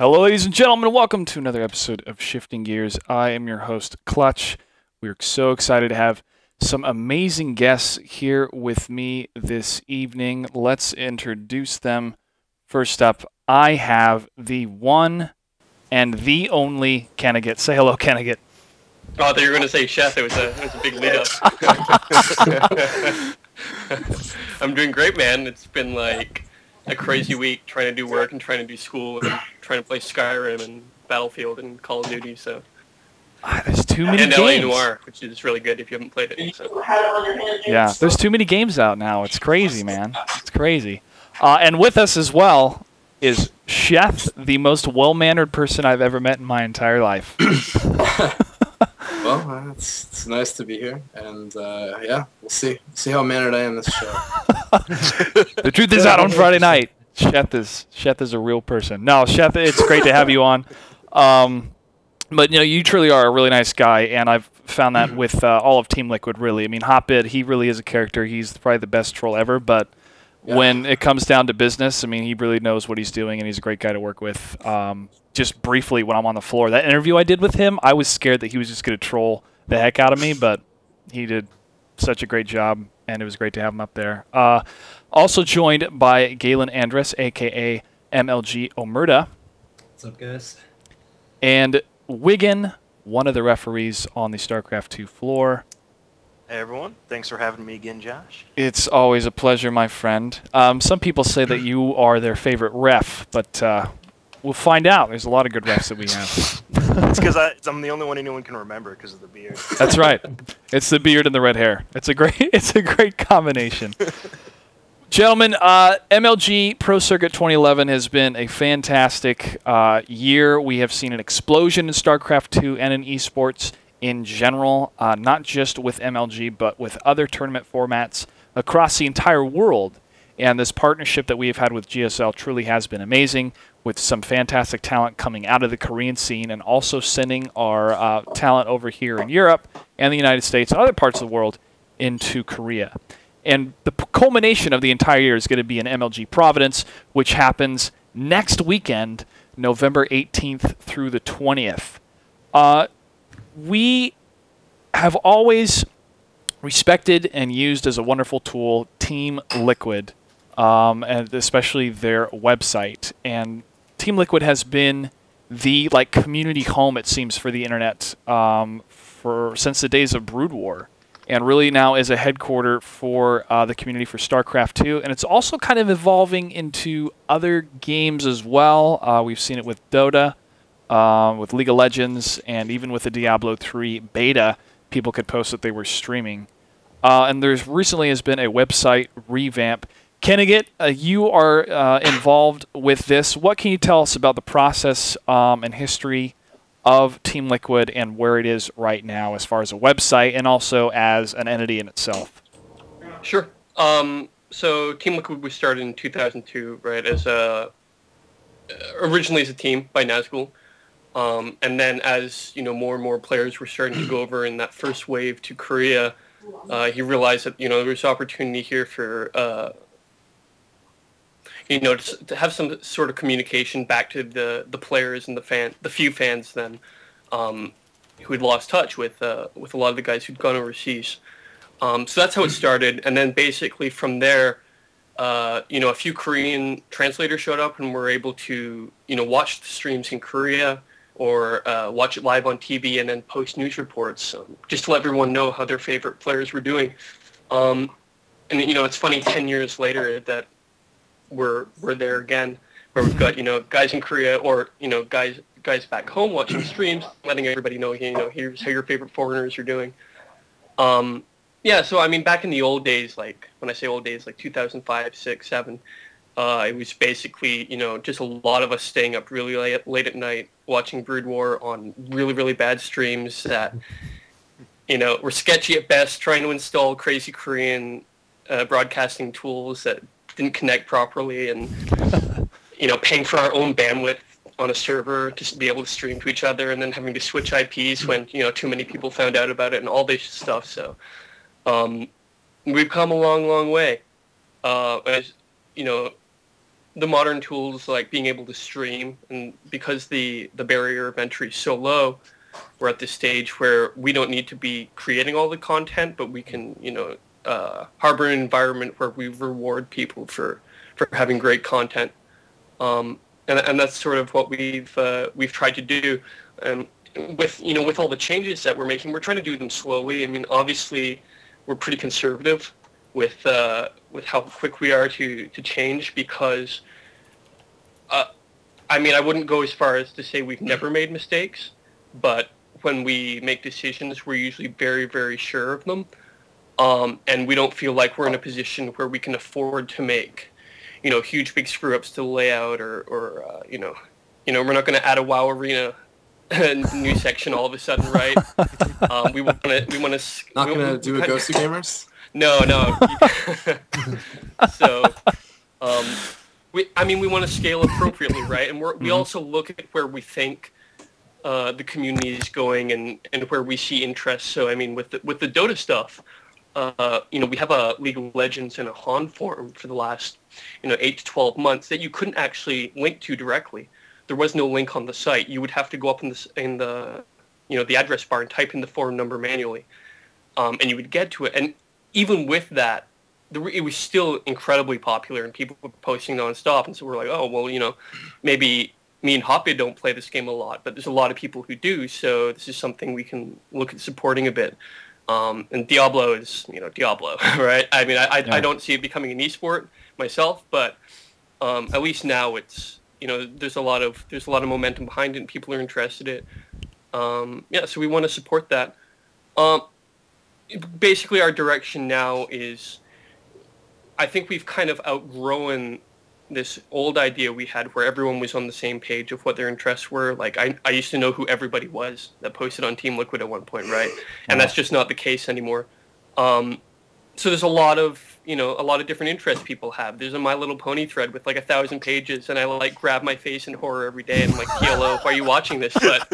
Hello, ladies and gentlemen. Welcome to another episode of Shifting Gears. I am your host, Clutch. We're so excited to have some amazing guests here with me this evening. Let's introduce them. First up, I have the one and the only Kennigit. Say hello, Kennigit. Oh, I thought you were going to say Sheth. It was a big lead up. I'm doing great, man. It's been like a crazy week trying to do work and trying to do school and trying to play Skyrim and Battlefield and Call of Duty. So there's too many and games. LA Noire, which is really good if you haven't played it. So. Yeah, there's too many games out now. It's crazy, man. It's crazy. And with us as well is Sheth, the most well-mannered person I've ever met in my entire life. Well, it's nice to be here, and yeah, we'll see how mannered I am this show. The truth is out on Friday night. Sheth is a real person. No, Sheth, it's great to have you on. But you truly are a really nice guy, and I've found that with all of Team Liquid. Really, I mean, Hotbit, he really is a character. He's probably the best troll ever, but. Yeah. When it comes down to business, I mean, he really knows what he's doing, and he's a great guy to work with. Just briefly, when I'm on the floor, that interview I did with him, I was scared that he was just going to troll the heck out of me, but he did such a great job, and it was great to have him up there. Also joined by Galen Andrus, a.k.a. Wiggin Omerta. What's up, guys? And Wiggin, one of the referees on the StarCraft 2 floor. Hey everyone, thanks for having me again, Josh. It's always a pleasure, my friend. Some people say that you are their favorite ref, but we'll find out. There's a lot of good refs that we have. It's because I'm the only one anyone can remember because of the beard. That's right. It's the beard and the red hair. It's a great combination. Gentlemen, MLG Pro Circuit 2011 has been a fantastic year. We have seen an explosion in StarCraft 2 and in esports in general, not just with MLG, but with other tournament formats across the entire world. And this partnership that we have had with GSL truly has been amazing, with some fantastic talent coming out of the Korean scene and also sending our talent over here in Europe and the United States and other parts of the world into Korea. And the culmination of the entire year is going to be in MLG Providence, which happens next weekend, November 18th through the 20th. We have always respected and used as a wonderful tool Team Liquid, and especially their website. And Team Liquid has been the community home, it seems, for the internet since the days of Brood War, and really now is a headquarter for the community for StarCraft 2. And it's also kind of evolving into other games as well. We've seen it with Dota. With League of Legends, and even with the Diablo 3 beta, people could post that they were streaming. And there's recently has been a website revamp. Kennigit, you are involved with this. What can you tell us about the process and history of Team Liquid and where it is right now as far as a website and also as an entity in itself? Sure. So Team Liquid was started in 2002, right, as originally as a team by Nazgul. And then as, more and more players were starting to go over in that first wave to Korea, he realized that, there was opportunity here for, to have some sort of communication back to the players and the few fans then who had lost touch with a lot of the guys who'd gone overseas. So that's how it started. And then basically from there, a few Korean translators showed up and were able to, watch the streams in Korea, or watch it live on TV and then post news reports just to let everyone know how their favorite players were doing. And it's funny, 10 years later that we're there again, where we've got guys in Korea or guys back home watching streams, letting everybody know here's how your favorite foreigners are doing. Yeah, so I mean, back in the old days, when I say old days, 2005, 6, 7. It was basically, just a lot of us staying up really late at night watching Brood War on really, really bad streams that, were sketchy at best, trying to install crazy Korean broadcasting tools that didn't connect properly and, paying for our own bandwidth on a server to be able to stream to each other and then having to switch IPs when, too many people found out about it and all this stuff. So we've come a long, long way. As, the modern tools like being able to stream, and because the barrier of entry is so low, we're at this stage where we don't need to be creating all the content, but we can, harbor an environment where we reward people for having great content. And that's sort of what we've tried to do. And with all the changes that we're making, we're trying to do them slowly. I mean, obviously, we're pretty conservative with how quick we are to change, because I mean, I wouldn't go as far as to say we've never made mistakes, but when we make decisions, we're usually very, very sure of them, and we don't feel like we're in a position where we can afford to make huge big screw ups to the layout, or we're not going to add a WoW arena new section all of a sudden, right? We want to. Not going to do a Ghost of Gamers? No. So, we want to scale appropriately, right? And we also look at where we think the community is going and where we see interest. So, I mean, with the Dota stuff, we have a League of Legends and a HON forum for the last 8 to 12 months that you couldn't actually link to directly. There was no link on the site. You would have to go up in the address bar and type in the forum number manually, and you would get to it. And even with that, it was still incredibly popular, and people were posting nonstop. And so we're like, oh well, maybe me and Hoppy don't play this game a lot, but there's a lot of people who do. So this is something we can look at supporting a bit. And Diablo is, Diablo, right? I mean, I don't see it becoming an esport myself, but at least now it's, there's a lot of momentum behind it, and people are interested in it. So we want to support that. Basically, our direction now is, I think we've kind of outgrown this old idea we had where everyone was on the same page of what their interests were. Like I used to know who everybody was that posted on Team Liquid at one point, right? And that's just not the case anymore. So there's a lot of different interests people have. There's a My Little Pony thread with like 1,000 pages, and I like grab my face in horror every day and I'm like, TLO, why are you watching this? But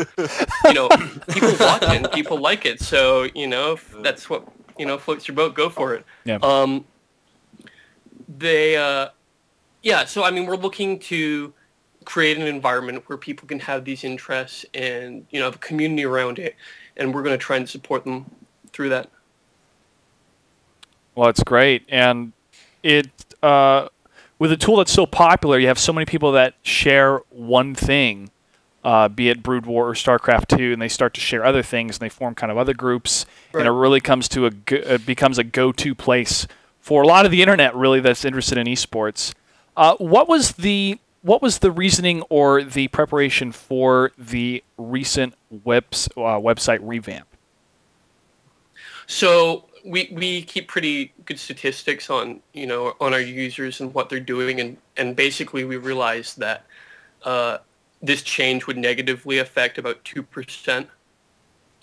people watch it and people like it. So if that's what floats your boat, go for it. Yeah. So I mean, we're looking to create an environment where people can have these interests and have a community around it, and we're going to try and support them through that. Well, it's great, and it with a tool that's so popular, you have so many people that share one thing, be it Brood War or StarCraft 2, and they start to share other things, and they form kind of other groups, right. And it really becomes a go-to place for a lot of the internet, really, that's interested in esports. What was the reasoning or the preparation for the recent website revamp? So we keep pretty good statistics on our users and what they're doing, and basically we realized that this change would negatively affect about 2%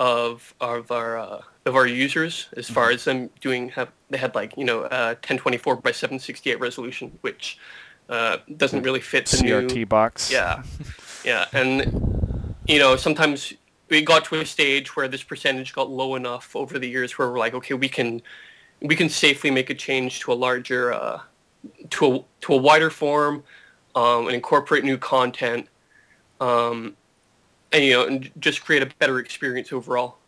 of our users as far as them they had like 1024 by 768 resolution, which doesn't really fit the CRT box. Yeah, and sometimes we got to a stage where this percentage got low enough over the years where we're like, okay, we can safely make a change to a larger to a wider form, and incorporate new content, and just create a better experience overall.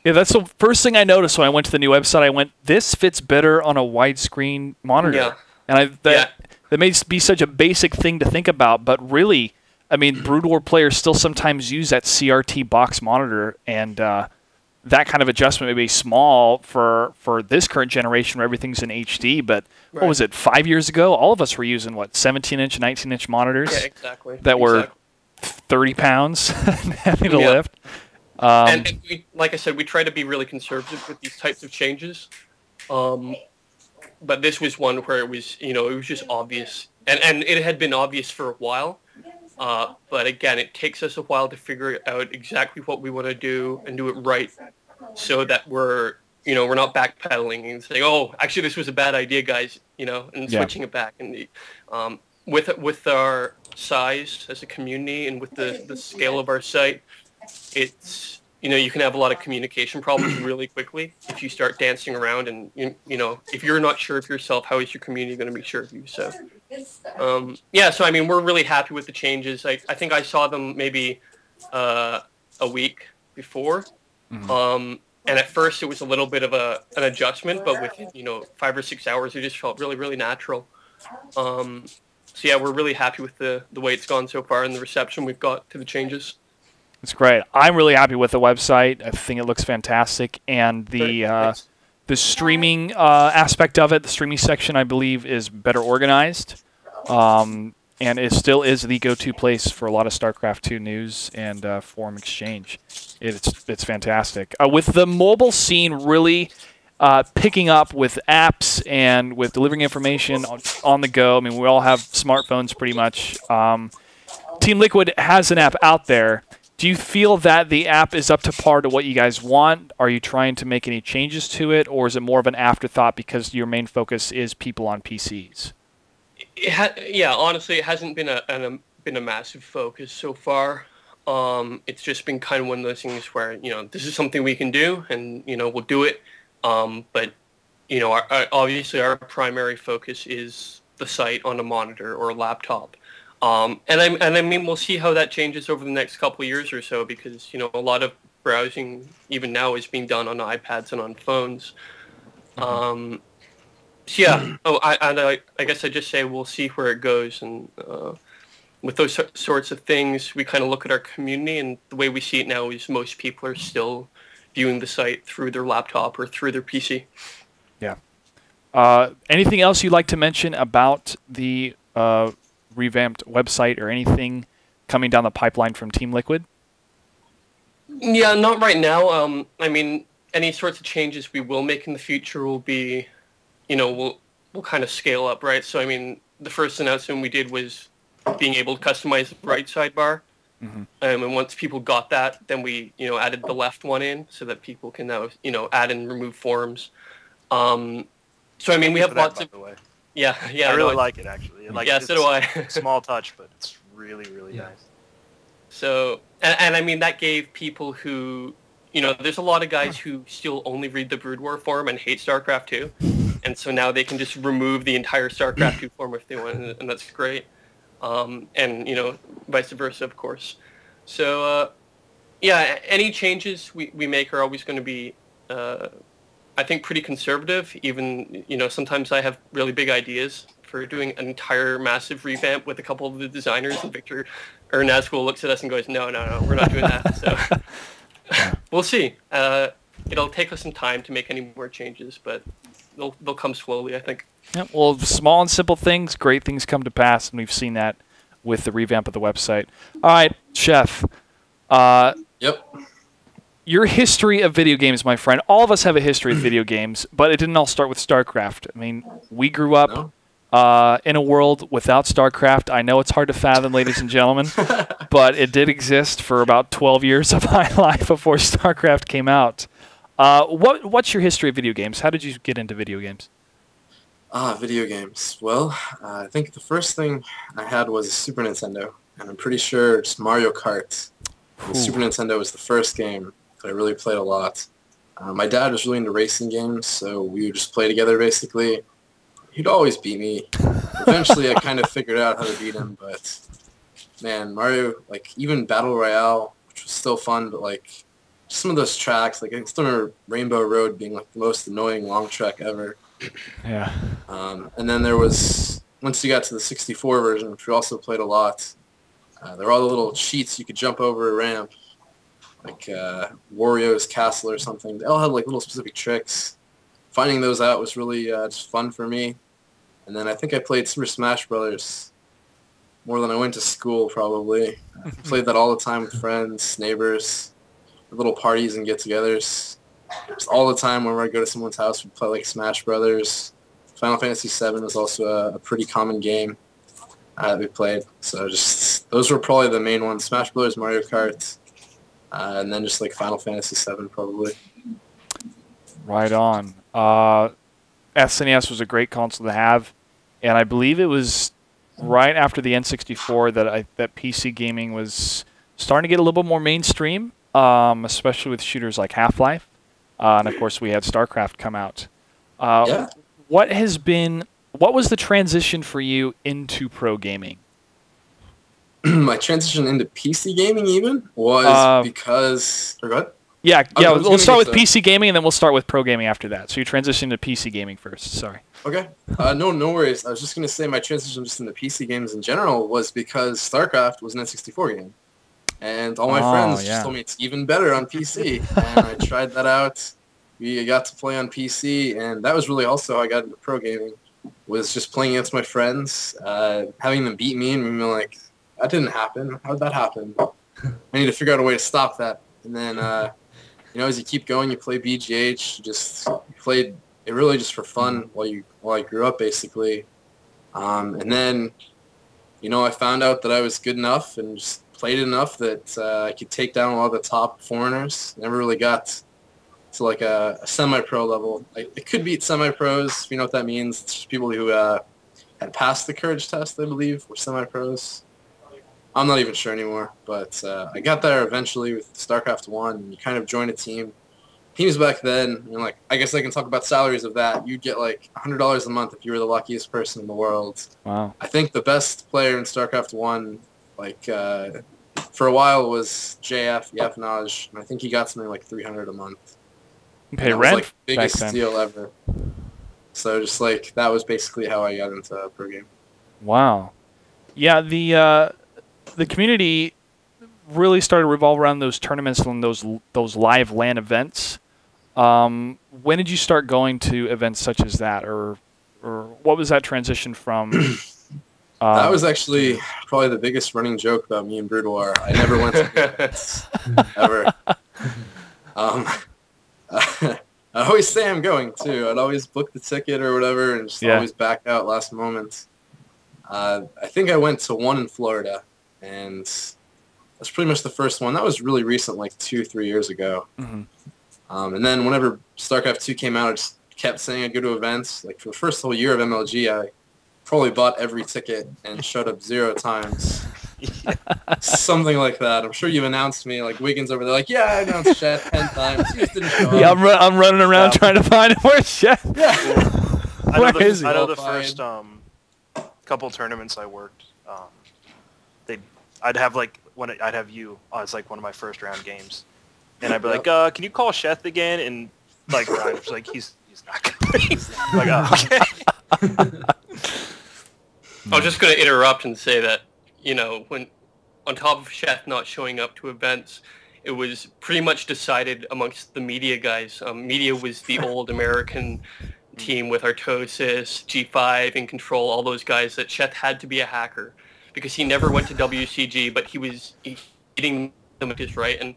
Yeah, that's the first thing I noticed when I went to the new website. I went, this fits better on a widescreen monitor. Yeah. And that may be such a basic thing to think about, but really, I mean, Brood War players still sometimes use that CRT box monitor, and that kind of adjustment may be small for this current generation where everything's in HD, but right. What was it, 5 years ago? All of us were using, 17-inch, 19-inch monitors? Yeah, exactly. That were 30 pounds having to lift. And we, like I said, we try to be really conservative with these types of changes. But this was one where it was, it was just obvious. And it had been obvious for a while. But again, it takes us a while to figure out exactly what we want to do and do it right, so that we're not backpedaling and saying, oh, actually this was a bad idea, guys, and switching it back. And with our size as a community and with the scale of our site, it's you can have a lot of communication problems really quickly if you start dancing around, and if you're not sure of yourself, how is your community going to be sure of you? So yeah, so I mean, we're really happy with the changes. I think I saw them maybe a week before, and at first it was a little bit of an adjustment, but within 5 or 6 hours it just felt really, really natural. So yeah, we're really happy with the way it's gone so far and the reception we've got to the changes. It's great. I'm really happy with the website. I think it looks fantastic, and the streaming aspect of it, the streaming section, I believe, is better organized, and it still is the go-to place for a lot of StarCraft 2 news and forum exchange. It's fantastic. With the mobile scene really picking up with apps and with delivering information on the go. I mean, we all have smartphones pretty much. Team Liquid has an app out there. Do you feel that the app is up to par to what you guys want? Are you trying to make any changes to it, or is it more of an afterthought because your main focus is people on PCs? Yeah, honestly, it hasn't been a massive focus so far. It's just been kind of one of those things where this is something we can do, and we'll do it. But obviously our primary focus is the site on a monitor or a laptop. And I mean, we'll see how that changes over the next couple of years or so, because a lot of browsing even now is being done on iPads and on phones. So yeah. I guess I just say we'll see where it goes, and with those sorts of things, we kind of look at our community, and the way we see it now is most people are still viewing the site through their laptop or through their PC. Yeah. Anything else you'd like to mention about the revamped website, or anything coming down the pipeline from Team Liquid? Yeah, not right now. I mean, any sorts of changes we will make in the future will be, we'll kind of scale up, right? So, I mean, the first announcement we did was being able to customize the right sidebar. And once people got that, then we, added the left one in so that people can now, add and remove forums. So, I mean, we have lots of... Yeah. I really like it, actually. Yeah, so do I. Small touch, but it's really, really nice. So, and I mean, that gave people who, there's a lot of guys who still only read the Brood War forum and hate StarCraft 2. And so now they can just remove the entire StarCraft 2 forum if they want, and that's great. And, vice versa, of course. So, yeah, any changes we make are always going to be, I think, pretty conservative. Even, sometimes I have really big ideas for doing an entire massive revamp with a couple of the designers, and Victor or Nazgul looks at us and goes, no, we're not doing that. So we'll see. It'll take us some time to make any more changes, but they'll come slowly, I think. Yeah, well, small and simple things, great things come to pass, and we've seen that with the revamp of the website. All right, Chef. Yep. Your history of video games, my friend. All of us have a history of video games, but it didn't all start with StarCraft. I mean, we grew up in a world without StarCraft. I know it's hard to fathom, ladies and gentlemen, but it did exist for about 12 years of my life before StarCraft came out. What's your history of video games? How did you get into video games? Video games. Well, I think the first thing I had was a Super Nintendo, and I'm pretty sure it's Mario Kart. The Super Nintendo was the first game that I really played a lot. My dad was really into racing games, so we would just play together, basically. He'd always beat me. Eventually, I kind of figured out how to beat him, but, man, Mario, even Battle Royale, which was still fun, but, just some of those tracks, I still remember Rainbow Road being, the most annoying long track ever. Yeah. And then there was, once you got to the 64 version, which we also played a lot, there were all the little cheats you could jump over a ramp, Wario's Castle or something. They all had little specific tricks. Finding those out was really just fun for me. And then I think I played Super Smash Brothers more than I went to school, probably. I played that all the time with friends, neighbors, little parties and get-togethers. Just all the time whenever I go to someone's house, we'd play Smash Brothers. Final Fantasy VII was also a pretty common game that we played. So just those were probably the main ones: Smash Brothers, Mario Kart, and then just Final Fantasy VII probably. Right on. SNES was a great console to have, and I believe it was right after the N64 that PC gaming was starting to get a little bit more mainstream. especially with shooters like Half-Life, and of course we had StarCraft come out. Yeah. What was the transition for you into pro gaming? My transition into PC gaming even was because... Or what? Yeah, Okay, we'll start with PC gaming, and then we'll start with pro gaming after that. So you transition to PC gaming first. Sorry. Okay. No worries. I was just going to say my transition just into PC games in general was because StarCraft was an N64 game. And all my friends just told me it's even better on PC. And I tried that out. We got to play on PC, and that was really also how I got into pro gaming, was just playing against my friends, having them beat me, and being like, that didn't happen. How did that happen? I need to figure out a way to stop that. And then, as you keep going, you play BGH. You played it really just for fun while I grew up, basically. And then, I found out that I was good enough and just played enough that I could take down a lot of the top foreigners. Never really got to like a semi-pro level. I could beat semi-pros, if you know what that means. It's just people who had passed the courage test, I believe, were semi-pros. I'm not even sure anymore, but I got there eventually with StarCraft 1, and you kind of join a team. Teams back then, I guess I can talk about salaries of that. You'd get like $100 a month if you were the luckiest person in the world. Wow. I think the best player in StarCraft 1, for a while, was JF, Naj, and I think he got something like $300 a month. Pay rent? rent? Was, biggest deal ever. So just that was basically how I got into pro game. Wow. Yeah, the community really started to revolve around those tournaments and those live LAN events. When did you start going to events such as that, or what was that transition from? That was actually probably the biggest running joke about me and Boudoir. I never went to events ever. I always say I'm going too. I'd always book the ticket or whatever, and just always back out last moment. I think I went to one in Florida, and that's pretty much the first one. That was really recent, like 2-3 years ago. Mm-hmm. And then whenever StarCraft 2 came out, I just kept saying I'd go to events. Like for the first whole year of MLG, I probably bought every ticket and showed up 0 times. Something like that. I'm sure you've announced me, like Wiggins over there, like, yeah, I announced Sheth 10 times. You just didn't show up. Yeah, I'm running around trying to find where's Sheth. Yeah. I know the first couple tournaments I worked, I'd have I'd have you as like one of my first round games, and I'd be like, can you call Sheth again? And like Ryan was like, he's not coming. Like, okay. I was just going to interrupt and say that, when on top of Sheth not showing up to events, it was pretty much decided amongst the media guys. Media was the old American team with Artosis, G5, In Control, all those guys, that Sheth had to be a hacker because he never went to WCG, but he was eating them right. And,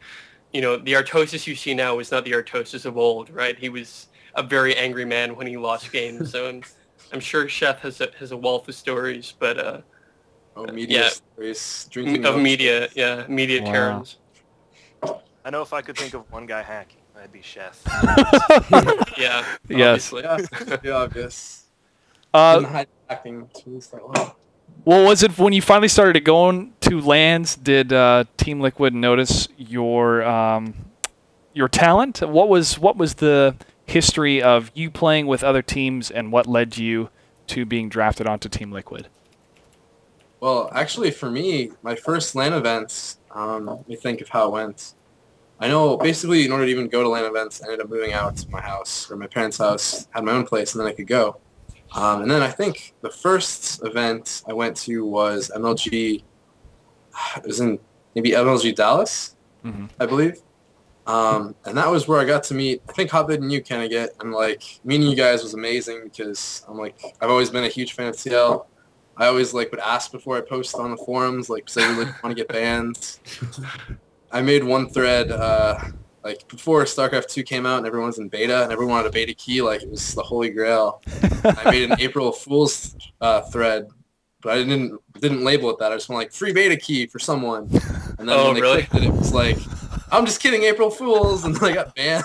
the Artosis you see now is not the Artosis of old, right? He was a very angry man when he lost games. So I'm sure Sheth has a wealth of stories, but media stories, drinking of media, media Terrans. I know if I could think of one guy hacking, that'd be Sheth. Yeah. Yes. Yeah, obvious. Hacking tools that well. Well, was it when you finally started going to LANs? Did Team Liquid notice your talent? What was the history of you playing with other teams, and what led you to being drafted onto Team Liquid? Well, actually, for me, my first LAN events, let me think of how it went. I know, basically, in order to even go to LAN events, I ended up moving out to my house, or my parents' house, had my own place, and then I could go. And then I think the first event I went to was MLG, it was in maybe MLG Dallas, I believe. And that was where I got to meet, I think, Hotbit and you, Kennigit, and meeting you guys was amazing because I've always been a huge fan of TL. I always would ask before I post on the forums, because I really want to get banned. I made one thread before StarCraft 2 came out and everyone was in beta and everyone wanted a beta key like it was the holy grail. I made an April Fool's thread, but I didn't label it that. I just went free beta key for someone. And then when they clicked it, it was like, I'm just kidding, April Fools, and then I got banned.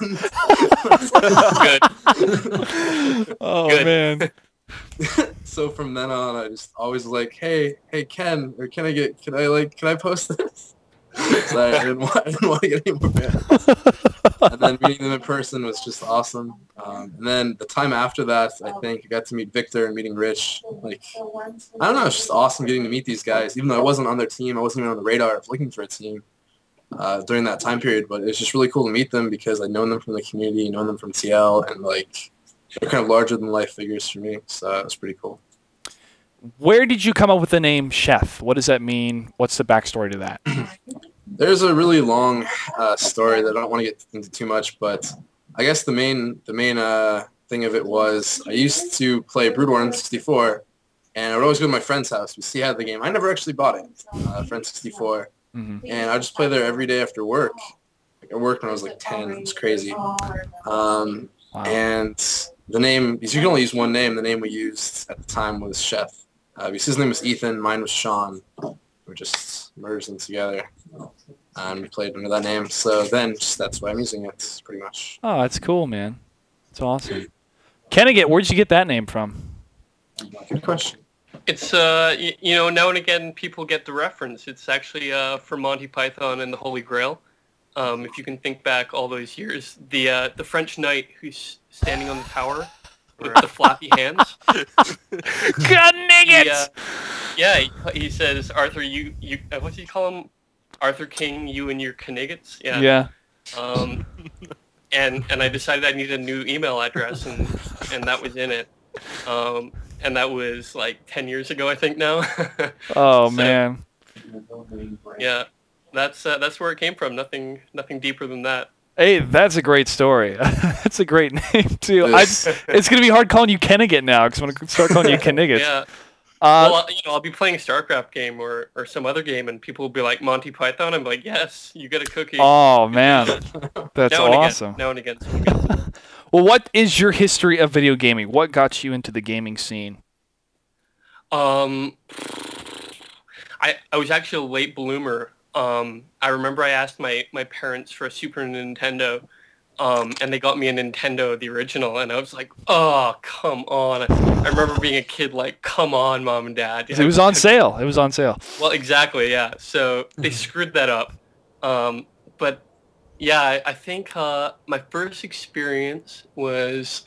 Good. Good. Man. So from then on, I just always was like, hey Ken, or can I post this? So I didn't want to get any more fans. And then meeting them in person was just awesome. And then the time after that, I think I got to meet Victor and meeting Rich. Like, I don't know, it's just awesome getting to meet these guys. Even though I wasn't on their team, I wasn't even on the radar of looking for a team during that time period. But it was just really cool to meet them because I'd known them from the community, known them from TL, and like they're kind of larger than life figures for me. So it was pretty cool. Where did you come up with the name Sheth? What does that mean? What's the backstory to that? There's a really long story that I don't want to get into too much, but I guess the main thing of it was I used to play Brood War on 64, and I would always go to my friend's house. He had the game. I never actually bought it, Friend 64, and I just play there every day after work. Like, I worked when I was like 10. It was crazy. Wow. And the name, because you can only use one name, the name we used at the time was Sheth. Because his name was Ethan, mine was Sean. We just merged them together, and we played under that name. So then, that's why I'm using it, pretty much. Oh, that's cool, man. That's awesome. Kennigit, where'd you get that name from? Good question. It's you know, now and again people get the reference. It's actually from Monty Python and the Holy Grail. If you can think back all those years, the French knight who's standing on the tower with the flappy hands. Kennigit! He says, Arthur, you what do you call him? Arthur King, you and your Kennigits? Yeah. Yeah. And I decided I needed a new email address, and that was in it. And that was like 10 years ago, I think now. Oh, man. Yeah. That's where it came from. Nothing deeper than that. Hey, that's a great story. That's a great name, too. It's going to be hard calling you Kennigit now, because I'm going to start calling you Kennigit. Yeah. Well, you know, I'll be playing a StarCraft game or some other game, and people will be like, Monty Python? I'm like, yes, you get a cookie. Oh, man. That's awesome. Now and again. Well, what is your history of video gaming? What got you into the gaming scene? I was actually a late bloomer. I remember I asked my parents for a Super Nintendo, and they got me a Nintendo, the original, and I was like, oh, come on. I remember being a kid like, come on, Mom and Dad. It was on sale. It was on sale. Well, exactly, yeah. So they screwed that up. But, yeah, I think my first experience was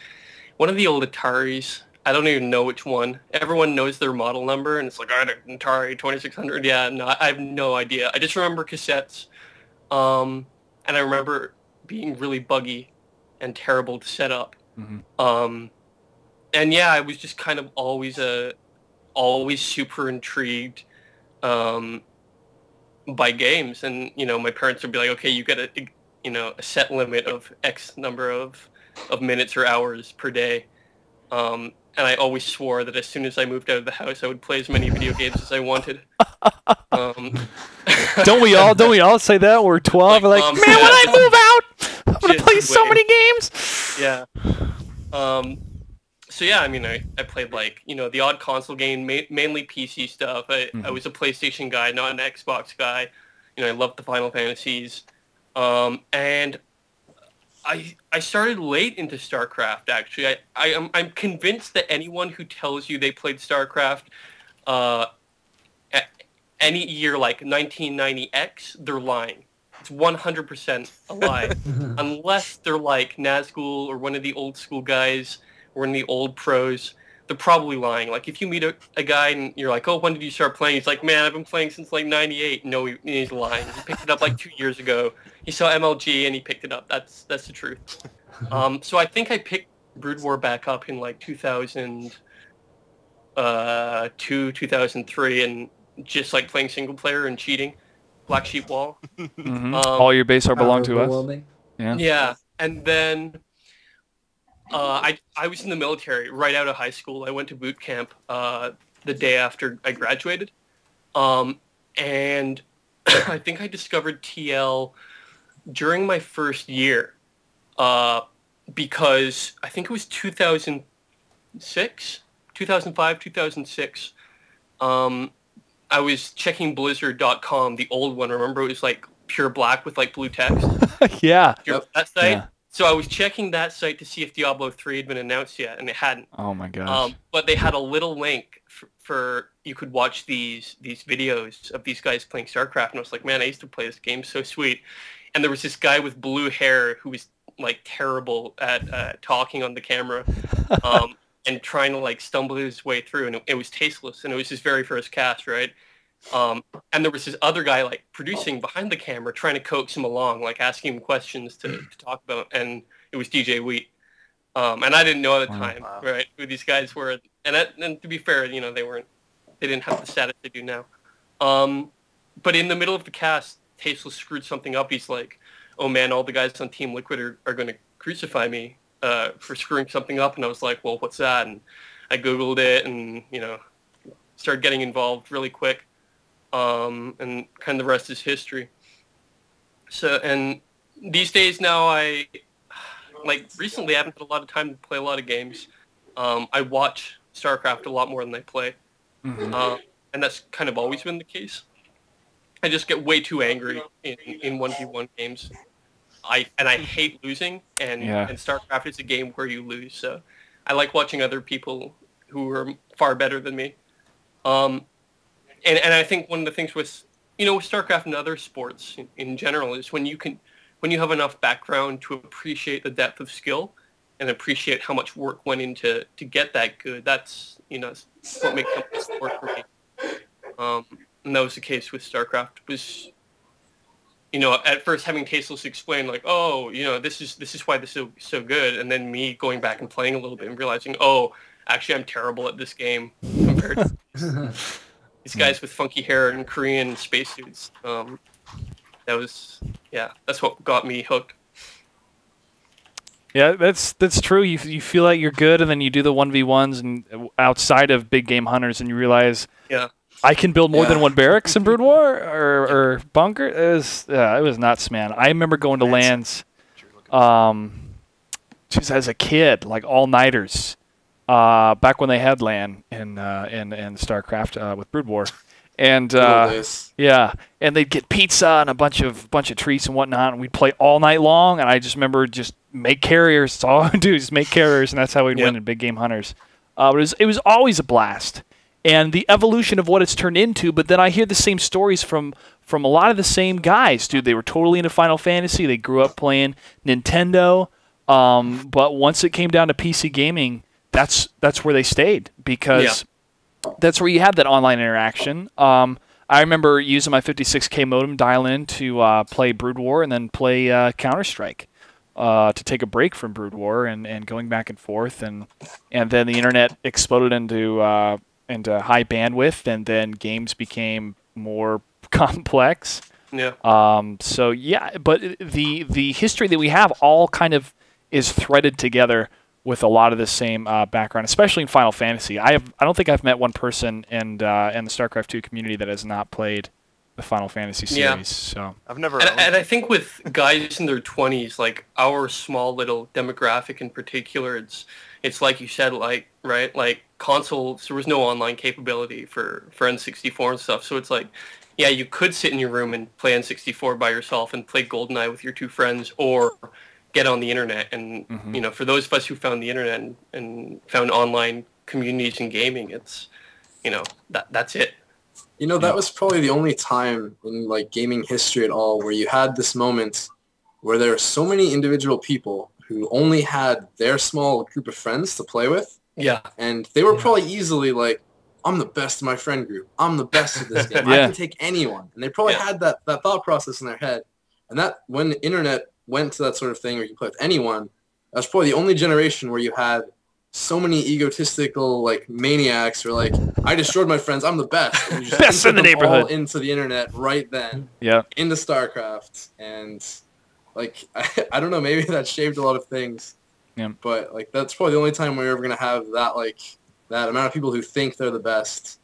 one of the old Ataris. I don't even know which one. Everyone knows their model number, and it's like, I had an Atari 2600. Yeah, no, I have no idea. I just remember cassettes, and I remember being really buggy and terrible to set up. And yeah, I was just kind of always super intrigued by games, and you know, my parents would be like, okay, you get a set limit of X number of minutes or hours per day. And I always swore that as soon as I moved out of the house, I would play as many video games as I wanted. Don't we all say that? We're 12. We're like, man, when I move out, I'm going to play so many games. Yeah. So yeah, I mean, I played like, you know, the odd console game, mainly PC stuff. I was a PlayStation guy, not an Xbox guy. You know, I loved the Final Fantasies. And I started late into StarCraft, actually. I'm convinced that anyone who tells you they played StarCraft at any year like 1990X, they're lying. It's 100% a lie. Unless they're like Nazgul or one of the old school guys or one of the old pros, they're probably lying. Like if you meet a guy and you're like, oh, when did you start playing? He's like, man, I've been playing since like 98. No, he's lying. He picked it up like 2 years ago. He saw MLG and he picked it up. That's the truth. So I think I picked Brood War back up in like 2002, 2003, and just like playing single player and cheating. Black Sheep Wall. All your base are belong to us. Yeah. Yeah, and then I was in the military right out of high school. I went to boot camp the day after I graduated, and I think I discovered TL during my first year because I think it was 2006, 2005, 2006. I was checking Blizzard.com, the old one. Remember, it was like pure black with like blue text. Yeah. That site. Yeah. So I was checking that site to see if Diablo 3 had been announced yet, and it hadn't. Oh my gosh. But they had a little link for you could watch these videos of these guys playing StarCraft, and I was like, man, I used to play this game, so sweet. And there was this guy with blue hair who was like terrible at talking on the camera, and trying to like stumble his way through, and it was tasteless, and it was his very first cast, right? And there was this other guy like producing behind the camera, trying to coax him along, like asking him questions to talk about, and it was DJ Wheat. And I didn't know at the time, right, who these guys were. And to be fair, you know, they didn't have the status they do now. But in the middle of the cast, Tasteless screwed something up. He's like, oh man, all the guys on Team Liquid are going to crucify me for screwing something up. And I was like, well, what's that? And I Googled it and, you know, started getting involved really quick. And kind of the rest is history. So, and these days now recently I haven't had a lot of time to play a lot of games. I watch StarCraft a lot more than I play. Mm-hmm. And that's kind of always been the case. I just get way too angry in 1v1 games. I hate losing, and StarCraft is a game where you lose. So I like watching other people who are far better than me. And I think one of the things with StarCraft and other sports in general is when you have enough background to appreciate the depth of skill and appreciate how much work went into to get that good. That's what makes a sport for me. And that was the case with StarCraft. Was at first having Tasteless explain like, oh, this is why this is so good, and then me going back and playing a little bit and realizing, oh, actually I'm terrible at this game compared to these guys with funky hair and Korean spacesuits. That's what got me hooked. Yeah, that's true. You feel like you're good, and then you do the 1v1s and outside of big game hunters, and you realize, I can build more than one barracks in Brood War or bunker. It was nuts, man. I remember going to LANs, just as a kid, like all-nighters, back when they had LAN in StarCraft with Brood War. And and they'd get pizza and a bunch of treats and whatnot, and we'd play all night long. And I just remember just make carriers. That's all I would do, is make carriers, and that's how we'd win in big game hunters. But it was always a blast, and the evolution of what it's turned into. But then I hear the same stories from a lot of the same guys, dude. They were totally into Final Fantasy. They grew up playing Nintendo, but once it came down to PC gaming, that's where they stayed, because that's where you had that online interaction. I remember using my 56K modem, dialing in to play Brood War and then play Counter-Strike to take a break from Brood War and going back and forth. And then the internet exploded into high bandwidth, and then games became more complex. Yeah. But the history that we have all kind of is threaded together with a lot of the same background, especially in Final Fantasy. I don't think I've met one person in the StarCraft 2 community that has not played the Final Fantasy series. Yeah. So I've never. And I think with guys in their 20s, like our small little demographic in particular, it's like you said, like consoles. There was no online capability for N64 and stuff. So it's like, yeah, you could sit in your room and play N64 by yourself and play GoldenEye with your two friends, or get on the internet. And for those of us who found the internet and found online communities in gaming, it's that's it. That was probably the only time in like gaming history at all where you had this moment where there were so many individual people who only had their small group of friends to play with. Yeah. And they were probably easily like, I'm the best of my friend group. I'm the best at this game. I can take anyone. And they probably had that thought process in their head. And that when the internet went to that sort of thing where you play with anyone, that's probably the only generation where you had so many egotistical like maniacs who are like, I destroyed my friends, I'm the best. And you just best in the neighborhood. All into the internet right then. Yeah. Into StarCraft. And like I don't know, maybe that shaved a lot of things. Yeah. But like that's probably the only time we're ever gonna have that amount of people who think they're the best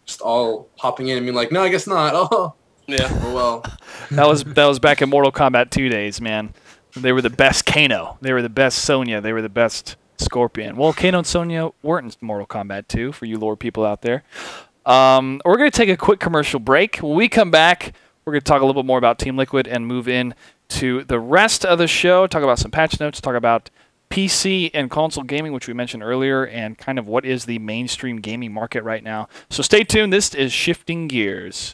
just all hopping in and being like, no, I guess not. Oh yeah. Oh well. That was back in Mortal Kombat 2 days, man. They were the best Kano. They were the best Sonya. They were the best Scorpion. Well, Kano and Sonya weren't in Mortal Kombat 2 for you lore people out there. We're going to take a quick commercial break. When we come back, we're going to talk a little bit more about Team Liquid and move in to the rest of the show, talk about some patch notes, talk about PC and console gaming, which we mentioned earlier, and kind of what is the mainstream gaming market right now. So stay tuned. This is Shifting Gears.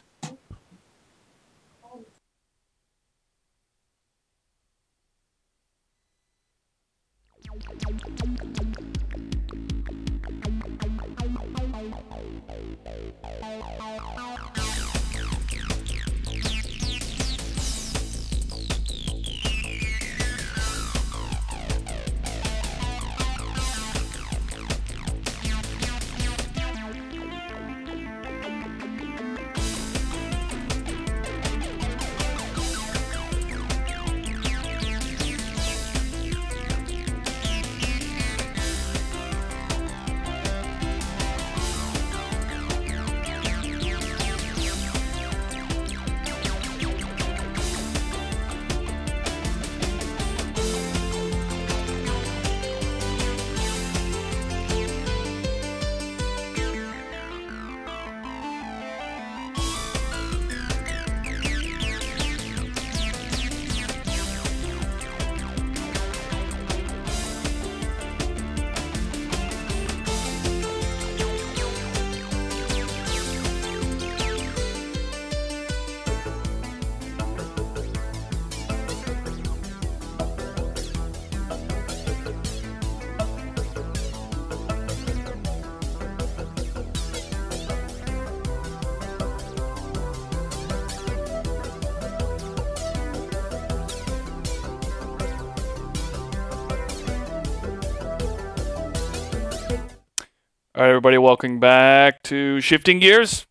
All right, everybody, welcome back to Shifting Gears.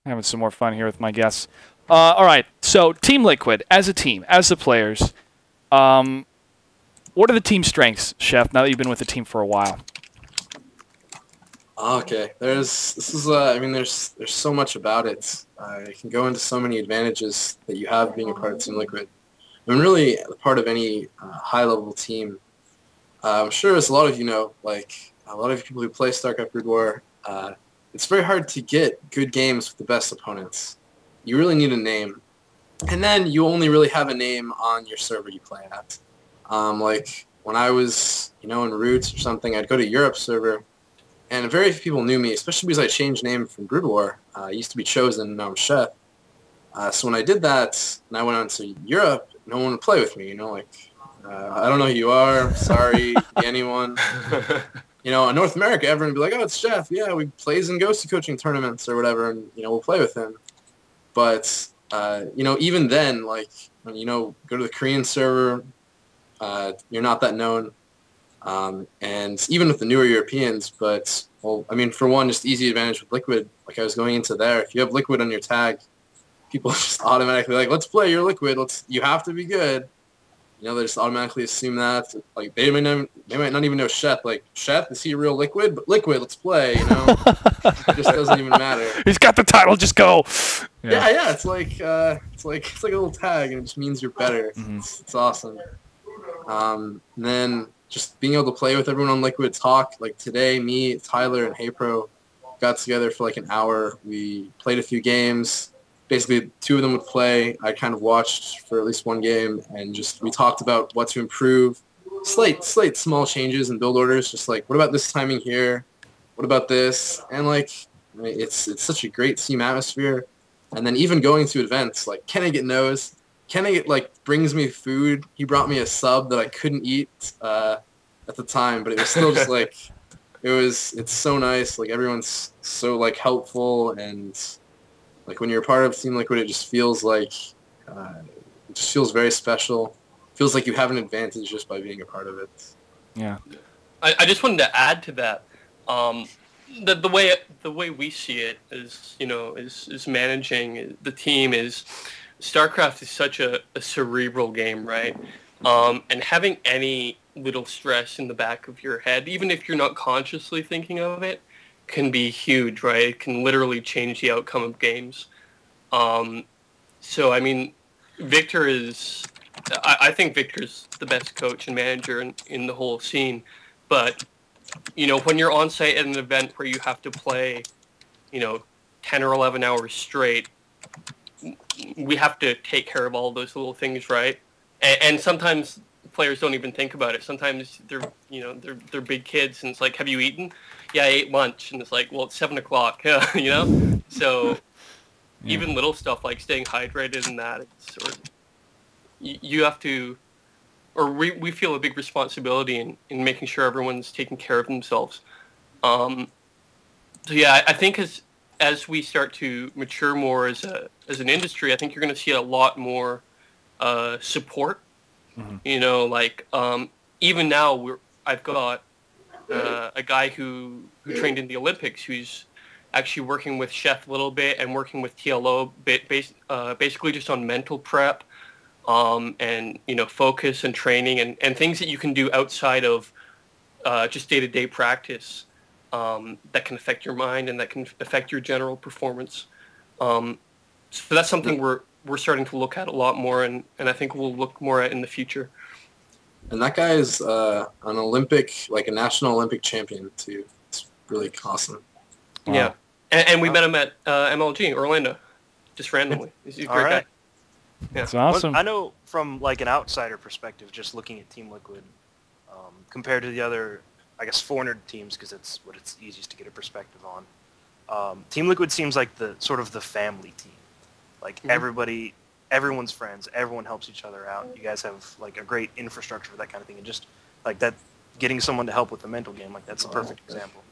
Having some more fun here with my guests. All right, so Team Liquid, as a team, as the players, what are the team strengths, Chef, now that you've been with the team for a while? Okay, there's so much about it. It can go into so many advantages that you have being a part of Team Liquid. I mean, really, a part of any high-level team. I'm sure, as a lot of you know, like a lot of people who play StarCraft Brood War, it's very hard to get good games with the best opponents. You really need a name. And then you only really have a name on your server you play at. Like, when I was, in Roots or something, I'd go to Europe server, and very few people knew me, especially because I changed name from Brood War. I used to be Chosen, now I'm Sheth. So when I did that, and I went on to Europe, no one would play with me, I don't know who you are, I'm sorry, be anyone. In North America, everyone would be like, oh, it's Sheth. Yeah, we plays in Ghosty coaching tournaments or whatever, and, we'll play with him. But, even then, like, when, go to the Korean server, you're not that known. And even with the newer Europeans, but, well, I mean, for one, just easy advantage with Liquid. Like, I was going into there. If you have Liquid on your tag, people just automatically like, let's play, you're Liquid. You have to be good. They just automatically assume that. Like, they might not even know Sheth. Like, Sheth, is he real Liquid? But Liquid, let's play, It just doesn't even matter. He's got the title, just go. Yeah, it's like a little tag, and it just means you're better. Mm-hmm. It's awesome. And then just being able to play with everyone on Liquid, talk. Like, today, me, Tyler, and HeyPro got together for like an hour. We played a few games. Basically, two of them would play. I kind of watched for at least one game, and we talked about what to improve. Slight small changes in build orders, just like, what about this timing here? What about this? And, like, I mean, it's such a great team atmosphere. And then even going to events, like, Kennigit knows. Kennigit, like, brings me food. He brought me a sub that I couldn't eat at the time, but it was still just, like, it's so nice. Like, everyone's so, like, helpful, and... like, when you're a part of Team Liquid, it just feels like, it just feels very special. It feels like you have an advantage just by being a part of it. Yeah. I just wanted to add to that. The way we see it is, is managing the team is, StarCraft is such a cerebral game, right? And having any little stress in the back of your head, even if you're not consciously thinking of it, can be huge, right? It can literally change the outcome of games. So, I mean, Victor is... I think Victor's the best coach and manager in the whole scene. But, when you're on site at an event where you have to play, 10 or 11 hours straight, we have to take care of all those little things, right? And sometimes players don't even think about it. Sometimes they're big kids, and it's like, have you eaten? Yeah, I ate lunch, and it's like, well, it's 7 o'clock, you know. So even little stuff like staying hydrated and that, it's sort of, you have to, or we feel a big responsibility in making sure everyone's taking care of themselves. So yeah, I think as we start to mature more as an industry, I think you're going to see a lot more support. Mm-hmm. You know, like even now I've got a guy who trained in the Olympics who's actually working with Sheth a little bit and working with TLO basically just on mental prep and focus and training and things that you can do outside of just day-to-day practice that can affect your mind and that can affect your general performance. So that's something we're starting to look at a lot more, and I think we'll look more at in the future. And that guy is an Olympic, like a national Olympic champion too. It's really awesome. Wow. Yeah, and we met him at MLG Orlando, just randomly. He's a great guy. Yeah. That's awesome. I know from like an outsider perspective, just looking at Team Liquid compared to the other, I guess, 400 teams, because it's what it's easiest to get a perspective on. Team Liquid seems like the sort of the family team. Like everyone's friends, everyone helps each other out. You guys have like a great infrastructure for that kind of thing, and just like that, getting someone to help with the mental game, like that's a perfect example.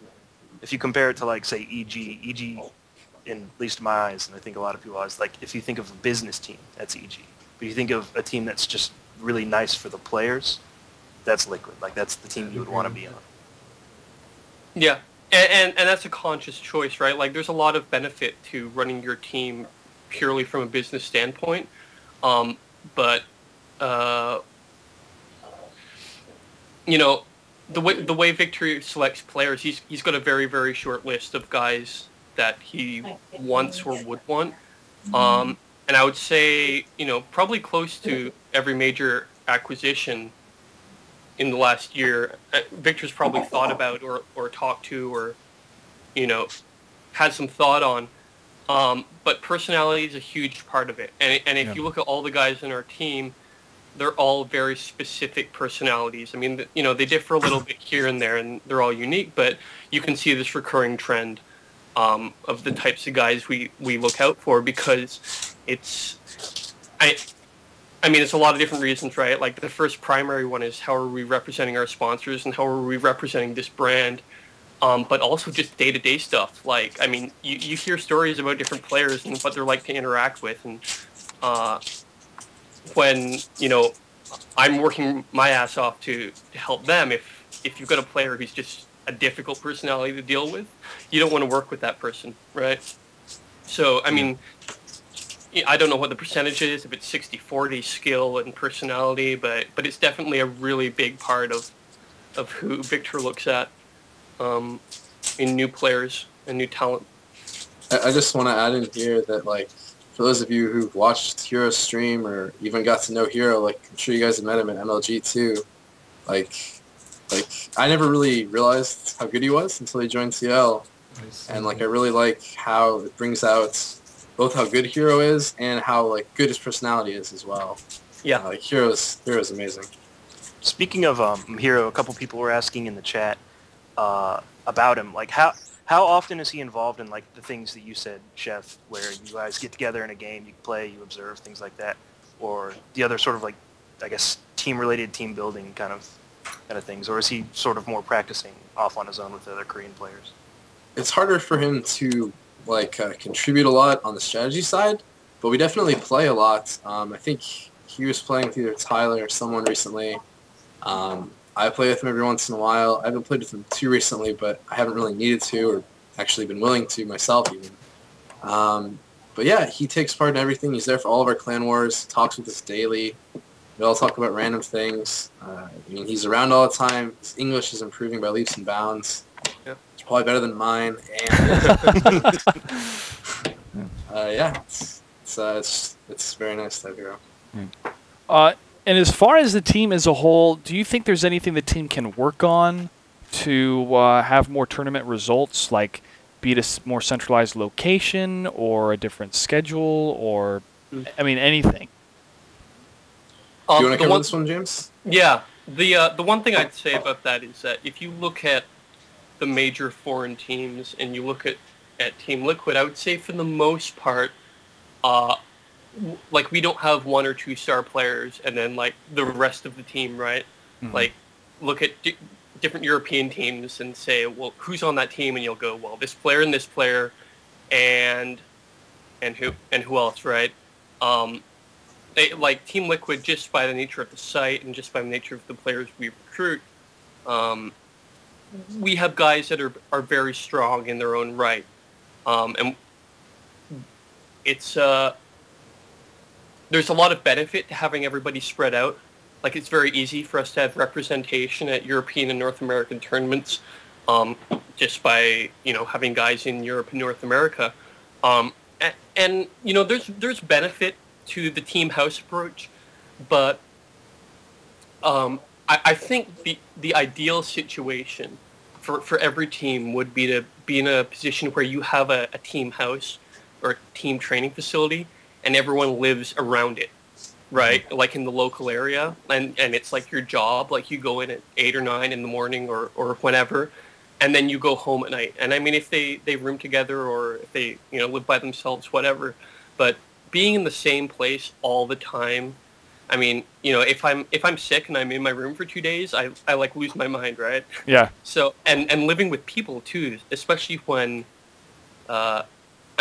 If you compare it to like say EG, in at least in my eyes, and I think a lot of people eyes, like if you think of a business team, that's EG. But you think of a team that's just really nice for the players, that's Liquid. Like that's the team you would want to be on. Yeah, and that's a conscious choice, right? Like there's a lot of benefit to running your team purely from a business standpoint, but the way Victor selects players, he's got a very, very short list of guys that he wants or would want, and I would say probably close to every major acquisition in the last year, Victor's probably thought about or talked to or had some thought on. But personality is a huge part of it. And if you look at all the guys in our team, they're all very specific personalities. I mean, they differ a little bit here and there, and they're all unique, but you can see this recurring trend of the types of guys we look out for, because it's a lot of different reasons, right? Like the first primary one is how are we representing our sponsors and how are we representing this brand? But also just day-to-day stuff. Like, I mean, you hear stories about different players and what they're like to interact with. And when, I'm working my ass off to help them, if you've got a player who's just a difficult personality to deal with, you don't want to work with that person, right? So, I mean, I don't know what the percentage is, if it's 60-40 skill and personality, but it's definitely a really big part of who Victor looks at. In new players and new talent. I just want to add in here that, like, for those of you who've watched Hero's stream or even got to know Hero, like, I'm sure you guys have met him at MLG too. Like I never really realized how good he was until he joined CL. And, like, I really like how it brings out both how good Hero is and how, like, good his personality is as well. Yeah. Like, Hero's amazing. Speaking of Hero, a couple people were asking in the chat about him. Like, how often is he involved in, like, the things that you said, Chef, where you guys get together in a game, you play, you observe, things like that, or the other sort of, like, I guess, team-related, team-building kind of things, or is he sort of more practicing off on his own with the other Korean players? It's harder for him to, like, contribute a lot on the strategy side, but we definitely play a lot. I think he was playing with either Tyler or someone recently. I play with him every once in a while. I haven't played with him too recently, but I haven't really needed to or actually been willing to myself even. But yeah, he takes part in everything. He's there for all of our clan wars, talks with us daily. We all talk about random things. I mean, he's around all the time. His English is improving by leaps and bounds. Yep. It's probably better than mine. And yeah, it's very nice to have Hero. And as far as the team as a whole, do you think there's anything the team can work on to have more tournament results, like be at a more centralized location or a different schedule or, I mean, anything? Do you want to cover this one, James? Yeah. The one thing I'd say about that is that if you look at the major foreign teams and you look at Team Liquid, I would say for the most part, like we don't have one or two star players and then like the rest of the team, right? Mm-hmm. Like look at different European teams and say, well, who's on that team? And you'll go, well, this player, and who else, right? Like Team Liquid, just by the nature of the site and just by the nature of the players we recruit, we have guys that are very strong in their own right, and it's there's a lot of benefit to having everybody spread out. Like it's very easy for us to have representation at European and North American tournaments, just by having guys in Europe and North America, and there's benefit to the team house approach, but I think the ideal situation for every team would be to be in a position where you have a team house or a team training facility and everyone lives around it, right? Like in the local area, and it's like your job, like you go in at 8 or 9 in the morning or whenever, and then you go home at night. And I mean, if they room together or if they live by themselves, whatever, but being in the same place all the time, I mean, if I'm sick and I'm in my room for 2 days, I like lose my mind, right? Yeah. So and living with people too, especially when, I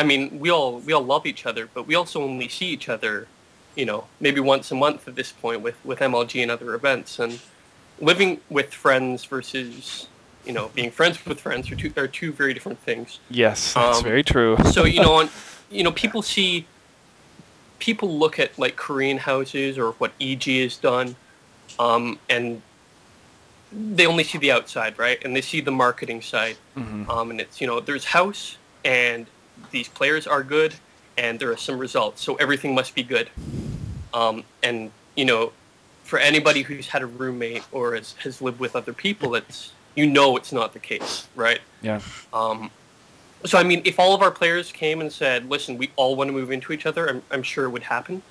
mean, we all love each other, but we also only see each other, maybe once a month at this point with MLG and other events. And living with friends versus being friends with friends are two very different things. Yes, that's very true. So people look at like Korean houses or what EG has done, and they only see the outside, right? And they see the marketing side. Mm-hmm. And it's there's house and these players are good and there are some results, so everything must be good. And for anybody who's had a roommate or has lived with other people, it's not the case, right? Yeah. So, I mean, if all of our players came and said, listen, we all want to move into each other, I'm sure it would happen.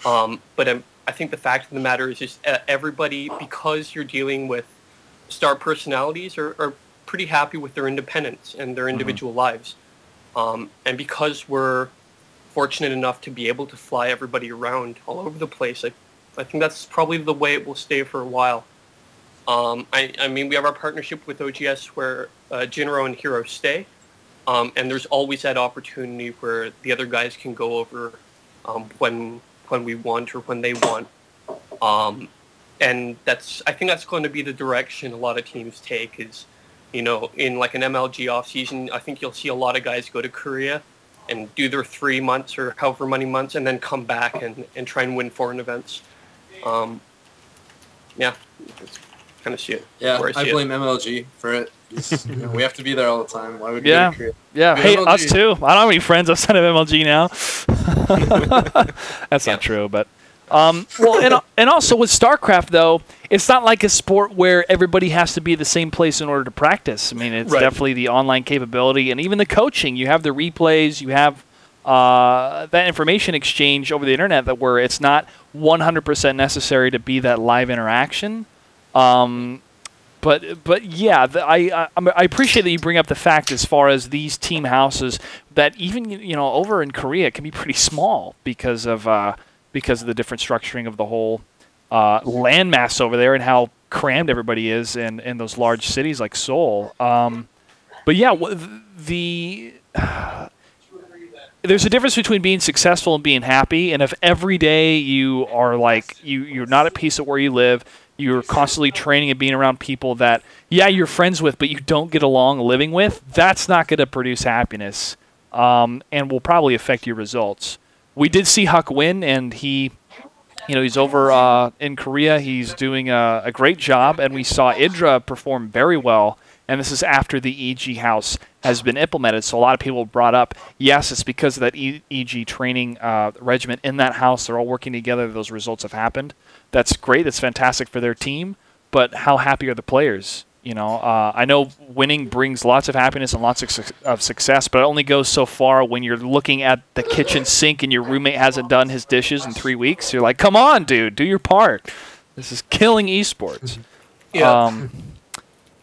But I think the fact of the matter is just everybody, because you're dealing with star personalities, are pretty happy with their independence and their individual lives. And because we're fortunate enough to be able to fly everybody around all over the place, I think that's probably the way it will stay for a while. I mean, we have our partnership with OGS where Jinro and Hero stay. And there's always that opportunity where the other guys can go over when we want or when they want. And I think that's going to be the direction a lot of teams take is, in like an MLG off season, I think you'll see a lot of guys go to Korea and do their 3 months or however many months and then come back and try and win foreign events. Yeah, kind of see it. Yeah, I blame MLG for it. We have to be there all the time. Why would we go to Korea? Yeah, hey, MLG. Us too. I don't have any friends outside of MLG now. That's not true, but well, and also with StarCraft though, it's not like a sport where everybody has to be at the same place in order to practice. I mean, it's definitely the online capability and even the coaching. You have the replays, you have that information exchange over the internet where it's not 100% necessary to be that live interaction. But yeah, I appreciate that you bring up the fact as far as these team houses that even over in Korea it can be pretty small because of the different structuring of the whole landmass over there and how crammed everybody is in those large cities like Seoul. But yeah, there's a difference between being successful and being happy, and if every day you are like you're not at peace at where you live. You're constantly training and being around people that, you're friends with, but you don't get along living with, that's not going to produce happiness and will probably affect your results. We did see Huck win, and he's over in Korea. He's doing a great job, and we saw Idra perform very well, and this is after the EG house has been implemented. So a lot of people brought up, yes, it's because of that EG training regimen in that house. They're all working together. Those results have happened. That's great. That's fantastic for their team. But how happy are the players? I know winning brings lots of happiness and lots of success, but it only goes so far when you're looking at the kitchen sink and your roommate hasn't done his dishes in 3 weeks. You're like, come on, dude, do your part. This is killing esports. Yeah.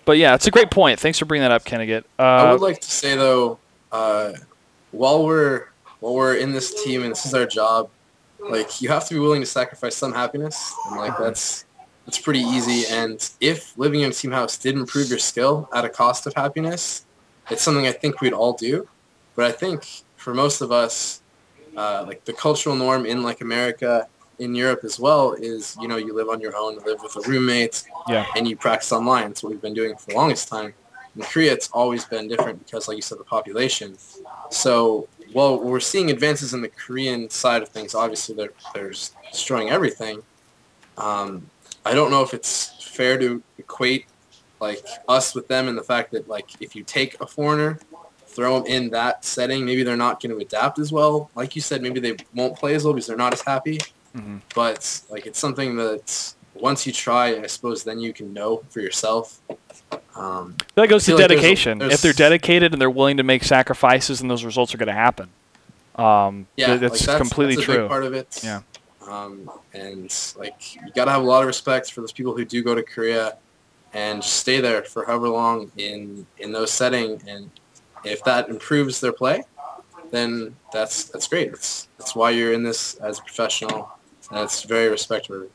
But yeah, it's a great point. Thanks for bringing that up, Kennigit. I would like to say though, while we're in this team and this is our job, like you have to be willing to sacrifice some happiness, and like that's pretty easy. And if living in a team house did improve your skill at a cost of happiness, it's something I think we'd all do. But I think for most of us, like the cultural norm in like America, in Europe as well, is you live on your own, you live with a roommate, and you practice online. That's what we've been doing for the longest time. In Korea, it's always been different because, like you said, the population. So while we're seeing advances in the Korean side of things, obviously they're destroying everything. I don't know if it's fair to equate like us with them in the fact that like if you take a foreigner, throw them in that setting, maybe they're not going to adapt as well. Like you said, maybe they won't play as well because they're not as happy. Mm-hmm. But like it's something that once you try, I suppose then you can know for yourself. That goes to dedication. There's if they're dedicated and they're willing to make sacrifices, then those results are going to happen. That's completely that's a true. Big part of it. Yeah. And like you got to have a lot of respect for those people who do go to Korea and just stay there for however long in those settings. And if that improves their play, then that's great. That's why you're in this as a professional, and it's very respectable.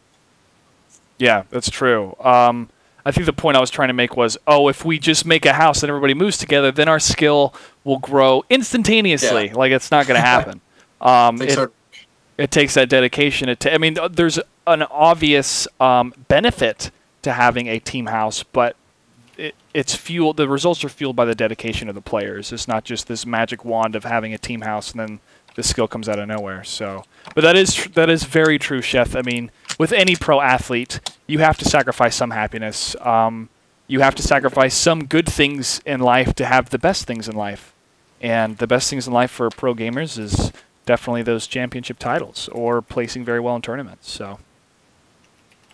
Yeah, that's true. I think the point I was trying to make was, if we just make a house and everybody moves together, then our skill will grow instantaneously. Yeah. Like, it's not going to happen. It takes that dedication. There's an obvious benefit to having a team house, but it's fueled. The results are fueled by the dedication of the players. It's not just this magic wand of having a team house and then the skill comes out of nowhere. So, but that is very true, Sheth. I mean, with any pro athlete, you have to sacrifice some happiness. You have to sacrifice some good things in life to have the best things in life. And the best things in life for pro gamers is definitely those championship titles or placing very well in tournaments. So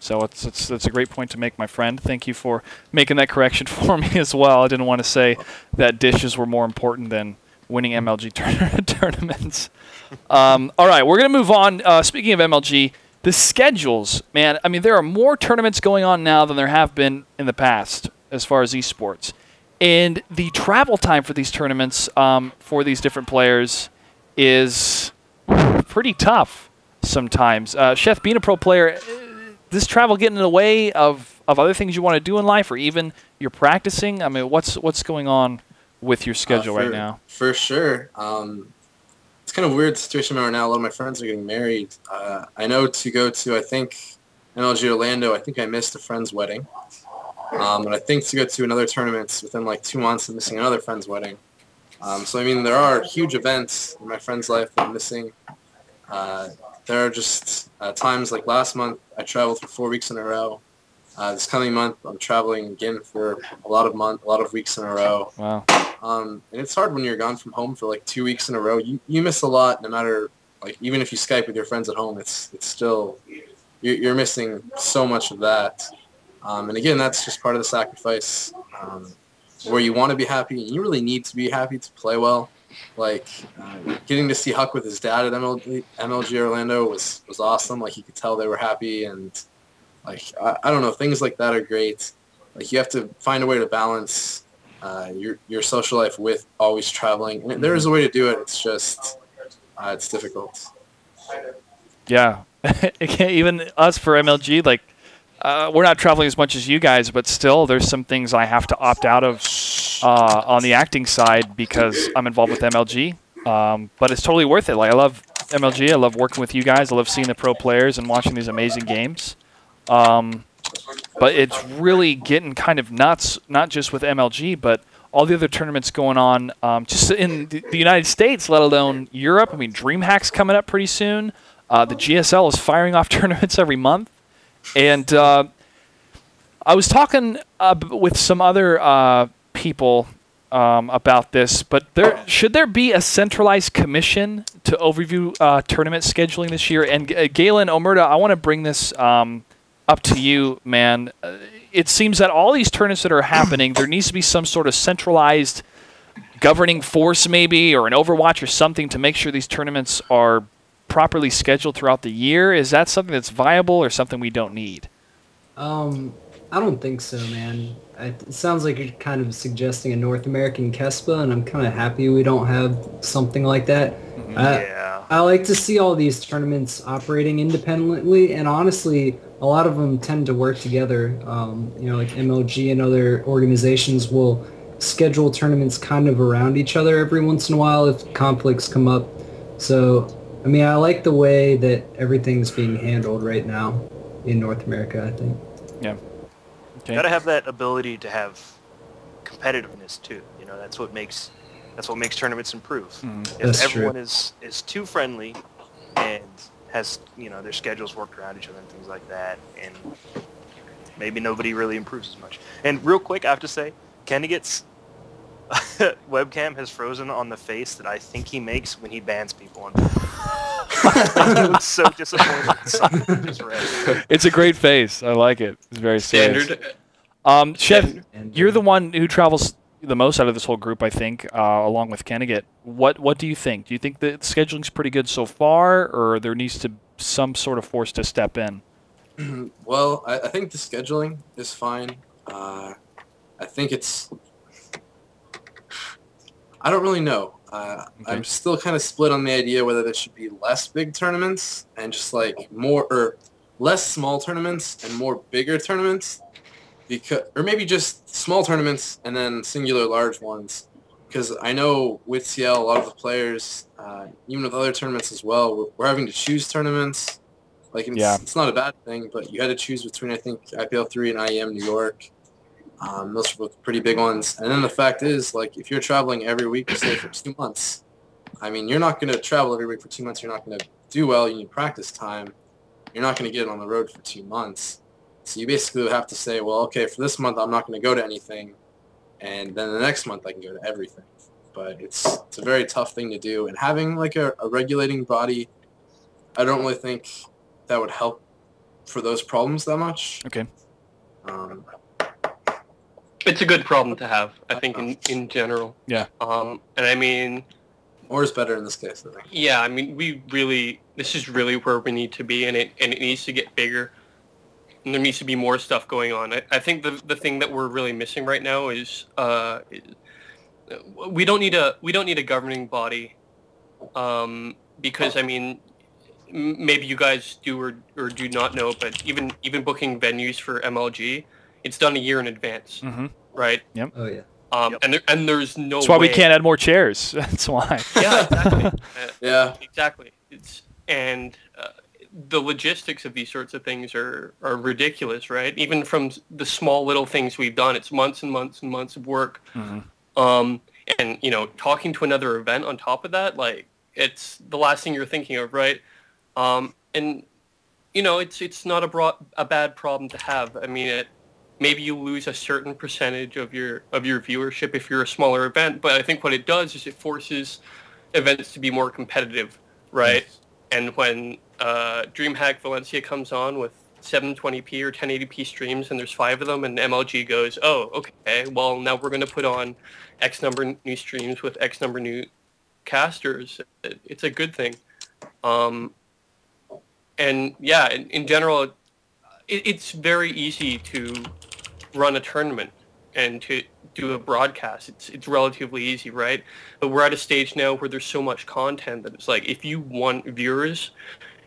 it's a great point to make, my friend. Thank you for making that correction for me as well. I didn't want to say that dishes were more important than winning MLG tournaments. All right, we're going to move on. Speaking of MLG, the schedules, man, I mean, there are more tournaments going on now than there have been in the past as far as esports. And the travel time for these tournaments for these different players is pretty tough sometimes. Sheth, being a pro player, does travel get in the way of other things you want to do in life or even you're practicing? I mean, what's going on with your schedule right now? For sure. It's kind of a weird situation right now. A lot of my friends are getting married. I know to go to, I think, MLG Orlando, I think I missed a friend's wedding. And I think to go to another tournament within like 2 months, I'm missing another friend's wedding. So, I mean, there are huge events in my friend's life that I'm missing. There are just times like last month, I traveled for 4 weeks in a row. This coming month, I'm traveling again for a lot of weeks in a row. Wow. And it's hard when you're gone from home for like 2 weeks in a row. You miss a lot, no matter like even if you Skype with your friends at home, it's still you're missing so much of that. And again, that's just part of the sacrifice. Where you want to be happy, and you really need to be happy to play well. Like getting to see Huck with his dad at MLG Orlando was awesome. Like you could tell they were happy, and like I don't know, things like that are great. Like you have to find a way to balance your social life with always traveling, and there is a way to do it. It's just it's difficult. Yeah, even us for MLG, like we're not traveling as much as you guys, but still, there's some things I have to opt out of on the acting side because I'm involved with MLG. But it's totally worth it. Like I love MLG. I love working with you guys. I love seeing the pro players and watching these amazing games. But it's really getting kind of nuts, not just with MLG, but all the other tournaments going on just in the United States, let alone Europe. I mean, DreamHack's coming up pretty soon. The GSL is firing off tournaments every month. And I was talking with some other people about this, but should there be a centralized commission to overview tournament scheduling this year? And Galen, Omerta, I want to bring this up to you, man. It seems that all these tournaments that are happening, there needs to be some sort of centralized governing force maybe, or an Overwatch or something to make sure these tournaments are properly scheduled throughout the year. Is that something that's viable or something we don't need? I don't think so, man. It sounds like you're kind of suggesting a North American KESPA, and I'm kind of happy we don't have something like that. Yeah. I like to see all these tournaments operating independently, and honestly, a lot of them tend to work together. Like MLG and other organizations will schedule tournaments kind of around each other every once in a while if conflicts come up. So, I mean, I like the way that everything's being handled right now in North America, I think. Yeah. Okay. Got to have that ability to have competitiveness too. You know, that's what makes tournaments improve. If That's everyone true. is too friendly and has their schedules worked around each other and things like that, and maybe nobody really improves as much. And real quick, I have to say, Kennigit's webcam has frozen on the face that I think he makes when he bans people on. He looks so disappointed. Just red. It's a great face. I like it. It's very serious. Standard. Chef, And, you're the one who travels the most out of this whole group, I think, along with Kennigit. What do you think? Do you think the scheduling's pretty good so far, or there needs to some sort of force to step in? Well, I think the scheduling is fine. I think it's... I don't really know. I'm still kind of split on the idea whether there should be less big tournaments and just like more, or less small tournaments and more bigger tournaments, or maybe just small tournaments and then singular large ones. Because I know with CL, a lot of the players, even with other tournaments as well, we're having to choose tournaments. Like, it's not a bad thing, but you had to choose between, I think, IPL 3 and IEM New York. Those are both pretty big ones. And then the fact is, like, if you're traveling every week, say, for 2 months, I mean, you're not going to travel every week for 2 months. You're not going to do well. You need practice time. You're not going to get on the road for 2 months. So you basically have to say, well, okay, for this month, I'm not going to go to anything. And then the next month, I can go to everything. But it's a very tough thing to do. And having, like, a regulating body, I don't really think that would help for those problems that much. Okay. It's a good problem to have, I think, in general. Yeah. And I mean... Or is better in this case, I think. Yeah, I mean, this is really where we need to be, and it needs to get bigger. And there needs to be more stuff going on. I think the thing that we're really missing right now is we don't need a governing body, because I mean, maybe you guys do or do not know, but even booking venues for MLG, it's done a year in advance, right? Yep. Oh, yeah. And there's no That's why we way. can't add more chairs. That's why. Yeah, exactly. Yeah. Exactly. The logistics of these sorts of things are ridiculous, right? Even from the small little things we've done, it's months and months and months of work. And talking to another event on top of that, like, it's the last thing you're thinking of, right? And it's not a bad problem to have. I mean, maybe you lose a certain percentage of your viewership if you're a smaller event, but I think what it does is it forces events to be more competitive, right? Yes. And when DreamHack Valencia comes on with 720p or 1080p streams and there's 5 of them, and MLG goes, oh, okay, well, now we're going to put on X number new streams with X number new casters. It's a good thing. And yeah, in general, it's very easy to run a tournament and to do a broadcast. It's relatively easy, right? But we're at a stage now where there's so much content that it's like, if you want viewers,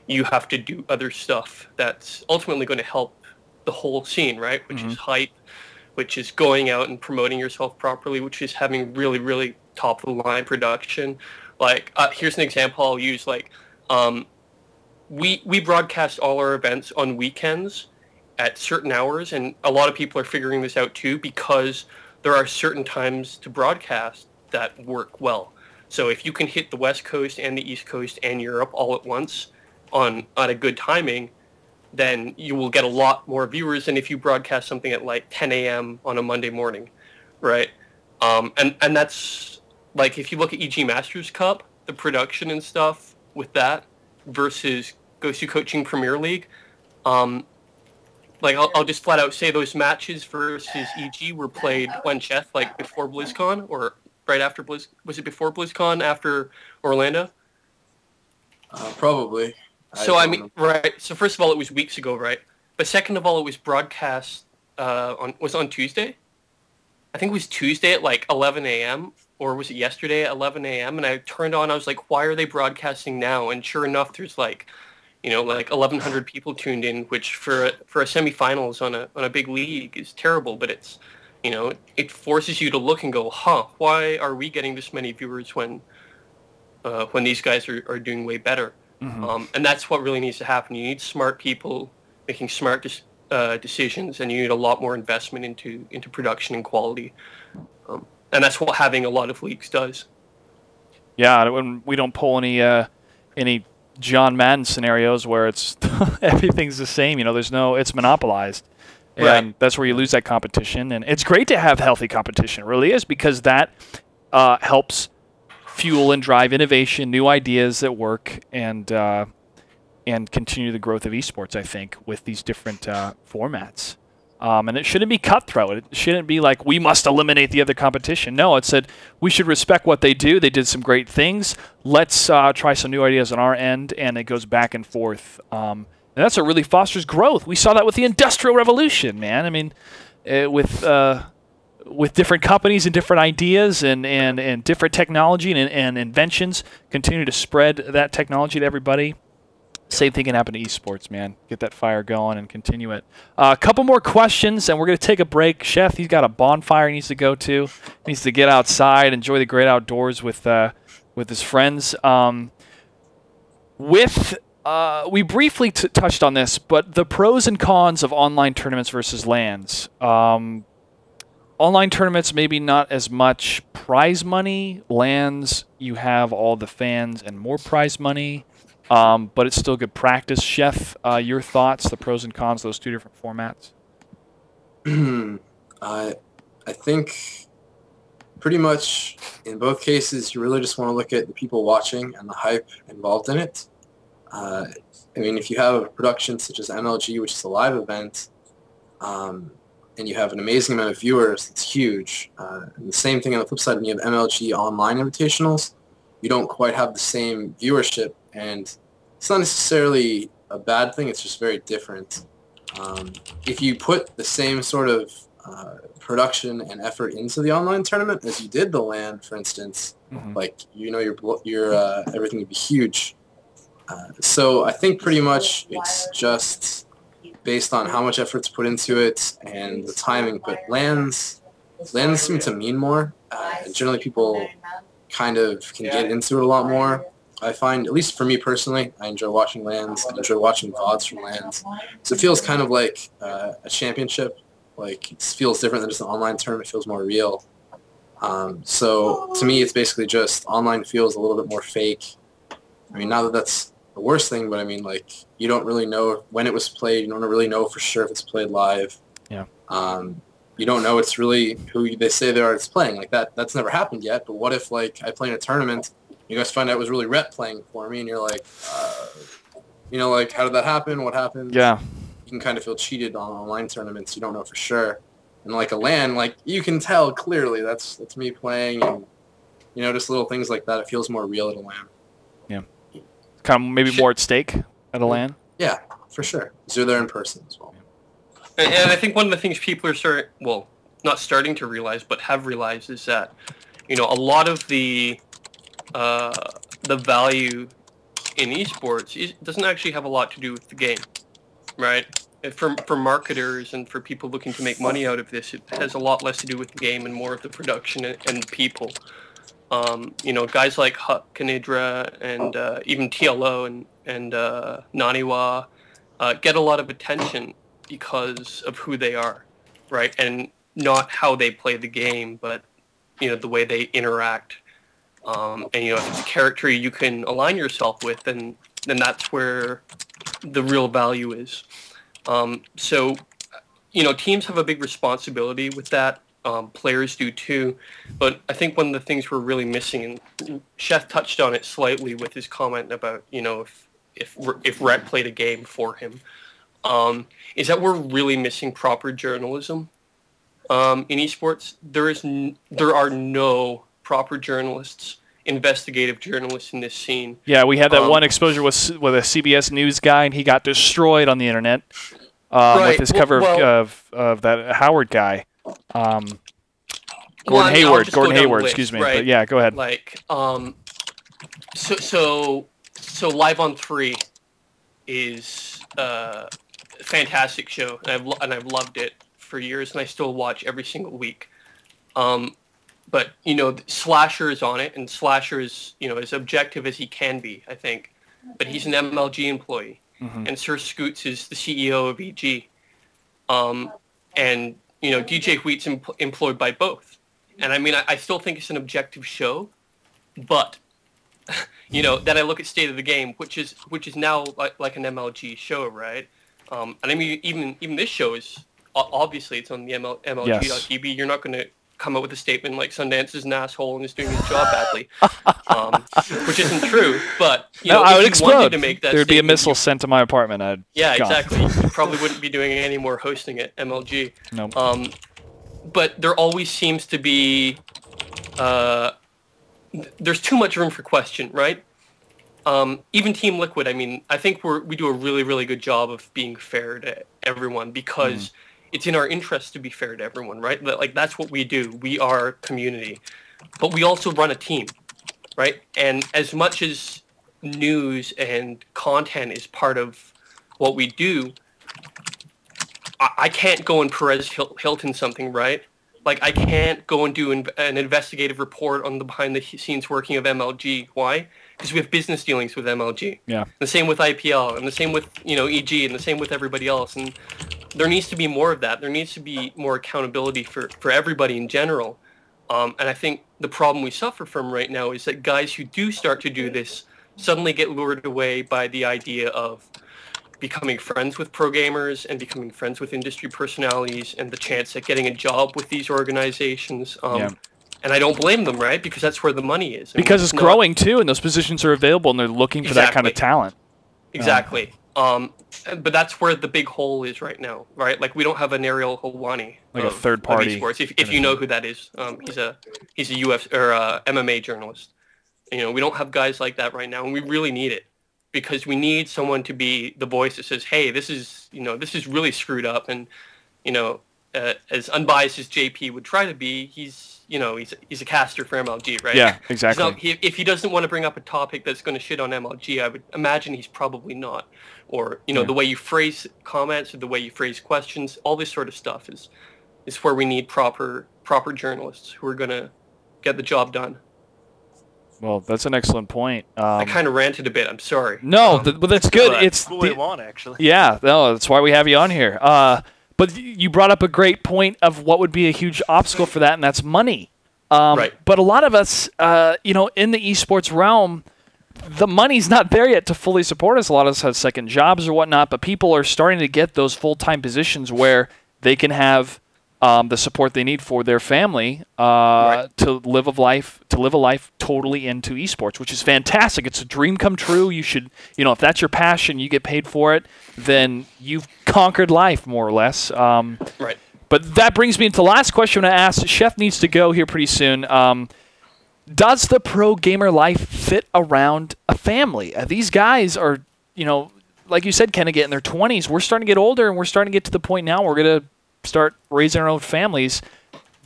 you have to do other stuff that's ultimately going to help the whole scene, right? Which is hype, which is going out and promoting yourself properly, which is having really, really top-of-the-line production. Like, here's an example I'll use. Like, we broadcast all our events on weekends at certain hours, and a lot of people are figuring this out too, because there are certain times to broadcast that work well. So if you can hit the West Coast and the East Coast and Europe all at once on a good timing, then you will get a lot more viewers than if you broadcast something at like 10 a.m. on a Monday morning, right? And that's, like, if you look at EG Masters Cup, the production and stuff with that versus Goes to Coaching Premier League, like, I'll just flat out say those matches versus EG were played when Sheth, like, before BlizzCon, or right after was it before BlizzCon, after Orlando? Probably. So, I mean, right, so first of all, it was weeks ago, right? But second of all, it was broadcast on Tuesday. I think it was Tuesday at like 11 a.m. or was it yesterday at 11 a.m. And I turned on. I was like, why are they broadcasting now? And sure enough, there's like 1,100 people tuned in, which for a semifinals on a big league is terrible. But it's it forces you to look and go, why are we getting this many viewers when these guys are doing way better? Mm-hmm. And that's what really needs to happen. You need smart people making smart decisions, and you need a lot more investment into production and quality. And that's what having a lot of leagues does. Yeah, when we don't pull any John Madden scenarios where it's everything's the same. It's monopolized. And Right. that's where you lose that competition. And it's great to have healthy competition. It really is, because that helps fuel and drive innovation, new ideas that work, and continue the growth of esports, I think, with these different formats. And it shouldn't be cutthroat. It shouldn't be like, we must eliminate the other competition. No, it said we should respect what they do. They did some great things. Let's try some new ideas on our end, and it goes back and forth. And that's what really fosters growth. We saw that with the Industrial Revolution, man. I mean, with different companies and different ideas and different technology and inventions, continue to spread that technology to everybody. Same thing can happen to esports, man. Get that fire going and continue it. A couple more questions, and we're going to take a break. Sheth, he's got a bonfire he needs to go to. He needs to get outside, enjoy the great outdoors with his friends. We briefly touched on this, but the pros and cons of online tournaments versus LANs. Online tournaments, maybe not as much prize money. LANs, you have all the fans and more prize money. But it's still good practice. Sheth, your thoughts, the pros and cons of those two different formats? I think pretty much in both cases, you really just want to look at the people watching and the hype involved in it. I mean, if you have a production such as MLG, which is a live event, and you have an amazing amount of viewers, it's huge. And the same thing on the flip side, when you have MLG online invitationals, you don't quite have the same viewership, and it's not necessarily a bad thing, it's just very different. If you put the same sort of production and effort into the online tournament as you did the LAN, for instance, like, your everything would be huge. So I think pretty much it's just based on how much effort's put into it and the timing, but LANs seem to mean more. Generally people kind of can get into it a lot more. I find, at least for me personally, I enjoy watching LANs. I enjoy watching VODs from LANs. So it feels kind of like a championship. Like, it feels different than just an online tournament. It feels more real. So to me, it's basically just online feels a little bit more fake. I mean, not that that's the worst thing, but I mean, like, you don't really know when it was played. You don't really know for sure if it's played live. Yeah. You don't know it's really who they say they are it's playing. Like, that's never happened yet. But what if, like, I play in a tournament, you guys find out it was really Rhett playing for me, and you're like, like, how did that happen? What happened? Yeah. You can kind of feel cheated on online tournaments. You don't know for sure. And like a LAN, like, you can tell clearly that's me playing, and just little things like that. It feels more real at a LAN. Yeah. Kind of maybe more at stake at a LAN. Yeah, for sure. Because you're there in person as well. And I think one of the things people are not starting to realize, but have realized, is that a lot of the value in esports doesn't actually have a lot to do with the game, right? For marketers and for people looking to make money out of this, it has a lot less to do with the game and more of the production and people. Guys like Huck, Kanidra, and even TLO and Naniwa get a lot of attention because of who they are, right? And not how they play the game, but the way they interact. And if it's a character you can align yourself with, then that's where the real value is. So teams have a big responsibility with that. Players do too. But I think one of the things we're really missing, and Sheth touched on it slightly with his comment about if Rhett played a game for him, is that we're really missing proper journalism in esports. There are no proper journalists, investigative journalists in this scene. Yeah, we had that one exposure with a CBS News guy, and he got destroyed on the internet. with his cover of that Howard guy. Gordon Hayward. Gordon Hayward, excuse me. Right? But yeah, go ahead. Like, so Live on 3 is a fantastic show, and I've loved it for years, and I still watch every single week. But Slasher is on it, and Slasher is as objective as he can be, I think. But he's an MLG employee, and Sir Scoots is the CEO of EG, and DJ Wheat's employed by both. And I mean, I still think it's an objective show, but then I look at State of the Game, which is now like an MLG show, right? And I mean, even this show is obviously it's on the MLG.tv. Yes. You're not going to come up with a statement like Sundance is an asshole and is doing his job badly, which isn't true. But I would explode. To make that there'd be a missile sent to my apartment. Exactly. You probably wouldn't be doing any more hosting at MLG. No. But there always seems to be there's too much room for question, right? Even Team Liquid, I mean, I think we do a really, really good job of being fair to everyone because it's in our interest to be fair to everyone, right? Like, that's what we do. We are community. But we also run a team, right? And as much as news and content is part of what we do, I can't go and Perez Hilton something, right? Like, I can't go and do an investigative report on the behind-the-scenes working of MLG. Why? Because we have business dealings with MLG. Yeah. The same with IPL, and the same with EG, and the same with everybody else. And there needs to be more of that. There needs to be more accountability for everybody in general. And I think the problem we suffer from right now is that guys who do start to do this suddenly get lured away by the idea of becoming friends with pro gamers and becoming friends with industry personalities and the chance at getting a job with these organizations. And I don't blame them, right? Because that's where the money is. Because it's growing too, and those positions are available, and they're looking for that kind of talent. Exactly. But that's where the big hole is right now, right? Like, we don't have an Ariel Helwani, like a third party. If you know who that is, he's a UFC or MMA journalist. We don't have guys like that right now, and we really need it because we need someone to be the voice that says, "Hey, this is really screwed up," and as unbiased as JP would try to be, he's a caster for MLG, right? Yeah, exactly. If he doesn't want to bring up a topic that's going to shit on MLG, I would imagine he's probably not. Or the way you phrase comments or the way you phrase questions, all this sort of stuff is where we need proper journalists who are going to get the job done. Well, that's an excellent point. I kind of ranted a bit. I'm sorry. No, but that's good. It's what we want, actually. Yeah, no, that's why we have you on here. But you brought up a great point of what would be a huge obstacle for that, and that's money. Right. But a lot of us, in the esports realm, the money's not there yet to fully support us. A lot of us have second jobs or whatnot, but people are starting to get those full-time positions where they can have the support they need for their family to live a life totally into esports, which is fantastic. It's a dream come true. You should, if that's your passion, you get paid for it, then you've conquered life more or less. Right. But that brings me into the last question I asked. Sheth needs to go here pretty soon. Does the pro gamer life fit around a family? These guys are, like you said, Kennigit, in their 20s. We're starting to get older, and we're starting to get to the point now we're going to start raising our own families.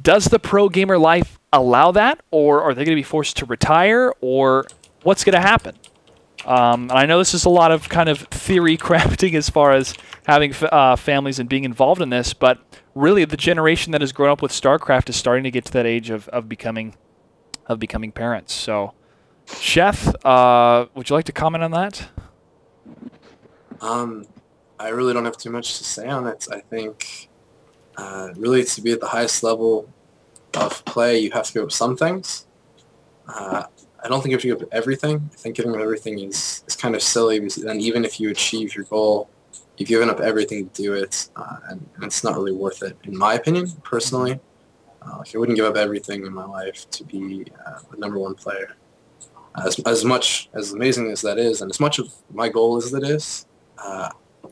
Does the pro gamer life allow that, or are they going to be forced to retire, or what's going to happen? And I know this is a lot of kind of theory crafting as far as having families and being involved in this, but really the generation that has grown up with StarCraft is starting to get to that age of becoming parents. So, Sheth, would you like to comment on that? I really don't have too much to say on it. I think really to be at the highest level of play, you have to give up some things. I don't think you have to give up everything. I think giving up everything is kind of silly, because then even if you achieve your goal, you've given up everything to do it, and it's not really worth it, in my opinion, personally. I wouldn't give up everything in my life to be the #1 player. As much as amazing as that is, and as much of my goal as it is,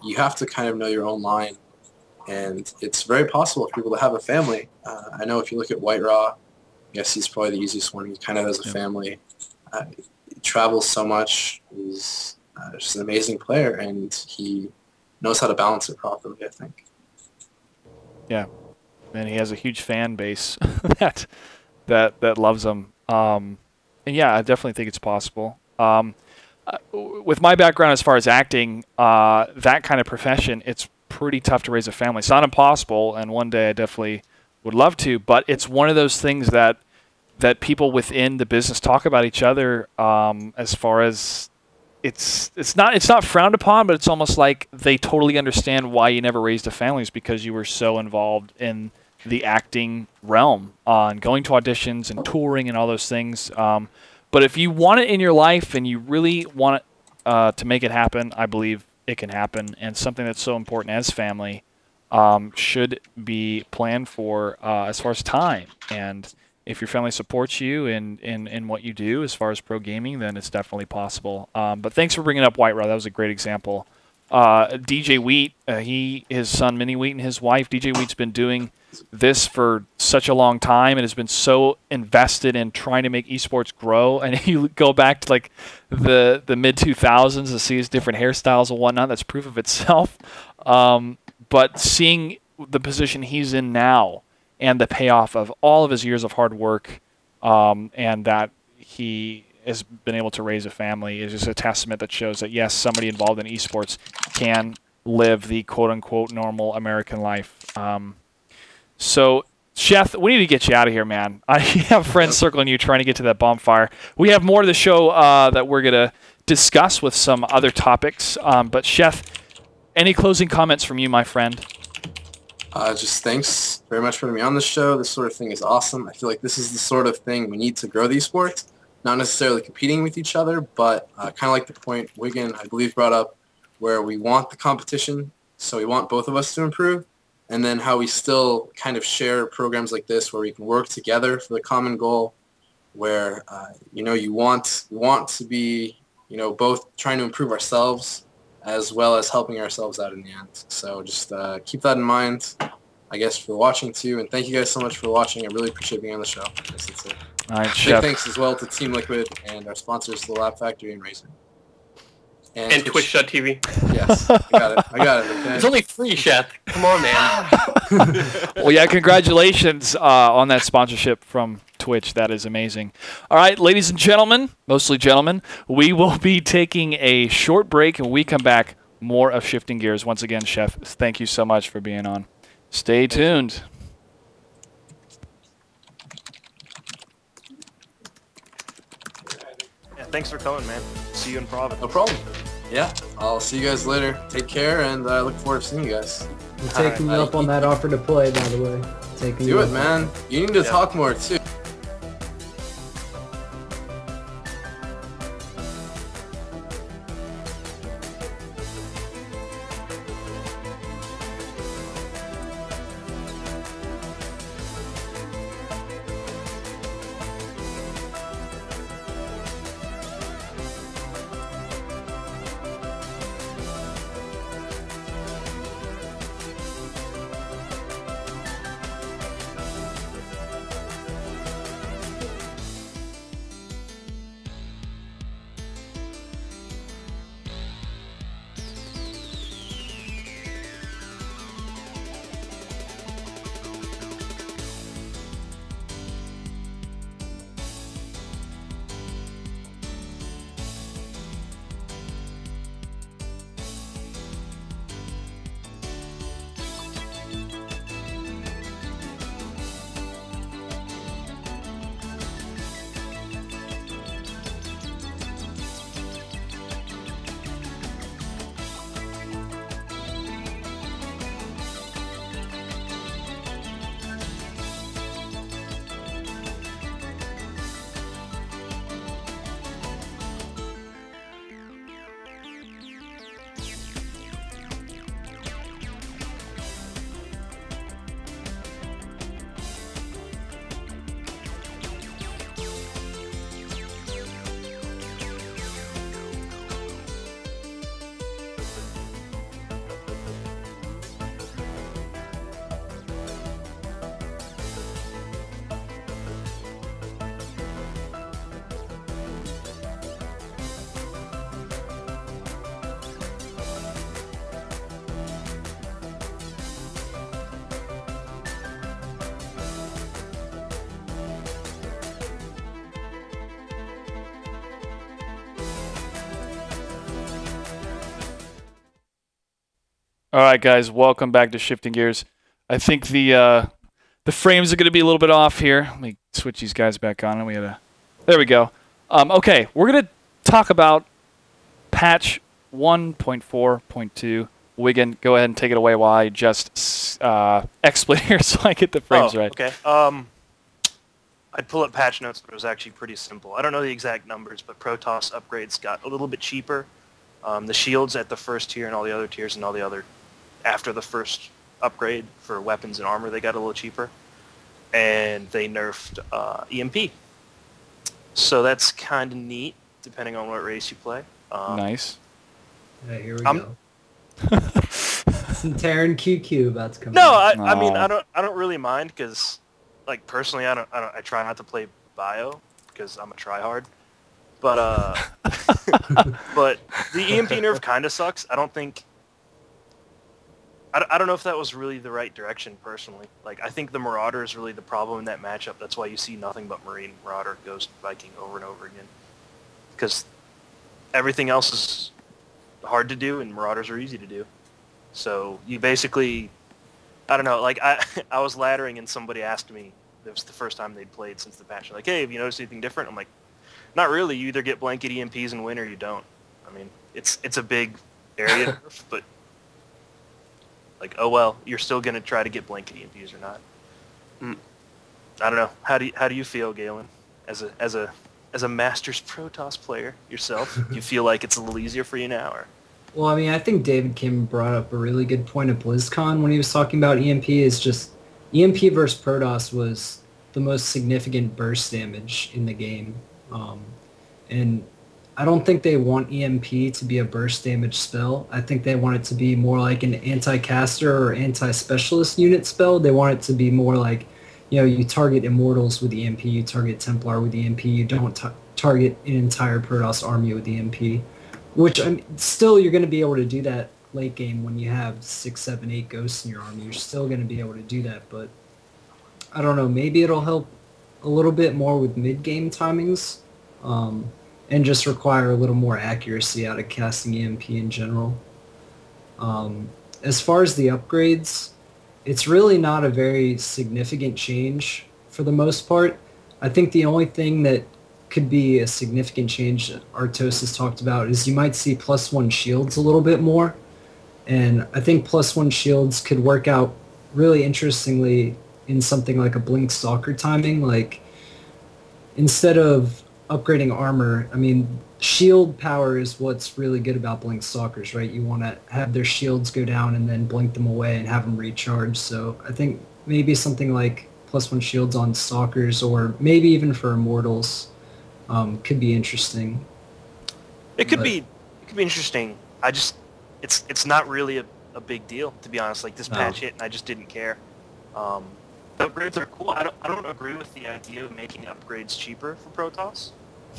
you have to kind of know your own line. And it's very possible for people to have a family. I know if you look at White Raw, I guess he's probably the easiest one. He kind of has a family. He travels so much. He's just an amazing player, and he knows how to balance it properly, I think. Yeah, and he has a huge fan base that loves him. And yeah, I definitely think it's possible. With my background as far as acting, that kind of profession, it's pretty tough to raise a family. It's not impossible, and one day I definitely would love to, but it's one of those things that people within the business talk about each other, as far as it's not frowned upon, but it's almost like they totally understand why you never raised a family, is because you were so involved in the acting realm, on going to auditions and touring and all those things. But if you want it in your life and you really want it to make it happen, I believe it can happen. And something that's so important as family should be planned for as far as time. And if your family supports you in what you do as far as pro gaming, then it's definitely possible. But thanks for bringing up White Rod. That was a great example. DJ Wheat, his son Mini Wheat and his wife, DJ Wheat's been doing this for such a long time and has been so invested in trying to make esports grow. And you go back to like the mid 2000s to see his different hairstyles and whatnot, that's proof of itself. But seeing the position he's in now and the payoff of all of his years of hard work, and that he has been able to raise a family, is just a testament that shows that, yes, somebody involved in esports can live the quote-unquote normal American life. So, Sheth, we need to get you out of here, man. I have friends circling you trying to get to that bonfire. We have more of the show that we're going to discuss with some other topics. But, Sheth, any closing comments from you, my friend? Just thanks very much for having me on the show. This sort of thing is awesome. I feel like this is the sort of thing we need to grow the esports. Not necessarily competing with each other, but kind of like the point Wiggin, I believe, brought up, where we want the competition, so we want both of us to improve, and then how we still kind of share programs like this where we can work together for the common goal, where, you want to be, both trying to improve ourselves as well as helping ourselves out in the end. So just keep that in mind, I guess, for watching too. And thank you guys so much for watching. I really appreciate being on the show. I guess that's it. All right, Big Chef. thanks as well to Team Liquid and our sponsors, The Lab Factory and Razer. And Twitch.tv. Yes, I got it. Okay. It's only free, Sheth. Come on, man. Well, yeah, congratulations on that sponsorship from Twitch. That is amazing. All right, ladies and gentlemen, mostly gentlemen, we will be taking a short break, and when we come back, more of Shifting Gears. Once again, Chef, thank you so much for being on. Stay tuned. Yeah, thanks for coming, man. See you in Providence. No problem. Yeah, I'll see you guys later. Take care, and I look forward to seeing you guys. I'm taking you up on that offer to play, by the way. Do it, man. You need to talk more, too. All right, guys, welcome back to Shifting Gears. I think the frames are going to be a little bit off here. Let me switch these guys back on. There we go. Okay, we're going to talk about patch 1.4.2. Wiggin, go ahead and take it away while I just exploit here so I get the frames right. Okay. I'd pull up patch notes, but it was actually pretty simple. I don't know the exact numbers, but Protoss upgrades got a little bit cheaper. The shields at the first tier and all the other tiers and all the other after the first upgrade for weapons and armor, they got a little cheaper. And they nerfed EMP. So that's kind of neat, depending on what race you play. Nice. Yeah, here we go. Some Terran QQ about to come. No, I mean I don't really mind because, like, personally I try not to play bio because I'm a tryhard. But but the EMP nerf kind of sucks. I don't know if that was really the right direction personally. Like, I think the Marauder is really the problem in that matchup. That's why you see nothing but Marine, Marauder, Ghost, Viking over and over again. Because everything else is hard to do and Marauders are easy to do. So you basically, I don't know, like I was laddering and somebody asked me, it was the first time they'd played since the patch, like, hey, have you noticed anything different? I'm like, not really. You either get blanket EMPs and win or you don't. I mean, it's a big area nerf, but like, oh well, you're still gonna try to get blanket EMPs or not. I don't know. How do you feel, Galen, as a Masters Protoss player yourself? Do you feel like it's a little easier for you now, or? Well, I mean, I think David Kim brought up a really good point at BlizzCon when he was talking about EMP. Is just EMP versus Protoss was the most significant burst damage in the game, and I don't think they want EMP to be a burst damage spell. I think they want it to be more like an anti-caster or anti-specialist unit spell. They want it to be more like, you know, you target Immortals with EMP, you target Templar with EMP, you don't target an entire Protoss army with EMP. Which, I mean, still, you're going to be able to do that late game when you have 6, 7, 8 ghosts in your army. You're still going to be able to do that, but I don't know. Maybe it'll help a little bit more with mid-game timings. And just require a little more accuracy out of casting EMP in general. As far as the upgrades, it's really not a very significant change for the most part. I think the only thing that could be a significant change that Artos has talked about is you might see +1 shields a little bit more. And I think +1 shields could work out really interestingly in something like a Blink Stalker timing. Like, instead of upgrading armor, I mean, shield power is what's really good about Blink Stalkers, right? You want to have their shields go down and then blink them away and have them recharge. So I think maybe something like +1 shields on Stalkers, or maybe even for Immortals, could be interesting. It could be interesting. It's not really a big deal, to be honest. Like, this patch hit and I just didn't care. The upgrades are cool. I don't agree with the idea of making upgrades cheaper for Protoss,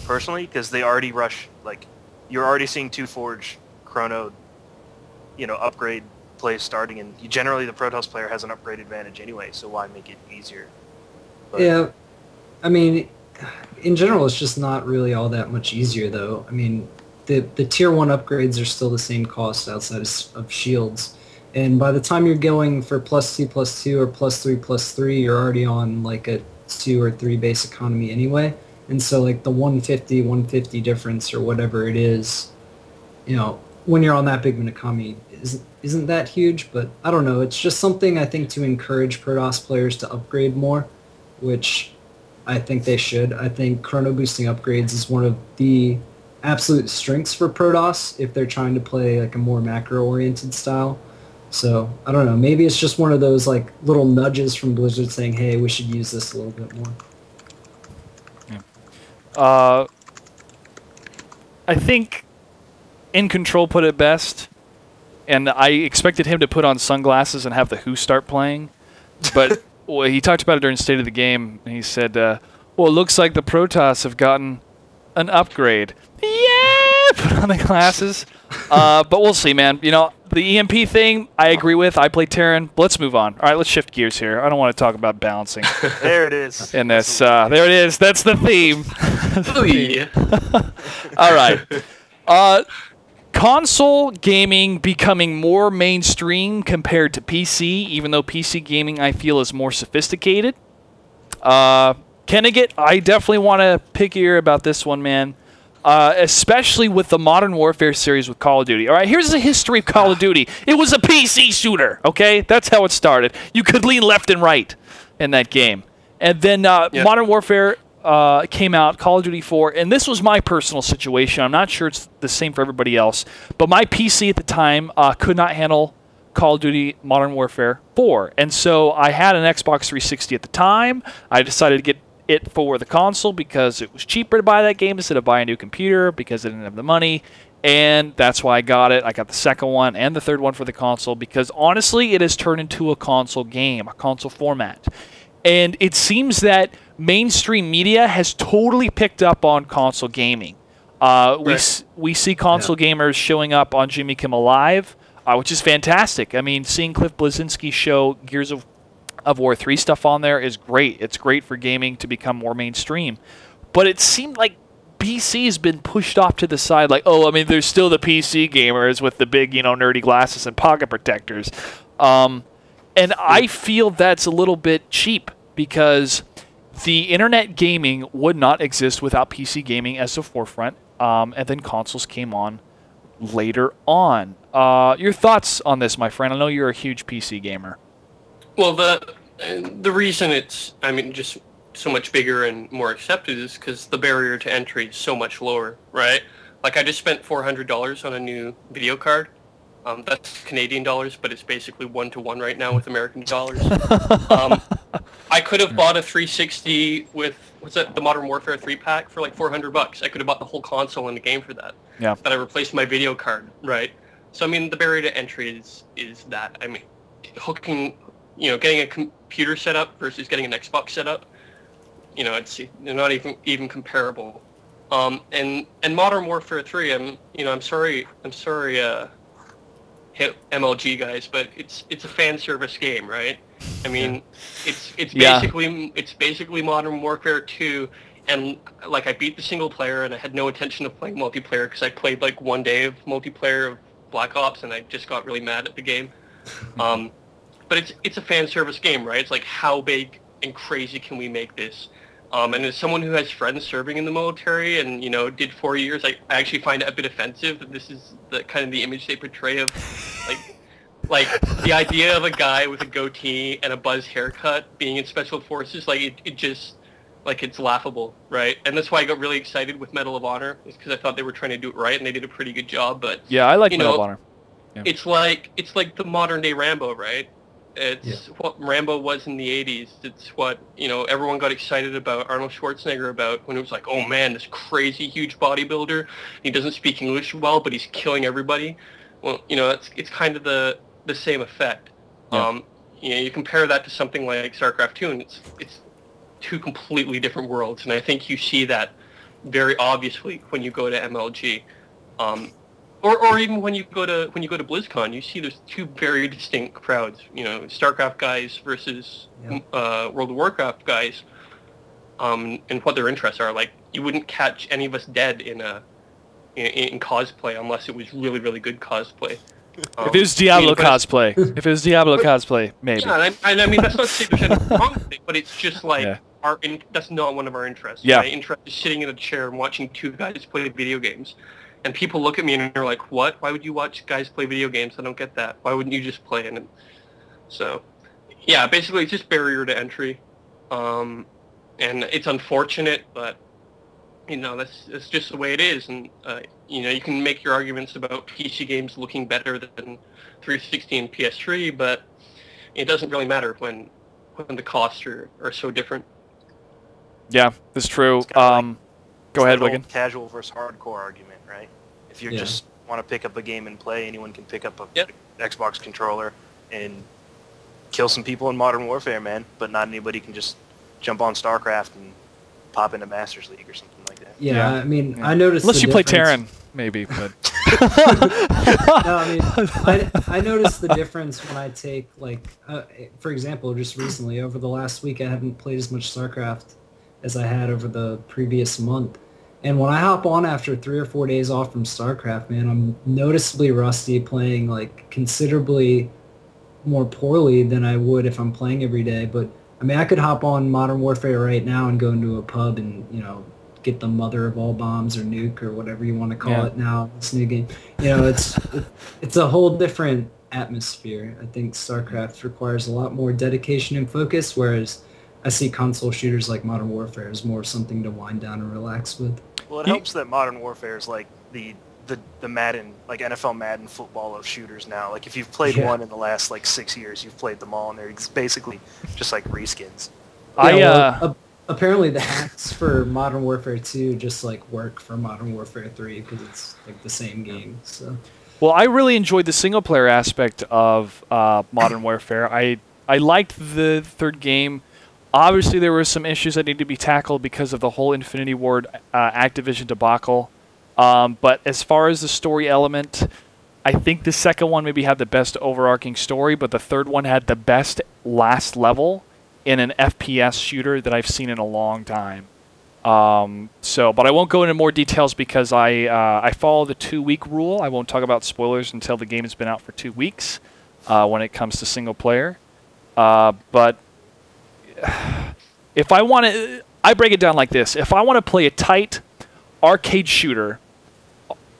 personally, because they already rush, like, you're already seeing 2 Forge Chrono, upgrade plays starting, and generally the Protoss player has an upgrade advantage anyway, so why make it easier? But, yeah, I mean, in general, it's just not really all that much easier, though. I mean, the tier 1 upgrades are still the same cost outside of shields. And by the time you're going for +2/+2 or +3/+3, you're already on like a 2 or 3 base economy anyway. And so like the 150 difference or whatever it is, when you're on that big of an economy isn't that huge. But I don't know. It's just something I think to encourage Protoss players to upgrade more, which I think they should. I think chrono boosting upgrades is one of the absolute strengths for Protoss if they're trying to play like a more macro-oriented style. So, I don't know, maybe it's just one of those like little nudges from Blizzard saying, hey, we should use this a little bit more. Yeah. I think In Control put it best, and I expected him to put on sunglasses and have the Who start playing, but he talked about it during State of the Game, and he said, well, it looks like the Protoss have gotten an upgrade. Yeah! Put on the glasses. But we'll see, man. The EMP thing, I agree with. I play Terran. But let's move on. All right, let's shift gears here. I don't want to talk about balancing. There it is. In this, there it is. That's the theme. Oh, yeah. All right. console gaming becoming more mainstream compared to PC, even though PC gaming I feel is more sophisticated. Kennigit, I definitely want to pick your ear about this one, man. Especially with the Modern Warfare series with Call of Duty. All right, here's the history of Call of Duty. It was a PC shooter, okay? That's how it started. You could lean left and right in that game. And then Modern Warfare came out, Call of Duty 4, and this was my personal situation. I'm not sure it's the same for everybody else, but my PC at the time could not handle Call of Duty Modern Warfare 4. And so I had an Xbox 360 at the time. I decided to get it for the console because it was cheaper to buy that game instead of buying a new computer because I didn't have the money. And that's why I got it. I got the second one and the third one for the console because honestly, it has turned into a console game, a console format. And it seems that mainstream media has totally picked up on console gaming. We see console gamers showing up on Jimmy Kimmel Live, which is fantastic. I mean, seeing Cliff Bleszinski show Gears of War 3 stuff on there is great. It's great for gaming to become more mainstream. But it seemed like PC has been pushed off to the side. Like, oh, I mean, there's still the PC gamers with the big, nerdy glasses and pocket protectors. And I feel that's a little bit cheap because the internet gaming would not exist without PC gaming as the forefront. And then consoles came on later on. Your thoughts on this, my friend? I know you're a huge PC gamer. Well, the reason it's, just so much bigger and more accepted is because the barrier to entry is so much lower, right? Like, I just spent $400 on a new video card. That's Canadian dollars, but it's basically 1-to-1 right now with American dollars. I could have bought a 360 with, the Modern Warfare 3-pack for like $400. I could have bought the whole console and the game for that. Yeah. But I replaced my video card, right? So, the barrier to entry is that. Getting a computer set up versus getting an Xbox set up, they're not even comparable. And Modern Warfare 3, I'm sorry, MLG guys, but it's a fan service game, right? It's basically Modern Warfare 2, and like I beat the single player, and I had no intention of playing multiplayer because I played like one day of multiplayer of Black Ops, and I just got really mad at the game. But it's a fan service game, right? It's like, how big and crazy can we make this? And as someone who has friends serving in the military and, did 4 years, I actually find it a bit offensive that this is the kind of the image they portray of, like the idea of a guy with a goatee and a buzz haircut being in special forces, it just, it's laughable, right? And that's why I got really excited with Medal of Honor, is because I thought they were trying to do it right, and they did a pretty good job, but... Yeah, I like Medal of Honor. Yeah. It's like the modern-day Rambo, right? It's what Rambo was in the 80s. It's what, everyone got excited about Arnold Schwarzenegger about when it was like, oh man, this crazy huge bodybuilder. He doesn't speak English well, but he's killing everybody. Well, it's kind of the same effect. Yeah. You compare that to something like StarCraft 2, and it's two completely different worlds. And I think you see that very obviously when you go to MLG. Or even when you go to BlizzCon, you see there's two very distinct crowds. StarCraft guys versus World of Warcraft guys, and what their interests are. Like, you wouldn't catch any of us dead in cosplay unless it was really, really good cosplay. If it was Diablo cosplay, maybe. Yeah, and that's not to say there's anything wrong with it, but it's just like that's not one of our interests. Yeah. My interest is sitting in a chair and watching two guys play video games. And people look at me and they're like, what? Why would you watch guys play video games? I don't get that. Why wouldn't you just play? And so, yeah, basically it's just barrier to entry. And it's unfortunate, but, that's just the way it is. And, you can make your arguments about PC games looking better than 360 and PS3, but it doesn't really matter when the costs are so different. Yeah, that's true. Go ahead, Wiggin. Casual versus hardcore argument, right? If you just want to pick up a game and play, anyone can pick up a Xbox controller and kill some people in Modern Warfare, man. But not anybody can just jump on StarCraft and pop into Masters League or something like that. Yeah. I noticed. Unless you play Terran, maybe. But no, I noticed the difference when I take, for example, just recently over the last week, I haven't played as much StarCraft as I had over the previous month. And when I hop on after 3 or 4 days off from StarCraft, man, I'm noticeably rusty, playing like considerably more poorly than I would if I'm playing every day. But I mean, I could hop on Modern Warfare right now and go into a pub and, get the mother of all bombs or nuke or whatever you want to call it now. This new game, it's a whole different atmosphere. I think StarCraft requires a lot more dedication and focus, whereas I see console shooters like Modern Warfare as more something to wind down and relax with. Well, it helps that Modern Warfare is like the Madden, like NFL Madden football of shooters now. Like if you've played one in the last like 6 years, you've played them all, and they're basically just like reskins. Apparently the hacks for Modern Warfare 2 just like work for Modern Warfare 3 because it's like the same game. So. Well, I really enjoyed the single player aspect of Modern Warfare. I liked the third game. Obviously, there were some issues that needed to be tackled because of the whole Infinity Ward Activision debacle. But as far as the story element, I think the second one maybe had the best overarching story, but the third one had the best last level in an FPS shooter that I've seen in a long time. But I won't go into more details because I follow the 2-week rule. I won't talk about spoilers until the game has been out for 2 weeks when it comes to single player. But if I want to, I break it down like this. If I want to play a tight arcade shooter,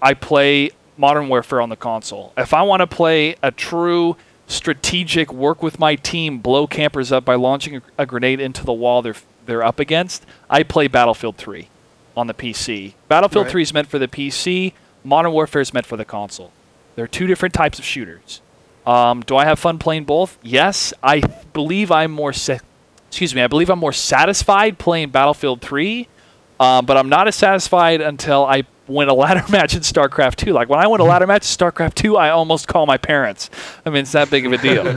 I play Modern Warfare on the console. If I want to play a true strategic, work with my team, blow campers up by launching a grenade into the wall they're up against, I play Battlefield 3 on the PC. Battlefield 3 is meant for the PC. Modern Warfare is meant for the console. They're two different types of shooters. Do I have fun playing both? Yes. I believe I'm more satisfied playing Battlefield 3, but I'm not as satisfied until I win a ladder match in StarCraft 2. Like when I win a ladder match in StarCraft 2, I almost call my parents. I mean, it's that big of a deal.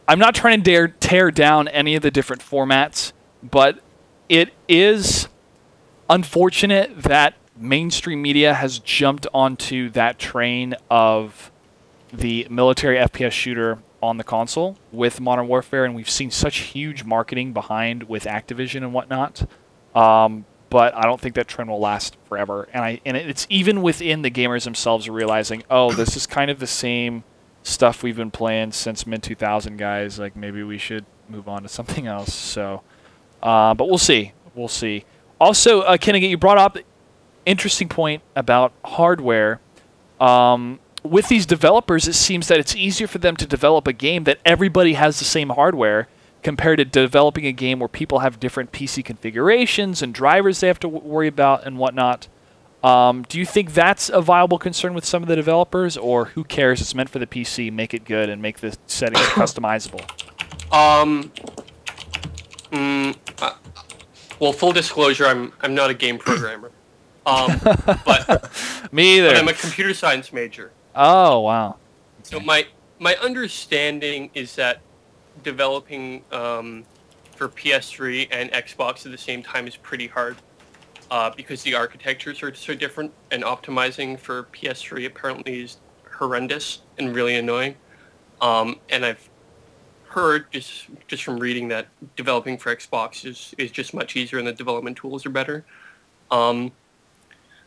I'm not trying to tear down any of the different formats, but it is unfortunate that mainstream media has jumped onto that train of the military FPS shooter on the console with Modern Warfare, and we've seen such huge marketing behind with Activision and whatnot. But I don't think that trend will last forever. And it's even within the gamers themselves realizing, oh, this is kind of the same stuff we've been playing since mid-2000, guys. Like maybe we should move on to something else. So, but we'll see. We'll see. Also, Kennigit, you brought up interesting point about hardware. With these developers, it seems that it's easier for them to develop a game that everybody has the same hardware compared to developing a game where people have different PC configurations and drivers they have to worry about and whatnot. Do you think that's a viable concern with some of the developers, or who cares? It's meant for the PC. Make it good and make the settings customizable. Well, full disclosure, I'm not a game programmer. But me either. But I'm a computer science major. Oh, wow. So my understanding is that developing for PS3 and Xbox at the same time is pretty hard because the architectures are so different, and optimizing for PS3 apparently is horrendous and really annoying. And I've heard just from reading that developing for Xbox is just much easier and the development tools are better.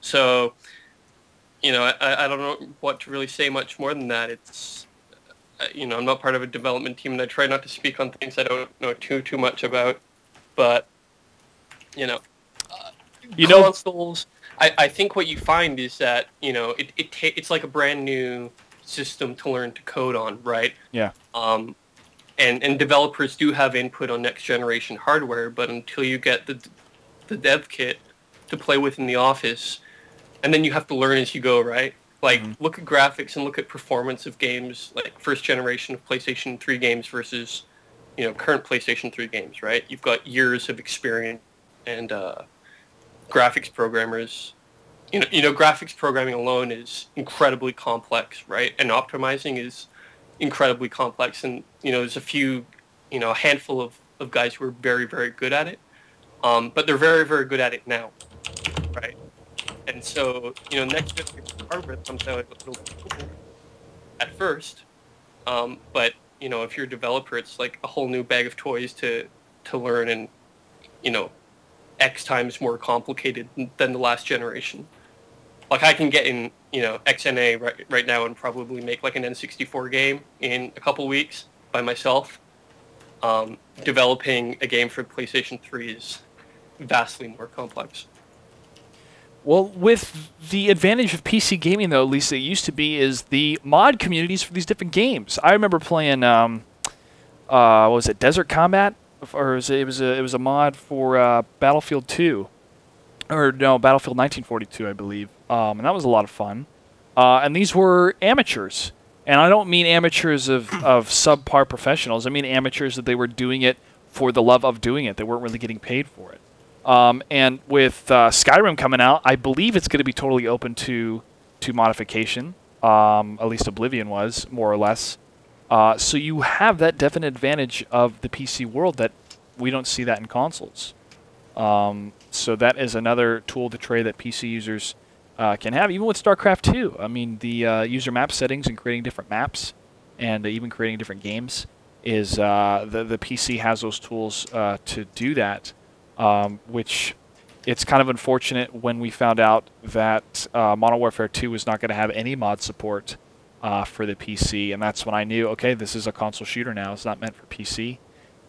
So, I don't know what to really say much more than that. It's, I'm not part of a development team, and I try not to speak on things I don't know too much about. But, consoles, I think what you find is that, it's like a brand new system to learn to code on, right? Yeah. And developers do have input on next generation hardware, but until you get the dev kit to play with in the office, and then you have to learn as you go, right? Like, look at graphics and look at performance of games, like first generation of PlayStation 3 games versus, current PlayStation 3 games, right? You've got years of experience, and graphics programmers, graphics programming alone is incredibly complex, right? And optimizing is incredibly complex, and, there's a handful of guys who are very, very good at it, but they're very, very good at it now, right? And so, next generation hardware comes out a little cool at first, but, if you're a developer, it's like a whole new bag of toys to learn and X times more complicated than the last generation. Like I can get in, XNA right now and probably make like an N64 game in a couple weeks by myself. Developing a game for PlayStation 3 is vastly more complex. Well, with the advantage of PC gaming, though, at least it used to be, is the mod communities for these different games. I remember playing, what was it, Desert Combat, or it was a mod for Battlefield 2, or no, Battlefield 1942, I believe, and that was a lot of fun. And these were amateurs, and I don't mean amateurs of subpar professionals. I mean amateurs that they were doing it for the love of doing it. They weren't really getting paid for it. And with Skyrim coming out, I believe it's going to be totally open to modification. At least Oblivion was, more or less. So you have that definite advantage of the PC world that we don't see that in consoles. So that is another tool to trade that PC users can have, even with StarCraft 2. I mean, the user map settings and creating different maps and even creating different games is the PC has those tools to do that. Which it's kind of unfortunate when we found out that Modern Warfare 2 was not going to have any mod support for the PC, and that's when I knew, okay, this is a console shooter now. It's not meant for PC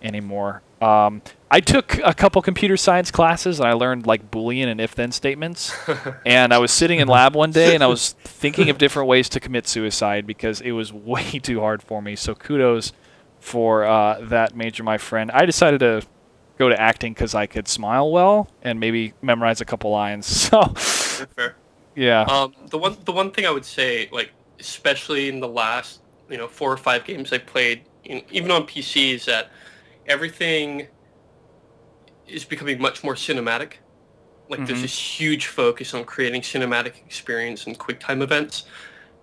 anymore. I took a couple computer science classes, and I learned like Boolean and if-then statements, and I was sitting in lab one day, and I was thinking of different ways to commit suicide because it was way too hard for me. So kudos for that major, my friend. I decided to go to acting because I could smile well and maybe memorize a couple lines. So, fair. Yeah. The one thing I would say, like especially in the last 4 or 5 games I played, even on PC, is that everything is becoming much more cinematic. Like there's this huge focus on creating cinematic experience and quick time events.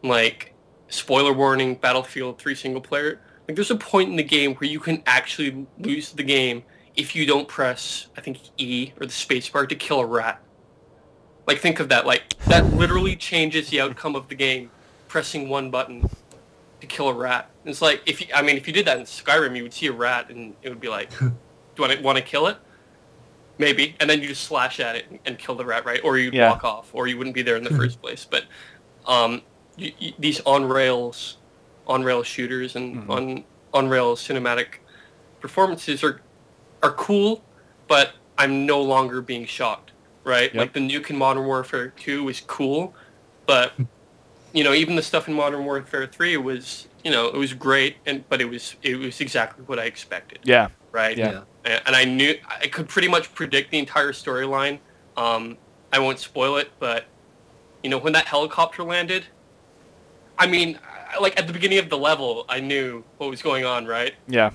Like spoiler warning, Battlefield 3 single player. Like there's a point in the game where you can actually lose the game if you don't press, I think, E or the spacebar to kill a rat. Like, think of that. Like, that literally changes the outcome of the game, pressing one button to kill a rat. And it's like, if you did that in Skyrim, you would see a rat and it would be like, do I want to kill it? Maybe. And then you just slash at it and kill the rat, right? Or you'd walk off, or you wouldn't be there in the first place. But these on-rail shooters and on-rail cinematic performances are cool, but I'm no longer being shocked, right? Yep. Like the nuke in Modern Warfare 2 was cool, but even the stuff in Modern Warfare 3 was, it was great, but it was exactly what I expected. Yeah. Right. Yeah. And I knew I could pretty much predict the entire storyline. I won't spoil it, but when that helicopter landed, I mean, like at the beginning of the level, I knew what was going on, right? Yeah.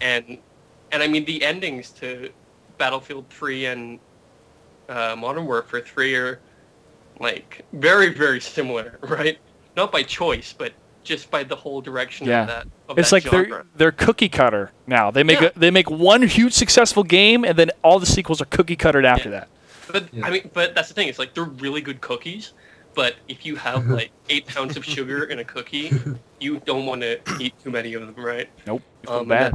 And I mean, the endings to Battlefield 3 and Modern Warfare 3 are, like, very, very similar, right? Not by choice, but just by the whole direction of that it's like genre. They're cookie cutter now. They make one huge successful game, and then all the sequels are cookie cuttered after that. But I mean, but that's the thing. It's like they're really good cookies, but if you have like 8 pounds of sugar in a cookie, you don't want to eat too many of them, right? Nope. You feel bad.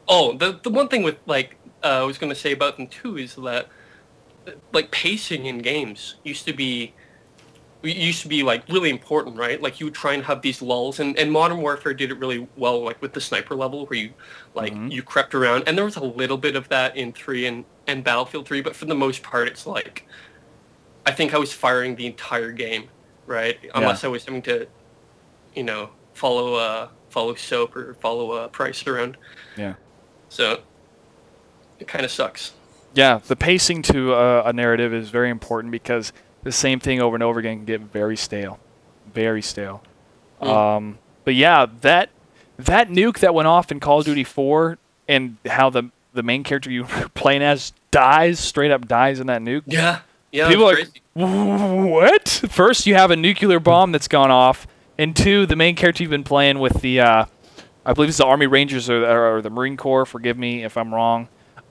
The one thing with like I was going to say about them too is that like pacing in games used to be like really important, right? Like you would try and have these lulls, and Modern Warfare did it really well, like with the sniper level where you like you crept around, and there was a little bit of that in 3 and Battlefield 3, but for the most part it's like I think I was firing the entire game, right? Unless I was having to follow Soap or follow Price around. Yeah. So it kind of sucks. Yeah, the pacing to a narrative is very important because the same thing over and over again can get very stale. Very stale. But yeah, that nuke that went off in Call of Duty 4 and how the main character you were playing as straight up dies in that nuke. Yeah. Yeah, people are crazy. Like, what? First, you have a nuclear bomb that's gone off, and 2, the main character you've been playing with the, I believe it's the Army Rangers or the Marine Corps, forgive me if I'm wrong,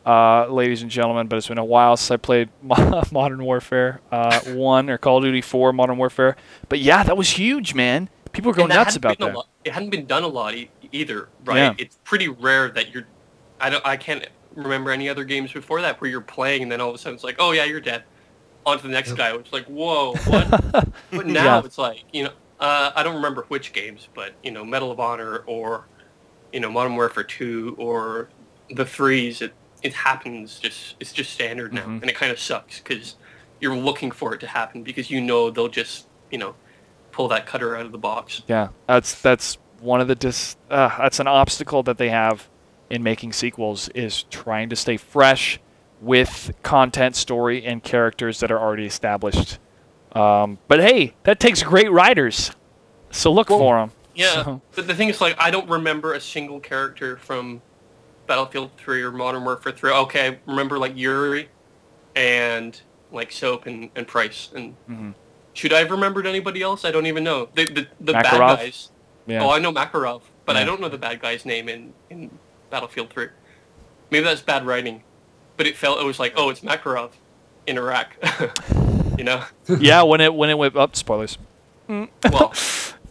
ladies and gentlemen, but it's been a while since I played Modern Warfare 1 or Call of Duty 4 Modern Warfare. But yeah, that was huge, man. People were going nuts about that. It hadn't been done a lot either, right? Yeah. It's pretty rare that I can't remember any other games before that where you're playing and then all of a sudden it's like, oh yeah, you're dead. On to the next guy. It's like, whoa, what? But now it's like, I don't remember which games, but Medal of Honor or Modern Warfare 2 or the 3s, it happens. It's just standard now, and it kind of sucks because you're looking for it to happen because they'll just pull that cutter out of the box. Yeah, that's one of the that's an obstacle that they have in making sequels, is trying to stay fresh with content, story, and characters that are already established. But hey, that takes great writers, so look for them. Yeah, So. but the thing is, like, I don't remember a single character from Battlefield 3 or Modern Warfare 3. Okay, I remember, like, Yuri and, like, Soap and Price. And should I have remembered anybody else? I don't even know. The bad guys. Yeah. Oh, I know Makarov, but Yeah. I don't know the bad guy's name in Battlefield 3. Maybe that's bad writing. But it was like, oh, it's Makarov in Iraq. Yeah, when it went up, spoilers. Well,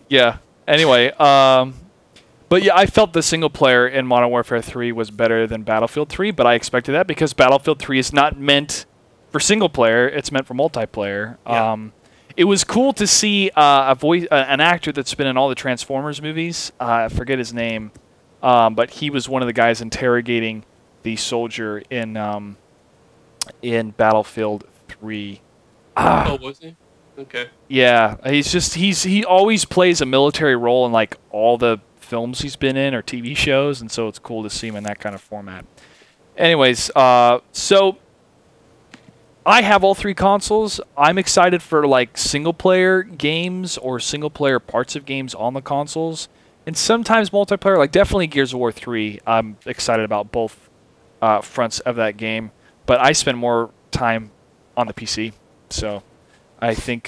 Yeah. Anyway, but yeah, I felt the single player in Modern Warfare 3 was better than Battlefield 3, but I expected that because Battlefield 3 is not meant for single player; it's meant for multiplayer. Yeah. It was cool to see an actor that's been in all the Transformers movies. I forget his name, but he was one of the guys interrogating the soldier in Battlefield 3. oh, was he? Okay. Yeah, he always plays a military role in like all the films he's been in or TV shows, and so it's cool to see him in that kind of format. Anyways, so I have all 3 consoles. I'm excited for like single player games or single player parts of games on the consoles, and sometimes multiplayer. Like definitely Gears of War 3. I'm excited about both fronts of that game, but I spend more time on the PC, so. I think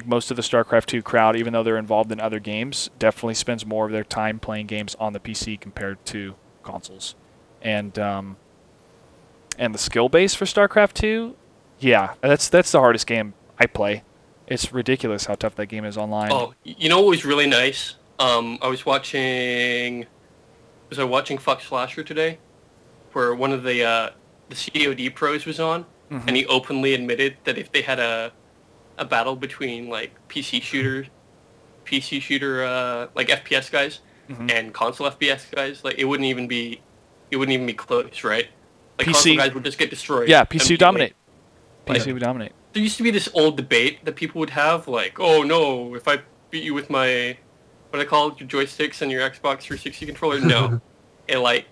most of the StarCraft 2 crowd, even though they're involved in other games, definitely spends more of their time playing games on the PC compared to consoles. And the skill base for StarCraft 2, yeah, that's the hardest game I play. It's ridiculous how tough that game is online. Oh, you know what was really nice? I was watching Fox Slasher today, where one of the COD pros was on, and he openly admitted that if they had a battle between like PC shooter like FPS guys and console FPS guys, like it wouldn't even be close, right? Like PC console guys would just get destroyed. Yeah, PC would dominate. Like, PC would dominate. There used to be this old debate that people would have, like, oh no, if I beat you with my what I call your joysticks and your Xbox 360 controller, no, and like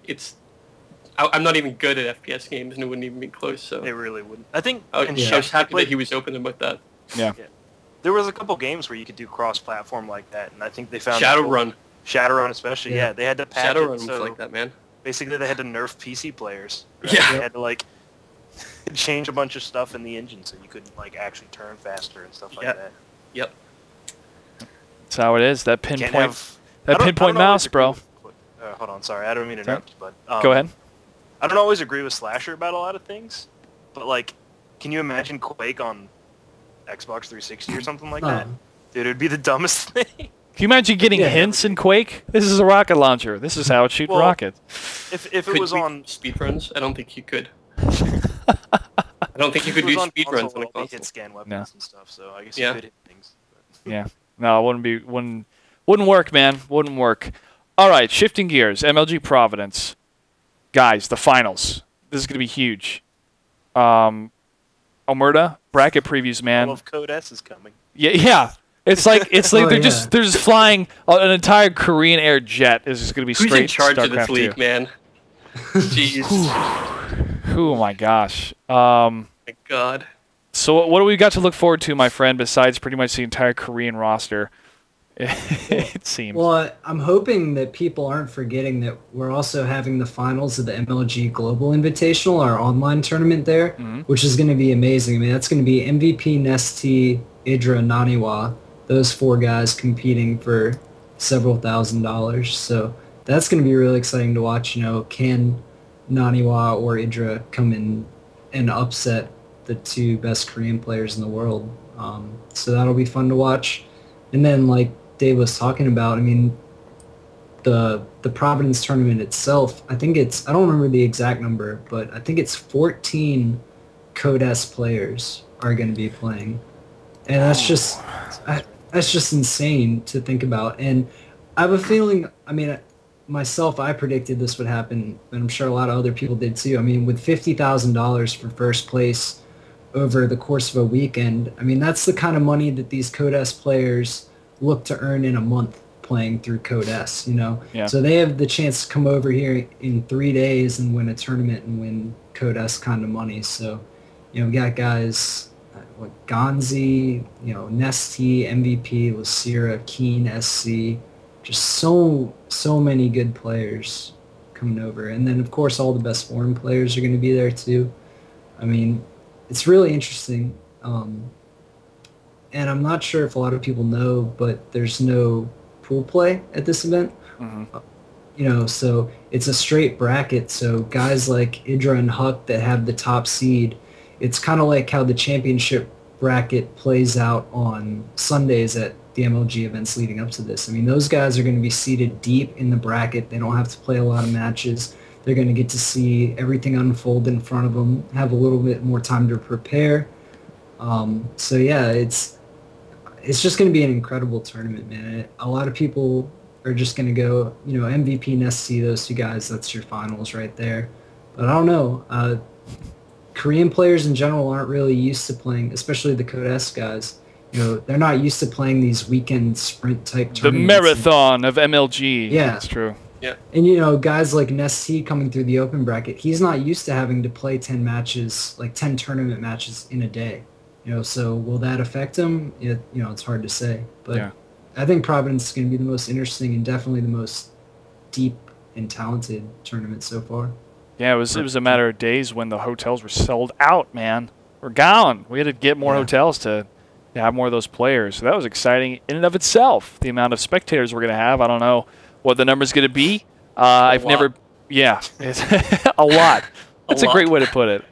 I'm not even good at FPS games, and it wouldn't even be close. So They really wouldn't. I think I in was happy like, that he was open about that. Yeah. there was a couple games where you could do cross-platform like that, and I think they found Shadowrun especially. Yeah, they had to patch Shadowrun it. was So like that, man. basically, they had to nerf PC players. Right? Yeah. They had to like change a bunch of stuff in the engine so you could like actually turn faster and stuff like that. Yep. That's how it is. That Can't pinpoint, have- I that don't- I pinpoint don't always mouse, agree bro. with- hold on, sorry, I don't mean to Sorry. interrupt, but Go ahead. I don't always agree with Slasher about a lot of things, but like, can you imagine Quake on Xbox 360 or something like that? Dude, it would be the dumbest thing. Can you imagine getting hints in Quake? This is a rocket launcher. This is how it shoots Well, rockets. If it Could was we on speedruns, I don't think you could. I don't think you could if it do was on speedruns console, on a they console. hit scan weapons No. and stuff, so I guess Yeah. you could hit things. But. Yeah. No, it wouldn't work, man. Wouldn't work. All right, shifting gears. MLG Providence. Guys, the finals. This is going to be huge. Omerta, bracket previews, man. Well, if Code S is coming. Yeah. It's like Oh, they're yeah. just flying an entire Korean Air jet is just going to be Who's straight in charge of this StarCraft league, 2. man? Jeez. Oh my gosh. My God. So what do we got to look forward to, my friend, besides pretty much the entire Korean roster? It seems. Well, I'm hoping that people aren't forgetting that we're also having the finals of the MLG Global Invitational, our online tournament there, which is going to be amazing. I mean, that's going to be MVP, Nesty, Idra, Naniwa, those 4 guys competing for several $1,000s. So that's going to be really exciting to watch. You know, can Naniwa or Idra come in and upset the 2 best Korean players in the world? So that'll be fun to watch. And then, like Dave was talking about, I mean, the Providence tournament itself, I think it's, I don't remember the exact number, but I think it's 14 Code S players are going to be playing, and that's just insane to think about. And I have a feeling, I mean, myself, I predicted this would happen, and I'm sure a lot of other people did too. I mean, with $50,000 for first place over the course of a weekend, I mean, that's the kind of money that these Code S players look to earn in a month playing through Code S, you know? Yeah. So they have the chance to come over here in 3 days and win a tournament and win Code S kind of money. So, you know, we got guys like Gonzi, you know, Nesty, MVP, Lacira, Keen, SC, just so many good players coming over. And then, of course, all the best foreign players are going to be there too. I mean, it's really interesting. And I'm not sure if a lot of people know, but there's no pool play at this event. Mm-hmm. You know, so it's a straight bracket. So guys like Idra and Huck that have the top seed, it's kind of like how the championship bracket plays out on Sundays at the MLG events leading up to this. I mean, those guys are going to be seated deep in the bracket. They don't have to play a lot of matches. They're going to get to see everything unfold in front of them, have a little bit more time to prepare. So yeah, it's just going to be an incredible tournament, man. A lot of people are just going to go, you know, MVP, Nesty, those two guys, that's your finals right there. But I don't know. Korean players in general aren't really used to playing, especially the Code S guys. You know, they're not used to playing these weekend sprint type tournaments. The marathon of MLG. Yeah. That's true. Yeah. And, you know, guys like Nesty coming through the open bracket, he's not used to having to play 10 matches, like 10 tournament matches in a day. You know, so will that affect him? You know, it's hard to say. But Yeah. I think Providence is going to be the most interesting and definitely the most deep and talented tournament so far. Yeah, it was a matter of days when the hotels were sold out, man. We're gone. We had to get more hotels to have more of those players. So that was exciting in and of itself. The amount of spectators we're going to have, I don't know what the number's going to be. I've never, it's a lot. That's a great way to put it.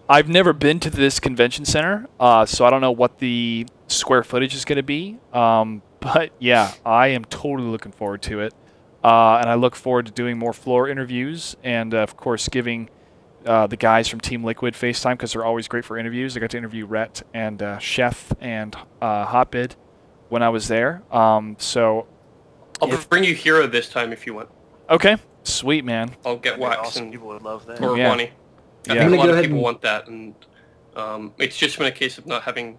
I've never been to this convention center, so I don't know what the square footage is going to be. But yeah, I am totally looking forward to it. And I look forward to doing more floor interviews and, of course, giving the guys from Team Liquid FaceTime because they're always great for interviews. I got to interview Rhett and Sheth and Hotbid when I was there. So I'll bring you Hero this time if you want. Okay. Sweet, man. I'll get Wax Awesome. and People would love that. or Yeah. Wani. I Yeah. think a lot Go of ahead people and- want that, and it's just been a case of not having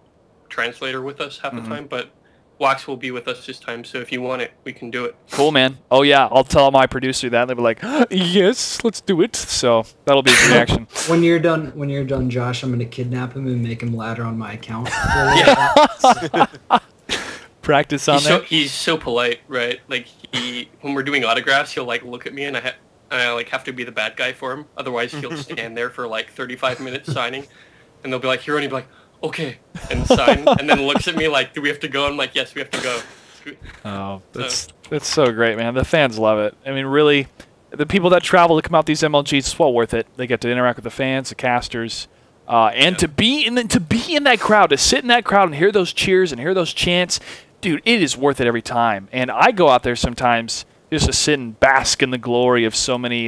translator with us half the time, but Wax will be with us this time, so if you want it, we can do it. Cool, man. Oh, yeah. I'll tell my producer that. And they'll be like, yes, let's do it. So that'll be his reaction. When you're done, Josh, I'm going to kidnap him and make him ladder on my account. Practice on that. He's so polite, right? Like, when we're doing autographs, he'll, like, look at me, and I like, have to be the bad guy for him. Otherwise, he'll stand there for, like, 35 minutes signing, and they'll be like, Hero, and he'll be like, okay, and sign, and then looks at me like, do we have to go? I'm like, yes, we have to go. Oh, that's so great, man. The fans love it. I mean, really, the people that travel to come out these MLGs, it's well worth it. They get to interact with the fans, the casters, and to be in that crowd, to sit in that crowd and hear those cheers and hear those chants, dude, it is worth it every time. And I go out there sometimes just to sit and bask in the glory of so many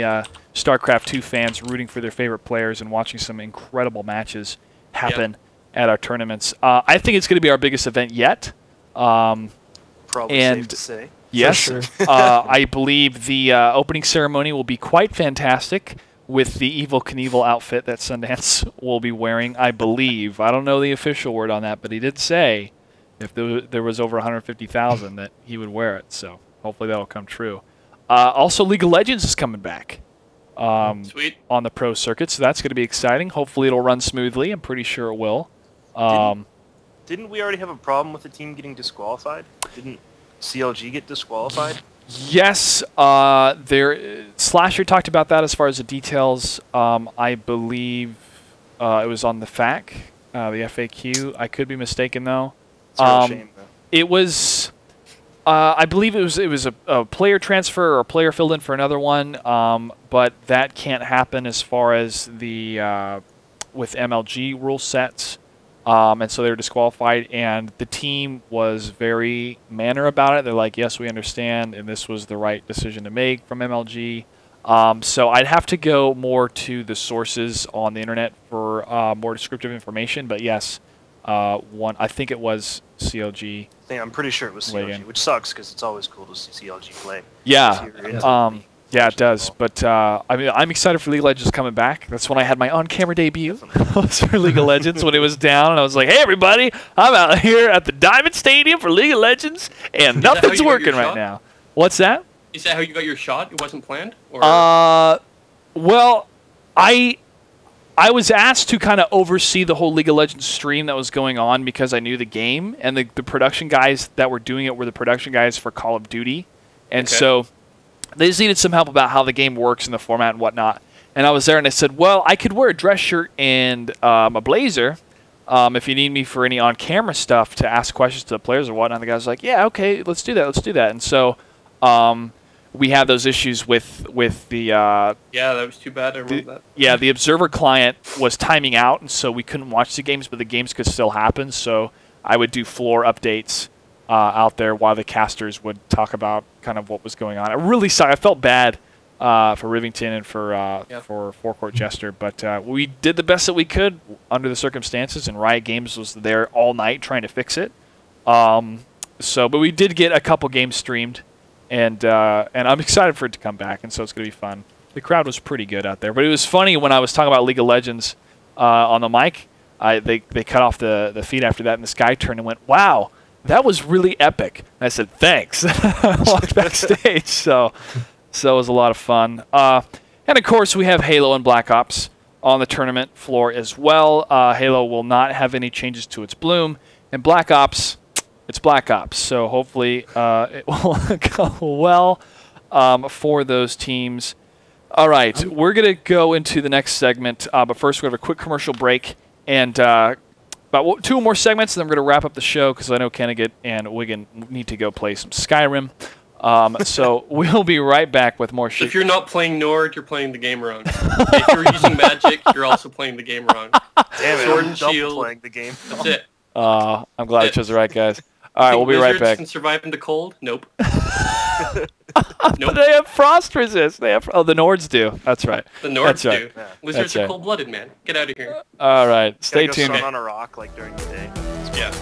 StarCraft 2 fans rooting for their favorite players and watching some incredible matches happen at our tournaments. I think it's going to be our biggest event yet. Probably and safe to say. Yes, sure. I believe the opening ceremony will be quite fantastic with the Evil Knievel outfit that Sundance will be wearing, I believe. I don't know the official word on that, but he did say if there was over 150,000 that he would wear it, so hopefully that'll come true. Also, League of Legends is coming back Sweet. on the pro circuit, so that's going to be exciting. Hopefully it'll run smoothly. I'm pretty sure it will. Didn't we already have a problem with the team getting disqualified? Didn't CLG get disqualified? Yes, Slasher talked about that as far as the details. I believe it was on the FAQ, the FAQ. I could be mistaken though. It's a real shame, though. It was, I believe it was a player transfer or a player filled in for another one, but that can't happen as far as the with MLG rule sets. and so they were disqualified. And the team was very manner about it. They're like, yes, we understand, and this was the right decision to make from MLG. So I'd have to go more to the sources on the internet for more descriptive information. But yes, I think it was CLG. I'm pretty sure it was CLG, Wiggin. which sucks because it's always cool to see CLG play. Yeah, Yeah, yeah, it does. But I mean, I'm excited for League of Legends coming back. That's when I had my on-camera debut. Was for League of Legends when it was down, and I was like, "Hey, everybody! I'm out here at the Diamond Stadium for League of Legends, and nothing's working right now." What's that? Is that how you got your shot? It wasn't planned? Or? Well, I was asked to kind of oversee the whole League of Legends stream that was going on because I knew the game, and the production guys that were doing it were the production guys for Call of Duty. And so they just needed some help about how the game works and the format and whatnot. And I was there, and I said, well, I could wear a dress shirt and a blazer if you need me for any on-camera stuff to ask questions to the players or whatnot. And the guy was like, yeah, okay, let's do that, let's do that. And so we had those issues with the yeah, that was too bad. I remember that. Yeah, the Observer client was timing out, and so we couldn't watch the games, but the games could still happen. So I would do floor updates out there while the casters would talk about kind of what was going on. I felt bad for Rivington and for Forecourt Jester, but we did the best that we could under the circumstances, and Riot Games was there all night trying to fix it. But we did get a couple games streamed. And I'm excited for it to come back, and so it's going to be fun. The crowd was pretty good out there. But it was funny when I was talking about League of Legends on the mic, they cut off the feed after that, and this guy turned and went, wow, that was really epic. And I said, thanks. I walked backstage, so it was a lot of fun. And, of course, we have Halo and Black Ops on the tournament floor as well. Halo will not have any changes to its bloom, and Black Ops... It's Black Ops, so hopefully it will go well for those teams. All right, we're going to go into the next segment, but first we're going to have a quick commercial break and about 2 more segments, and then we're going to wrap up the show because I know Kennigit and Wiggin need to go play some Skyrim. So we'll be right back with more shit. If you're not playing Nord, you're playing the game wrong. If you're using magic, you're also playing the game wrong. Damn it, Sword I'm and double shield. playing the game. That's it. I'm glad I chose the right guys. All right, we'll be right back. Can survive in the cold? Nope. Nope. They have frost resist. The Nords do. That's right. The Nords right. do. Yeah. Lizards That's are right. cold-blooded, man. Get out of here. All right, stay Gotta go tuned. sun on a rock like during the day. Yeah.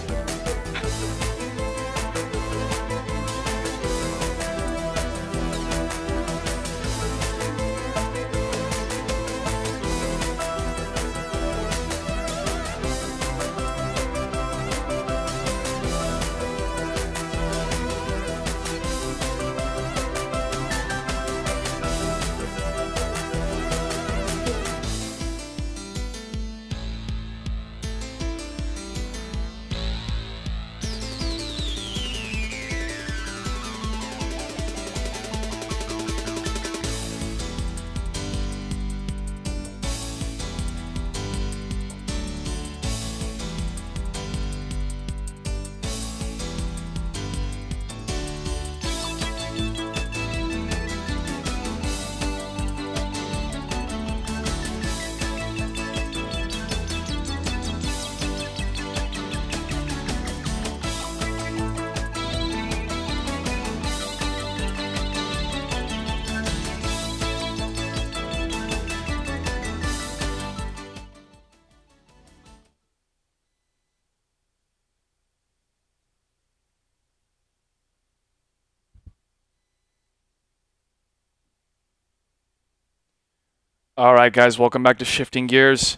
All right, guys, welcome back to Shifting Gears.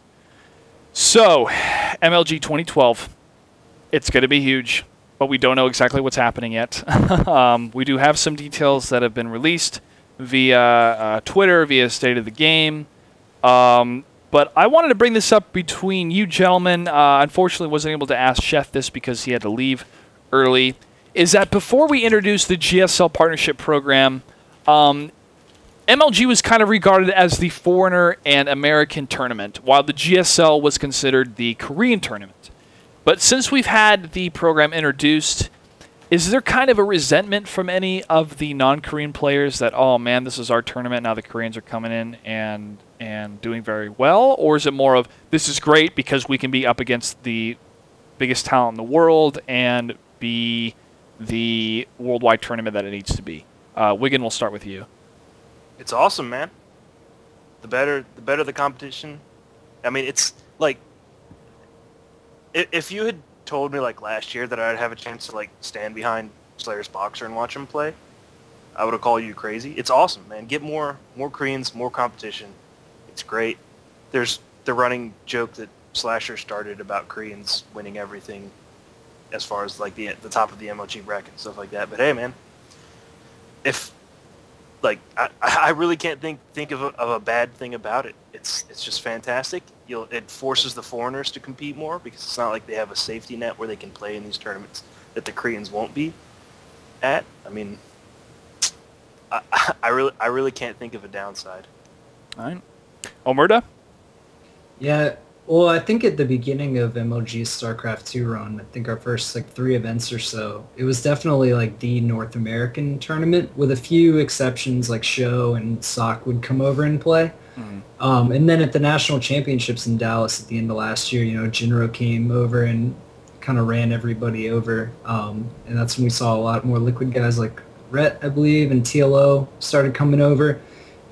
So, MLG 2012, it's going to be huge, but we don't know exactly what's happening yet. We do have some details that have been released via Twitter, via State of the Game. But I wanted to bring this up between you gentlemen. Unfortunately, wasn't able to ask Sheth this because he had to leave early. Is that before we introduced the GSL partnership program, MLG was kind of regarded as the foreigner and American tournament, while the GSL was considered the Korean tournament. But since we've had the program introduced, is there kind of a resentment from any of the non-Korean players that, oh man, this is our tournament, now the Koreans are coming in and doing very well? Or is it more of, this is great because we can be up against the biggest talent in the world and be the worldwide tournament that it needs to be. Wiggin, we'll start with you. It's awesome, man. The better the competition. I mean, it's like if you had told me like last year that I'd have a chance to like stand behind Slayer's Boxer and watch him play, I would have called you crazy. It's awesome, man. Get more Koreans, more competition. It's great. There's the running joke that Slasher started about Koreans winning everything as far as like the top of the MLG bracket and stuff like that. But hey, man, if like I really can't think of a bad thing about it. It's just fantastic. It forces the foreigners to compete more because it's not like they have a safety net where they can play in these tournaments that the Koreans won't be at. I mean, I really can't think of a downside. All right. Omerta? Yeah, well, I think at the beginning of MLG's StarCraft 2 run, I think our first like 3 events or so, it was definitely like the North American tournament with a few exceptions like Show and Sock would come over and play. Mm-hmm. And then at the National Championships in Dallas at the end of last year, Jinro came over and kind of ran everybody over. And that's when we saw a lot more Liquid guys like Rhett, I believe, and TLO started coming over.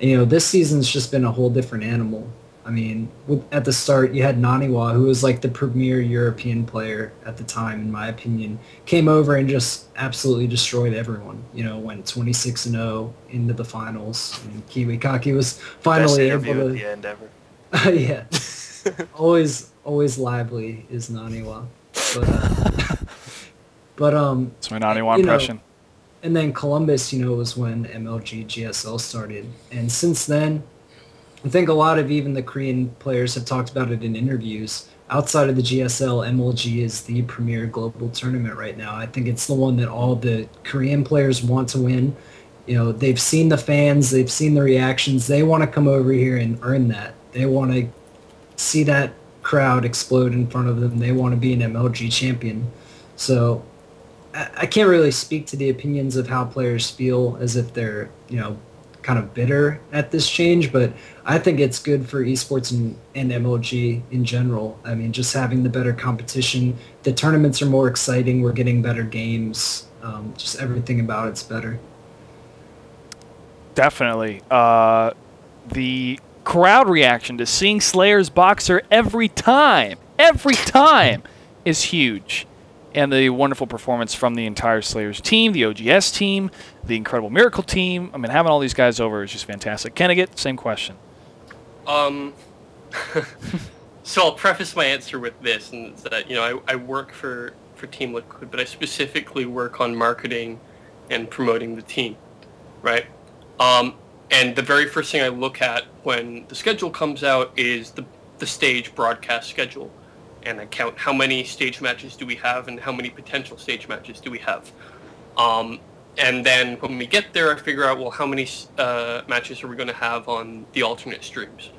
And, this season's just been a whole different animal. I mean, at the start, you had Naniwa, who was like the premier European player at the time, in my opinion, came over and just absolutely destroyed everyone. Went 26-0 into the finals. And Kiwi Kaki was finally able to. At the end ever. Yeah, always lively is Naniwa, but That's my Naniwa impression. And then Columbus, was when MLG GSL started, and since then, I think a lot of even the Korean players have talked about it in interviews. Outside of the GSL, MLG is the premier global tournament right now. I think it's the one that all the Korean players want to win. They've seen the fans, they've seen the reactions. They want to come over here and earn that. They want to see that crowd explode in front of them. They want to be an MLG champion. So I can't really speak to the opinions of how players feel as if they're, kind of bitter at this change, but I think it's good for esports and MLG in general. I mean, just having the better competition, the tournaments are more exciting, we're getting better games, just everything about it's better. Definitely. The crowd reaction to seeing Slayer's Boxer every time is huge. And the wonderful performance from the entire Slayers team, the OGS team, the Incredible Miracle team. I mean, having all these guys over is just fantastic. Kennigit, same question. So I'll preface my answer with this, and it's that I work for Team Liquid, but I specifically work on marketing and promoting the team, right? And the very first thing I look at when the schedule comes out is the stage broadcast schedule. And I count how many stage matches do we have and how many potential stage matches do we have. And then when we get there, I figure out, well, how many matches are we going to have on the alternate streams?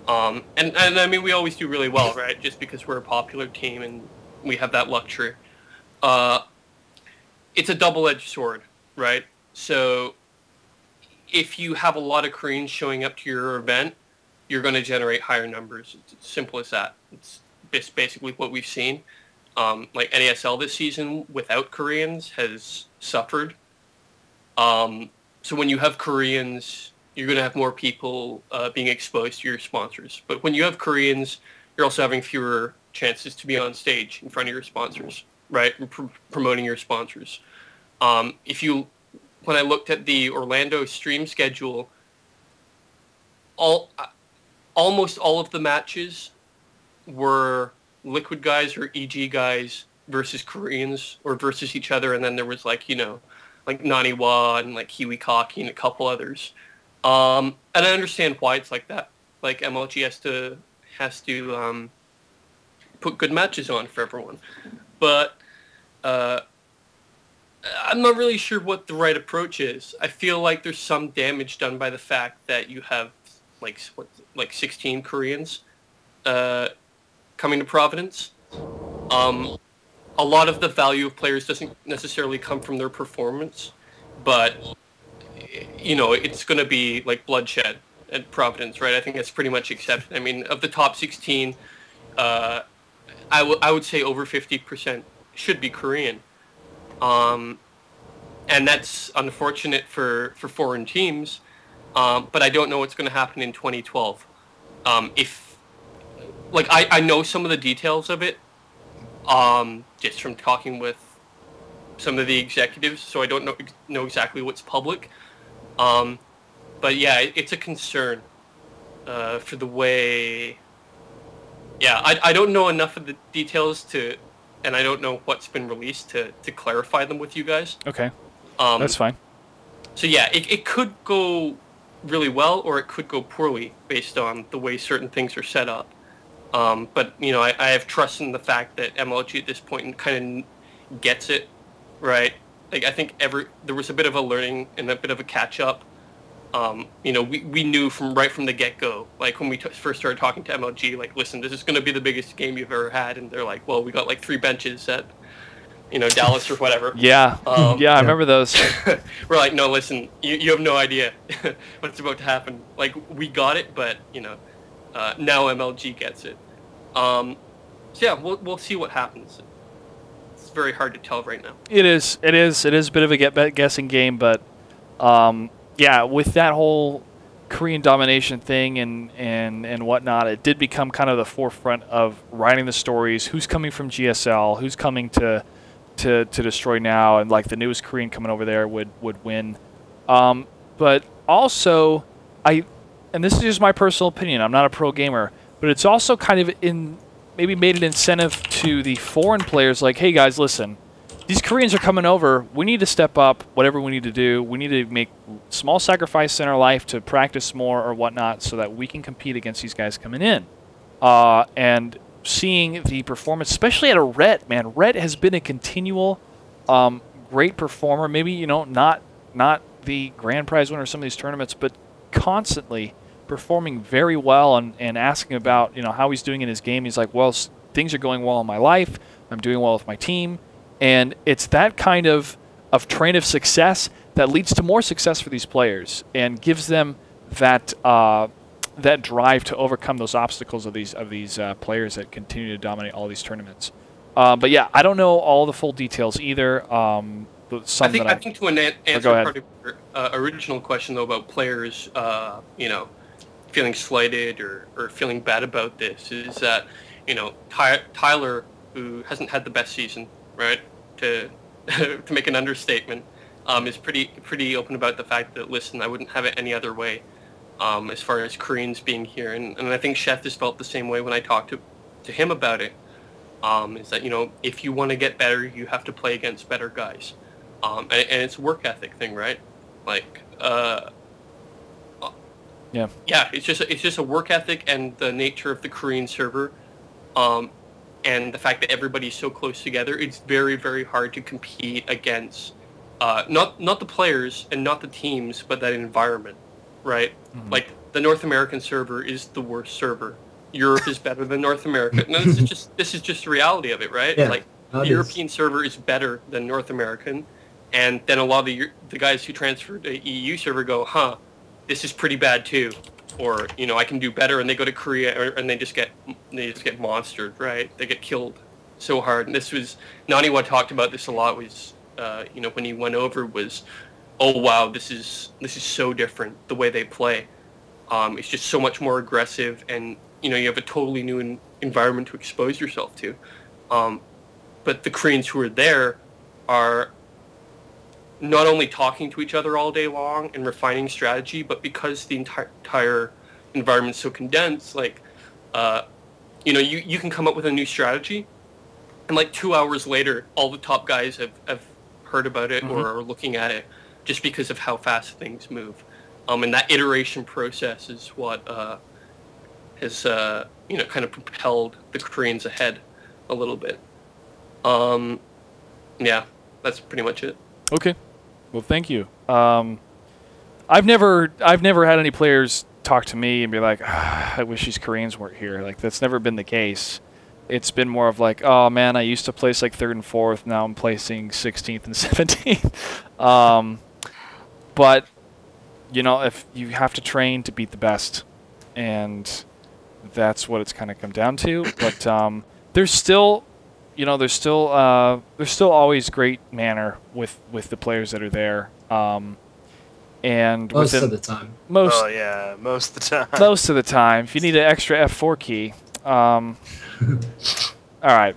And I mean, we always do really well, right? Just because we're a popular team and we have that luxury. It's a double-edged sword, right? So if you have a lot of Koreans showing up to your event, you're going to generate higher numbers. It's as simple as that. It's basically what we've seen. Like NASL this season without Koreans has suffered. So when you have Koreans, you're going to have more people being exposed to your sponsors. But when you have Koreans, you're also having fewer chances to be on stage in front of your sponsors, right? And promoting your sponsors. When I looked at the Orlando stream schedule, almost all of the matches were Liquid guys or EG guys versus Koreans or versus each other, and then there was like Naniwa and like Kiwi Kaki and a couple others. And I understand why it's like that. Like MLG has to put good matches on for everyone, but I'm not really sure what the right approach is. I feel like there's some damage done by the fact that you have like 16 Koreans coming to Providence. A lot of the value of players doesn't necessarily come from their performance, but it's going to be like bloodshed at Providence, right? I think that's pretty much accepted. I mean, of the top 16, I I would say over 50% should be Korean. And that's unfortunate for foreign teams, but I don't know what's going to happen in 2012. If, like, I know some of the details of it, just from talking with some of the executives, so I don't know exactly what's public. But yeah, it's a concern for the way... Yeah, I don't know enough of the details and I don't know what's been released to clarify them with you guys. Okay, that's fine. So yeah, it could go really well or it could go poorly based on the way certain things are set up. But, you know, I have trust in the fact that MLG at this point kind of gets it, right? Like, I think there was a bit of a learning and a bit of a catch-up. You know, we knew right from the get-go, like when we first started talking to MLG, like, listen, this is going to be the biggest game you've ever had. And they're like, well, we got like 3 benches at, you know, Dallas or whatever. Yeah, yeah, I remember those. We're like, no, listen, you have no idea what's about to happen. Like, we got it, but, you know, now MLG gets it. So yeah, we'll see what happens. It's very hard to tell right now. It is a bit of a guessing game, but yeah, with that whole Korean domination thing and whatnot, it did become kind of the forefront of writing the stories. Who's coming from GSL? Who's coming to destroy now? And like the newest Korean coming over there would win. But also, and this is just my personal opinion. I'm not a pro gamer, but it's also kind of maybe made an incentive to the foreign players. Like, hey guys, listen. These Koreans are coming over. We need to step up whatever we need to do. We need to make small sacrifices in our life to practice more or whatnot so that we can compete against these guys coming in. And seeing the performance, especially out of Rhett, man. Rhett has been a continual great performer. Maybe, you know, not the grand prize winner of some of these tournaments, but constantly performing very well and asking about, you know, how he's doing in his game. He's like, well, things are going well in my life. I'm doing well with my team. And it's that kind of train of success that leads to more success for these players and gives them that that drive to overcome those obstacles of these players that continue to dominate all these tournaments. But yeah, I don't know all the full details either. I think to answer part of your original question though about players, you know, feeling slighted or feeling bad about this is that, you know, Tyler, who hasn't had the best season, right? To make an understatement, is pretty open about the fact that, listen, I wouldn't have it any other way, as far as Koreans being here, and I think Sheth has felt the same way when I talked to him about it. Is that, you know, if you want to get better, you have to play against better guys, and it's a work ethic thing, right? Like, yeah, it's just a work ethic and the nature of the Korean server. And the fact that everybody's so close together, it's very, very hard to compete against not the players and not the teams, but that environment, right? Mm-hmm. Like, the North American server is the worst server. Europe is better than North America. No, this is just the reality of it, right? Yeah, like, the European server is better than North American, and then a lot of the guys who transferred to EU server go, huh, this is pretty bad too. Or, you know, I can do better, and they go to Korea, and they just get monstered, right? They get killed so hard. And this was, Naniwa talked about this a lot, was, you know, when he went over, was, oh wow, this is so different, the way they play. It's just so much more aggressive, and, you know, you have a totally new environment to expose yourself to. But the Koreans who are there are not only talking to each other all day long and refining strategy, but because the entire environment's so condensed, like, you know, you can come up with a new strategy, and like 2 hours later, all the top guys have heard about it, mm-hmm. or are looking at it, just because of how fast things move. And that iteration process is what has, you know, kind of propelled the Koreans ahead a little bit. Yeah, that's pretty much it. Okay. Well, thank you. I've never had any players talk to me and be like, I wish these Koreans weren't here. Like, that's never been the case. It's been more of like, oh man, I used to place like 3rd and 4th. Now I'm placing 16th and 17th. But, you know, if you have to train to beat the best, and that's what it's kind of come down to. But there's still, there's still always great manner with the players that are there. And most of the time. Most of the time. Most of the time. If you need an extra F4 key. All right.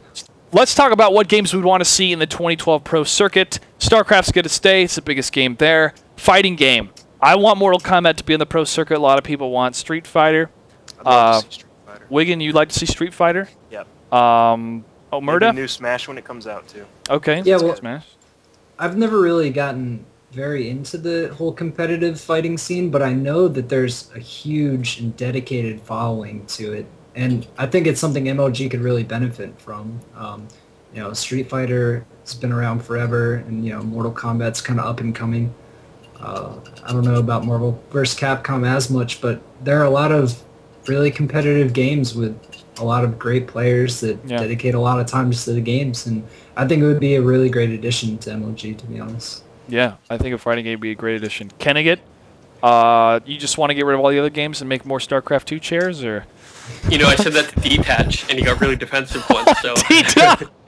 Let's talk about what games we'd want to see in the 2012 Pro Circuit. StarCraft's going to stay. It's the biggest game there. Fighting game. I want Mortal Kombat to be in the Pro Circuit. A lot of people want Street Fighter. I'd love to see Street Fighter. Wiggin, you'd like to see Street Fighter? Yep. Omerta? Maybe new Smash when it comes out, too. Okay. Yeah, well, Smash. I've never really gotten very into the whole competitive fighting scene, but I know that there's a huge and dedicated following to it. And I think it's something MLG could really benefit from. Street Fighter has been around forever, and Mortal Kombat's kind of up and coming. I don't know about Marvel vs. Capcom as much, but there are a lot of really competitive games with a lot of great players that dedicate a lot of time just to the games, and I think it would be a really great addition to MLG, to be honest. Yeah, I think a fighting game would be a great addition. Kennigit, you just want to get rid of all the other games and make more StarCraft 2 chairs, or? I said that to Detach, and he got really defensive once. So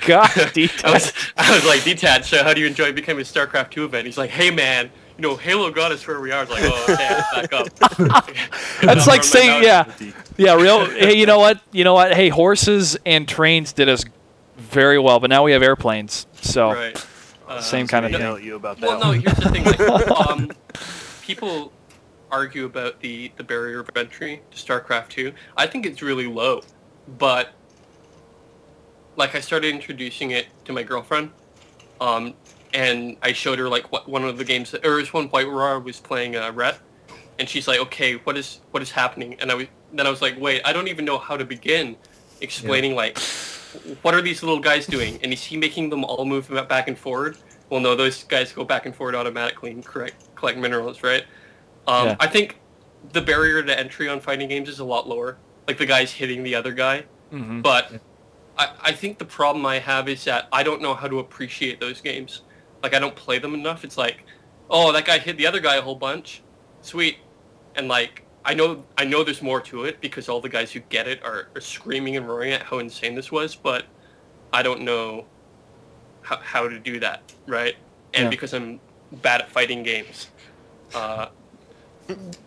God, Detach. I was like, Detach, so how do you enjoy becoming a StarCraft 2 event? He's like, hey man, Halo got us where we are. I was like, oh, okay, let's back up. That's like saying, real. Hey, you know what? Hey, horses and trains did us very well, but now we have airplanes. So, right. Same kind of thing. Tell you about that. Well, no, here's the thing. Like, people argue about the barrier of entry to StarCraft 2. I think it's really low, but like I started introducing it to my girlfriend, and I showed her like one of the games there was one point where I was playing Ret, and she's like, okay, what is happening? And I was like, wait, I don't even know how to begin explaining like what are these little guys doing, and is he making them all move back and forward? Well, no, those guys go back and forward automatically and collect minerals, right? I think the barrier to entry on fighting games is a lot lower. Like the guy's hitting the other guy. Mm-hmm. But I think the problem I have is that I don't know how to appreciate those games. Like I don't play them enough. It's like, oh, that guy hit the other guy a whole bunch. Sweet. And like, I know there's more to it because all the guys who get it are screaming and roaring at how insane this was, but I don't know how to do that, right? And because I'm bad at fighting games,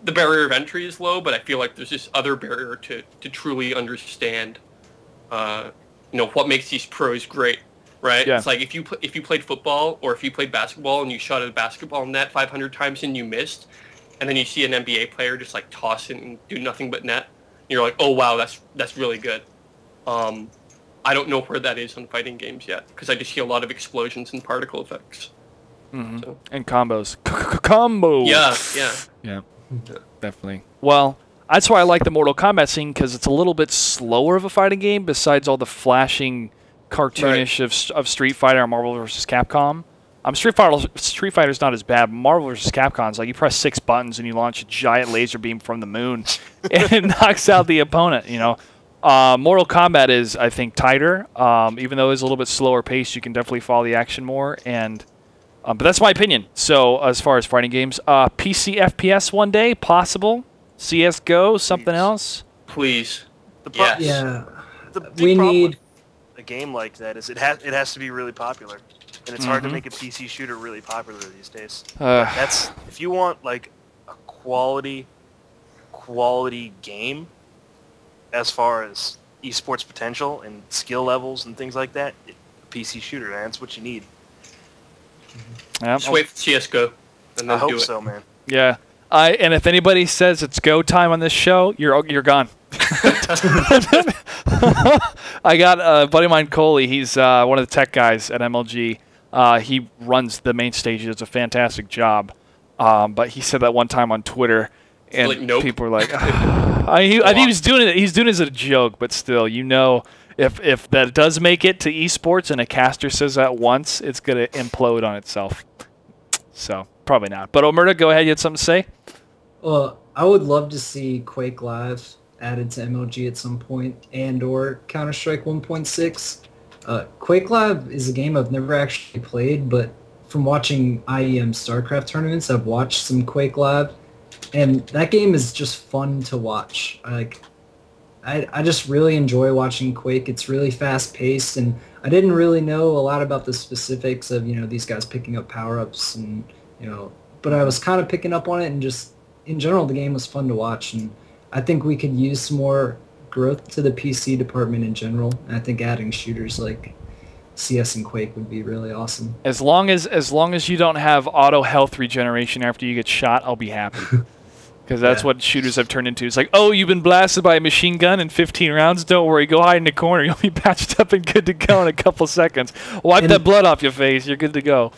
the barrier of entry is low, but I feel like there's this other barrier to truly understand, what makes these pros great, right? Yeah. It's like if you played football or if you played basketball and you shot at a basketball net 500 times and you missed, and then you see an NBA player just like toss it and do nothing but net, you're like, oh wow, that's really good. I don't know where that is on fighting games yet because I just see a lot of explosions and particle effects. Mm-hmm. So. And combos. Combos! Yeah, definitely. Well, that's why I like the Mortal Kombat scene because it's a little bit slower of a fighting game besides all the flashing cartoonish of Street Fighter and Marvel vs. Capcom. Street Fighter's not as bad. Marvel vs. Capcom's like you press 6 buttons and you launch a giant laser beam from the moon and it knocks out the opponent, Mortal Kombat is, I think, tighter. Even though it's a little bit slower paced, you can definitely follow the action more. And but that's my opinion. So as far as fighting games, PC FPS one day, possible. CS:GO, something else. Please. Yes. Yeah. We need a game like that. Is it has to be really popular, and it's hard to make a PC shooter really popular these days. That's if you want like a quality game. As far as esports potential and skill levels and things like that, a PC shooter, man, that's what you need. Just wait for CS:GO, and then I hope so, man. Yeah, and if anybody says it's go time on this show, you're gone. I got a buddy of mine, Coley. He's one of the tech guys at MLG. He runs the main stage. He does a fantastic job. But he said that one time on Twitter. And like, nope. People were like, I think he was doing it. He's doing it as a joke, but still, if that does make it to esports and a caster says that once, it's gonna implode on itself. So probably not. But Omerta, go ahead. You had something to say? Well, I would love to see Quake Live added to MLG at some point, and/or Counter-Strike 1.6. Quake Live is a game I've never actually played, but from watching IEM StarCraft tournaments, I've watched some Quake Live. And that game is just fun to watch. Like, I just really enjoy watching Quake. It's really fast paced, and I didn't really know a lot about the specifics of, these guys picking up power-ups and, but I was kind of picking up on it, and just in general the game was fun to watch, and I think we could use some more growth to the PC department in general. And I think adding shooters like CS and Quake would be really awesome. As long as you don't have auto health regeneration after you get shot, I'll be happy. Because that's what shooters have turned into. It's like, oh, you've been blasted by a machine gun in 15 rounds. Don't worry, go hide in the corner. You'll be patched up and good to go in a couple seconds. Wipe that blood off your face. You're good to go.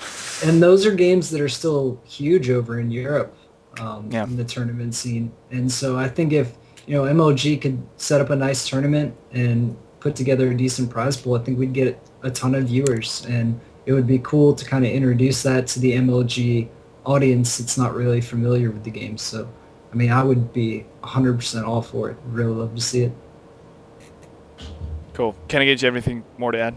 And those are games that are still huge over in Europe, in the tournament scene. And so I think if MLG could set up a nice tournament and put together a decent prize pool, I think we'd get a ton of viewers, and it would be cool to kind of introduce that to the MLG audience that's not really familiar with the game. So, I mean, I would be 100% all for it. I'd really love to see it. Cool. Kennigit, do you have anything more to add?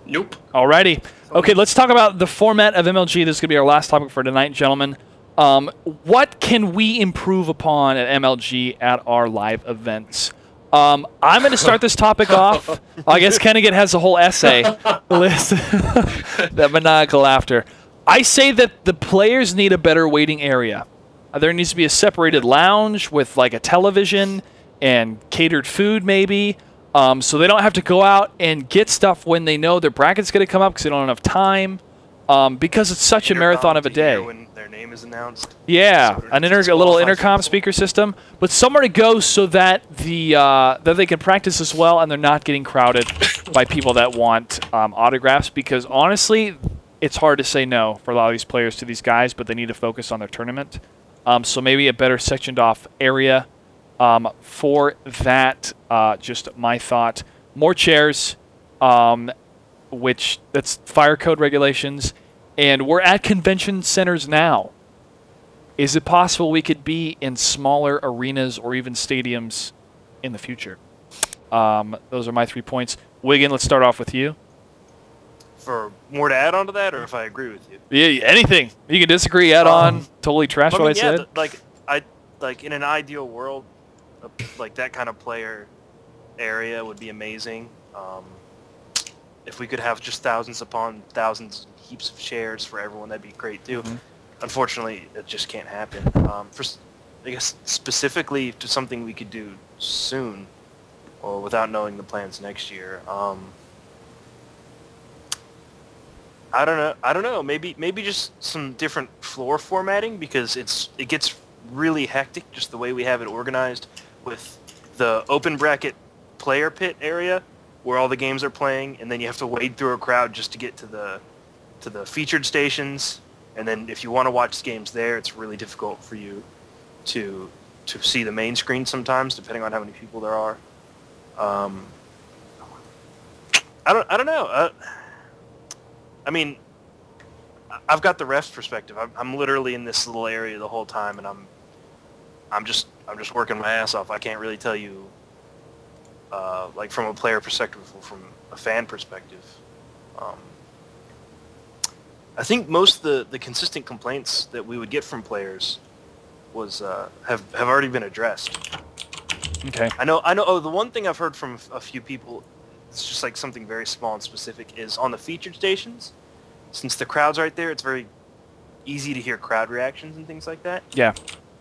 Nope. Alrighty. Okay, let's talk about the format of MLG. This is going to be our last topic for tonight, gentlemen. What can we improve upon at MLG at our live events? I'm going to start this topic off. I guess Kennigit has a whole essay list. That maniacal laughter. I say that the players need a better waiting area. There needs to be a separated lounge with like a television and catered food maybe, so they don't have to go out and get stuff when they know their bracket's going to come up because they don't have enough time, because it's such a marathon of a day. When their name is announced. Yeah, a little intercom speaker system, but somewhere to go so that that they can practice as well and they're not getting crowded by people that want autographs, because honestly, it's hard to say no for a lot of these players to these guys, but they need to focus on their tournament. So maybe a better sectioned off area for that. Just my thought. More chairs, which that's fire code regulations, and we're at convention centers now. Is it possible we could be in smaller arenas or even stadiums in the future? Those are my 3 points. Wiggin, let's start off with you. For more to add on to that, or if I agree with you? Yeah, anything. You can disagree, add on, totally trash what I said. Like in an ideal world, like that kind of player area would be amazing. If we could have just thousands upon thousands, heaps of chairs for everyone, that'd be great too. Unfortunately, it just can't happen. I guess specifically to something we could do soon, or without knowing the plans next year. I don't know. Maybe just some different floor formatting, because it gets really hectic just the way we have it organized, with the open bracket player pit area where all the games are playing, and then you have to wade through a crowd just to get to the featured stations. And then if you want to watch games there, it's really difficult for you to see the main screen sometimes, depending on how many people there are. I don't know. I mean, I've got the ref's perspective. I'm literally in this little area the whole time, and I'm just working my ass off. I can't really tell you, like from a player perspective or from a fan perspective. I think most of the consistent complaints that we would get from players was have already been addressed. Okay. I know. Oh, the one thing I've heard from a few people, it's just like something very small and specific, is on the featured stations. Since the crowd's right there, it's very easy to hear crowd reactions and things like that. Yeah.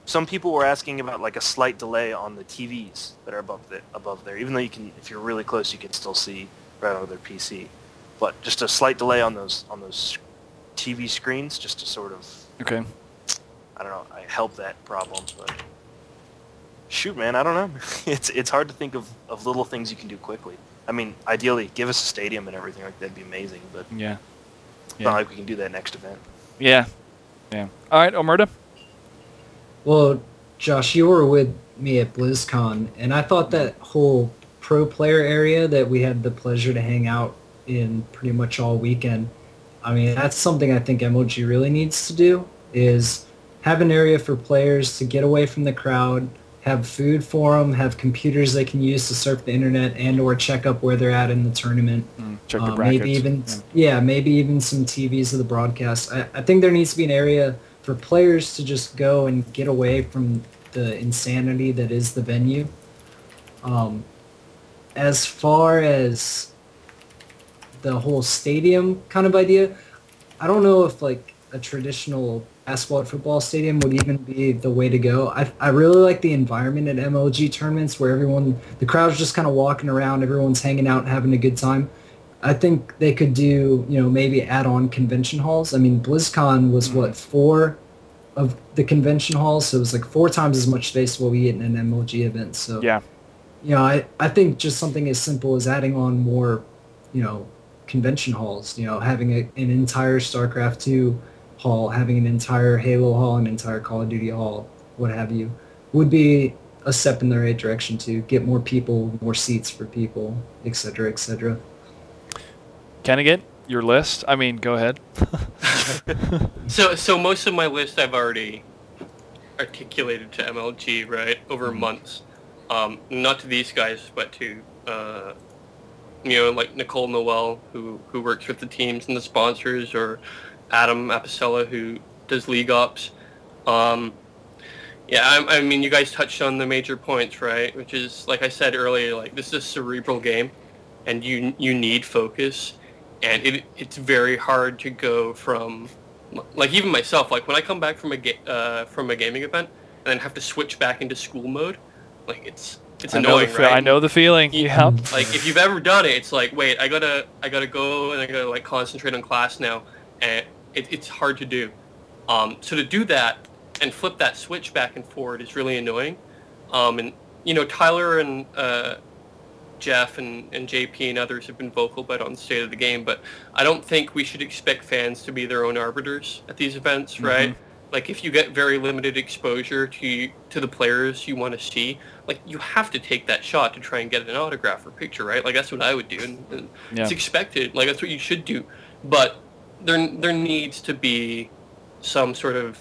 Some people were asking about like a slight delay on the TVs that are above there. Even though you can, if you're really close, you can still see right on their PC. But just a slight delay on those TV screens, just to sort of, okay, I don't know, help that problem. But shoot, man, I don't know. It's hard to think of little things you can do quickly. I mean, ideally, give us a stadium and everything like that'd be amazing. But yeah. It's not like we can do that next event. Yeah. Yeah. All right, Omerta. Well, Josh, you were with me at BlizzCon, and I thought that whole pro player area that we had the pleasure to hang out in pretty much all weekend, I mean, that's something I think MLG really needs to do, is have an area for players to get away from the crowd, have food for them, have computers they can use to surf the internet and or check up where they're at in the tournament. Check the brackets. Maybe even, maybe even some TVs of the broadcast. I think there needs to be an area for players to just go and get away from the insanity that is the venue. As far as the whole stadium kind of idea, I don't know if like a traditional basketball or football stadium would even be the way to go. I really like the environment at MLG tournaments where the crowd's just kind of walking around, everyone's hanging out and having a good time. I think they could do, maybe add on convention halls. I mean, BlizzCon was what, 4 of the convention halls, so it was like 4 times as much space as what we get in an MLG event. So Yeah. I think just something as simple as adding on more, convention halls, having an entire StarCraft 2 hall, having an entire Halo hall, an entire Call of Duty hall, what have you, would be a step in the right direction to get more people, more seats for people, et cetera, et cetera. Kennigit, your list? I mean, go ahead. So most of my list I've already articulated to MLG, right, over months. Not to these guys, but to like Nicole Noel, who works with the teams and the sponsors, or Adam Apicella, who does league ops. Yeah, I mean, you guys touched on the major points, right? Which is, like I said earlier, like this is a cerebral game, and you need focus, and it's very hard to go from, like even myself, like when I come back from a gaming event and then have to switch back into school mode, like it's annoying, right? I know the feeling. Yep. Like if you've ever done it, it's like, wait, I gotta go and I gotta like concentrate on class now, and it's hard to do. So to do that and flip that switch back and forward is really annoying. And Tyler and Jeff and JP and others have been vocal about it on the state of the game, but I don't think we should expect fans to be their own arbiters at these events, right? Like if you get very limited exposure to the players you want to see, like you have to take that shot to try and get an autograph or picture, right? Like that's what I would do, and it's expected. Like that's what you should do. But there needs to be some sort of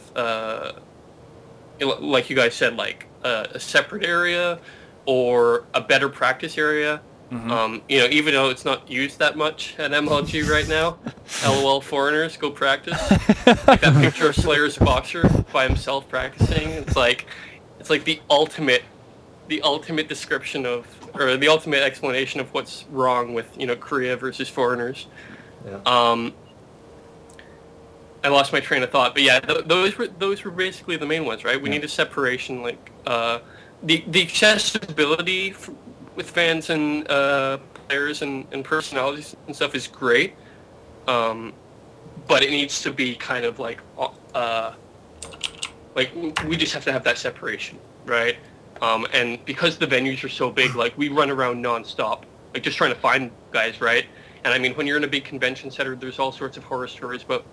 like you guys said, like a separate area or a better practice area. Even though it's not used that much at MLG right now, LOL foreigners, go practice. Like that picture of Slayer's boxer by himself practicing. It's like the ultimate description of, or the ultimate explanation of what's wrong with Korea versus foreigners. Yeah. I lost my train of thought, but yeah, those were basically the main ones, right? We need a separation, like the accessibility with fans and players and personalities and stuff is great, but it needs to be kind of like we just have to have that separation, right? And because the venues are so big, like we run around nonstop, like just trying to find guys, right? And I mean, when you're in a big convention center, there's all sorts of horror stories about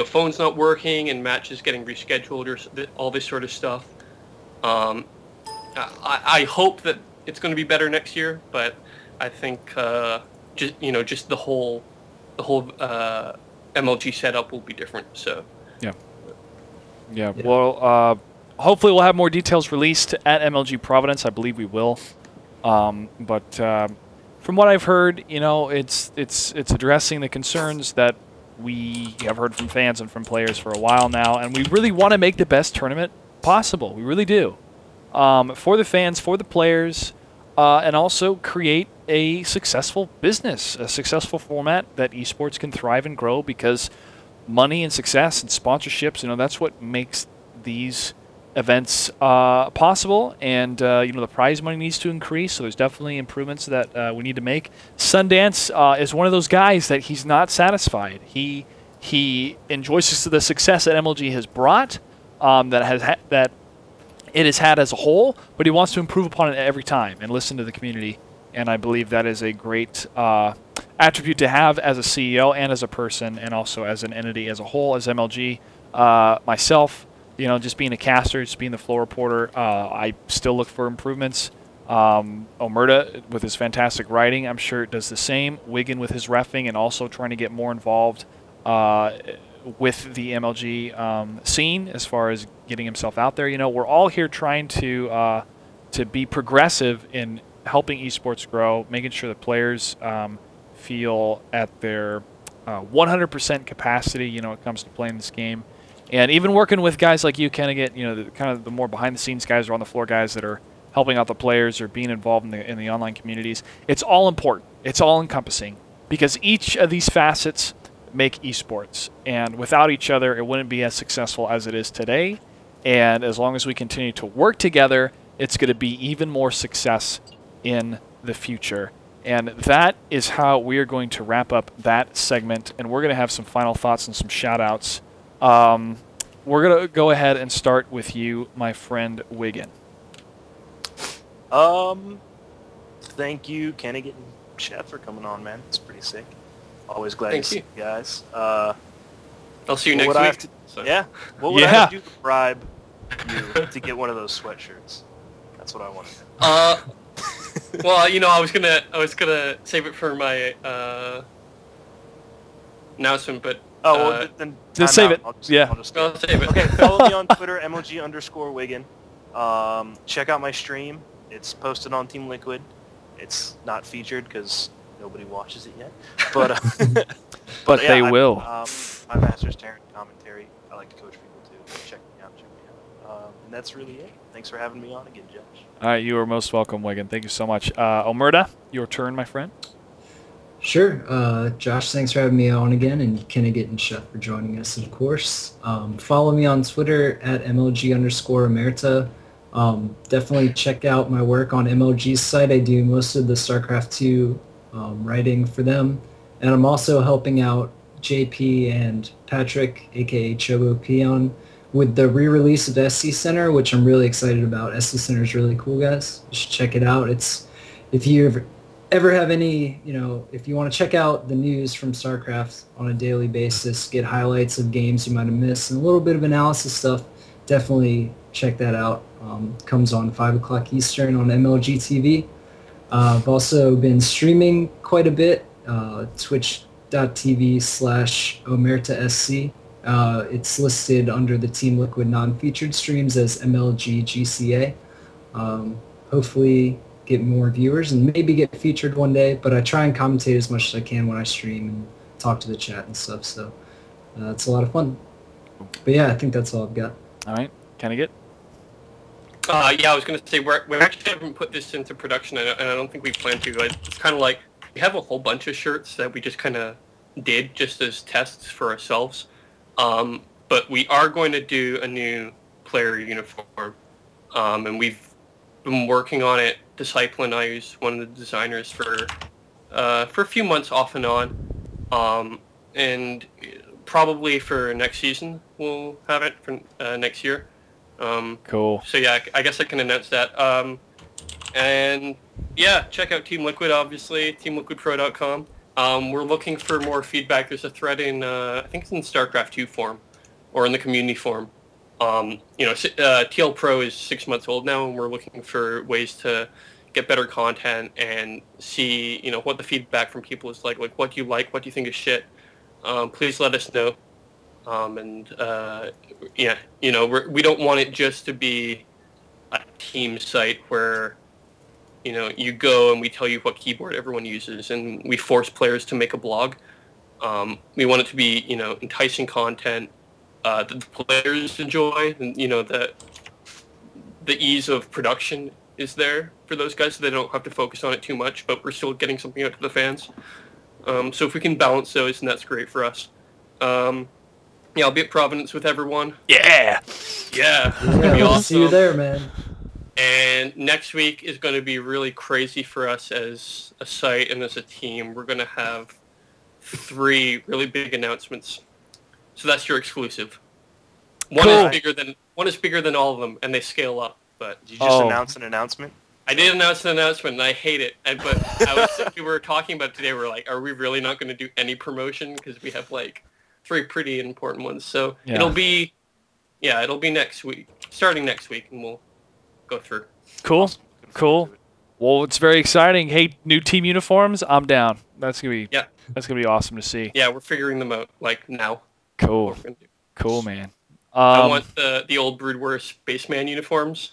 phones not working and matches getting rescheduled or all this sort of stuff. I hope that it's going to be better next year, but I think just the whole MLG setup will be different. So yeah. Well, hopefully we'll have more details released at MLG Providence. I believe we will. But from what I've heard, it's addressing the concerns that we have heard from fans and from players for a while now, and we really want to make the best tournament possible. We really do. For the fans, for the players, and also create a successful business, a successful format that esports can thrive and grow, because money and success and sponsorships, that's what makes these events possible. And the prize money needs to increase, so there's definitely improvements that we need to make. Sundance is one of those guys that he's not satisfied. He enjoys the success that MLG has brought, that it has had as a whole, but he wants to improve upon it every time and listen to the community. And I believe that is a great attribute to have as a CEO and as a person, and also as an entity as a whole, as MLG. Myself, just being a caster, just being the floor reporter, I still look for improvements. Omerta, with his fantastic writing, I'm sure does the same. Wiggin with his reffing, and also trying to get more involved with the MLG scene as far as getting himself out there. We're all here trying to be progressive in helping esports grow, making sure that players feel at their 100% capacity, when it comes to playing this game. And even working with guys like you, Kennigit, the more behind-the-scenes guys or on-the-floor guys that are helping out the players or being involved in the online communities. It's all important. It's all encompassing because each of these facets make esports, and without each other, it wouldn't be as successful as it is today. And as long as we continue to work together, it's going to be even more success in the future. And that is how we are going to wrap up that segment, and we're going to have some final thoughts and some shout-outs. We're going to go ahead and start with you, my friend Wiggin. Thank you, Kennigit Sheth, for coming on, man. It's pretty sick. Always glad Thank to see you. you guys. I'll see you next week. Yeah. What would I have to do to bribe you to get one of those sweatshirts? That's what I want to do. Well, you know, I was gonna save it for my announcement, but then just save it. I'll save it. Okay, follow me on Twitter, MLG_Wiggin. Check out my stream. It's posted on Team Liquid. It's not featured because nobody watches it yet, but but yeah, they will. My master's Terran commentary. I like to coach people too. Check me out. And that's really it. Thanks for having me on again, Josh. All right, you are most welcome, Wiggin. Thank you so much. Omerta, your turn, my friend. Sure. Josh, thanks for having me on again, and Kennigit and Sheth for joining us, of course. Follow me on Twitter at MLG_Omerta. Definitely check out my work on MLG's site. I do most of the StarCraft 2 writing for them. And I'm also helping out JP and Patrick, a.k.a. Chobo Peon, with the re-release of SC Center, which I'm really excited about. SC Center is really cool, guys. You should check it out. It's if you ever have any, if you want to check out the news from StarCraft on a daily basis, get highlights of games you might have missed, and a little bit of analysis stuff, definitely check that out. Comes on 5 o'clock Eastern on MLG TV. I've also been streaming quite a bit, twitch.tv/OmertaSC. It's listed under the Team Liquid non-featured streams as MLG GCA. Hopefully get more viewers and maybe get featured one day, but I try and commentate as much as I can when I stream and talk to the chat and stuff, so it's a lot of fun. But yeah, I think that's all I've got. All right, Kennigit? Yeah, I was going to say, we actually haven't put this into production, and I don't think we plan to. It's kind of like, we have a whole bunch of shirts that we just kind of did just as tests for ourselves. But we are going to do a new player uniform, and we've been working on it. Disciple and I use one of the designers for a few months off and on, and probably for next season we'll have it for next year. Cool. So yeah, I guess I can announce that. And yeah, check out Team Liquid, obviously, teamliquidpro.com. We're looking for more feedback. There's a thread in, I think it's in StarCraft 2 forum, or in the community forum. TL Pro is 6 months old now, and we're looking for ways to get better content and see, what the feedback from people is like what do you like, what do you think is shit. Please let us know. Yeah, we don't want it just to be a team site where, you go and we tell you what keyboard everyone uses and we force players to make a blog. We want it to be, enticing content that the players enjoy, and, the ease of production is there for those guys so they don't have to focus on it too much, but we're still getting something out to the fans. So if we can balance those, then that's great for us. Yeah, I'll be at Providence with everyone. Yeah! Yeah. Yeah, awesome. See you there, man. And next week is going to be really crazy for us as a site and as a team. We're going to have 3 really big announcements. So that's your exclusive. One is bigger than all of them, and they scale up. But Did you just announce an announcement? I did announce an announcement, and I hate it. But we were talking about it today. We're like, are we really not going to do any promotion because we have 3 pretty important ones? So yeah. it'll be next week, starting next week, and we'll go through. Cool. Well, it's very exciting. Hey, new team uniforms, I'm down. That's gonna be awesome to see. Yeah, we're figuring them out now. Cool. What we're gonna do. Cool, man. I want the old Broodwar Spaceman uniforms.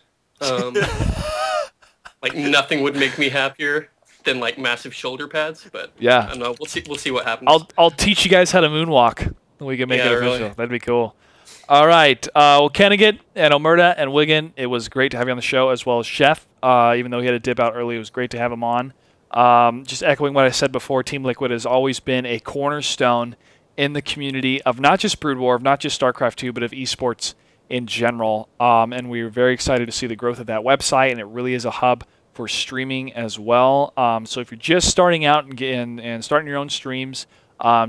Nothing would make me happier than massive shoulder pads, but yeah, I don't know. We'll see what happens. I'll teach you guys how to moonwalk. We can make it official. Really. That'd be cool. All right. Well, Kennigit and Omerta and Wiggin, it was great to have you on the show, as well as Sheth. Even though he had to dip out early, it was great to have him on. Just echoing what I said before, Team Liquid has always been a cornerstone in the community of not just Brood War, of not just StarCraft 2, but of esports in general. And we were very excited to see the growth of that website, and it really is a hub for streaming as well. So if you're just starting out and starting your own streams,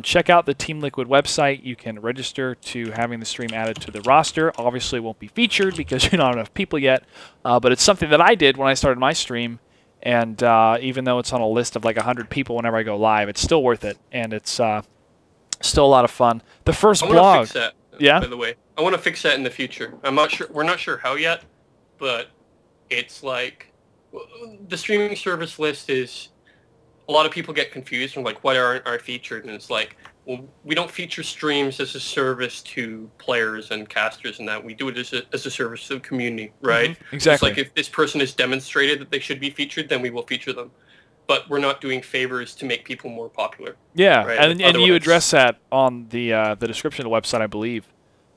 check out the Team Liquid website. You can register to having the stream added to the roster. Obviously, it won't be featured because you don't have enough people yet, but it's something that I did when I started my stream. And even though it's on a list of like 100 people whenever I go live, it's still worth it, and it's still a lot of fun. The first blog, fix that, yeah. By the way, I want to fix that in the future. I'm not sure. We're not sure how yet, but it's like the streaming service list is. A lot of people get confused and like, what are featured? And it's like, well, we don't feature streams as a service to players and casters and that. We do it as a service to the community, right? Mm-hmm. Exactly. It's like if this person has demonstrated that they should be featured, then we will feature them. But we're not doing favors to make people more popular. Yeah, right? and you address that on the description of the website, I believe.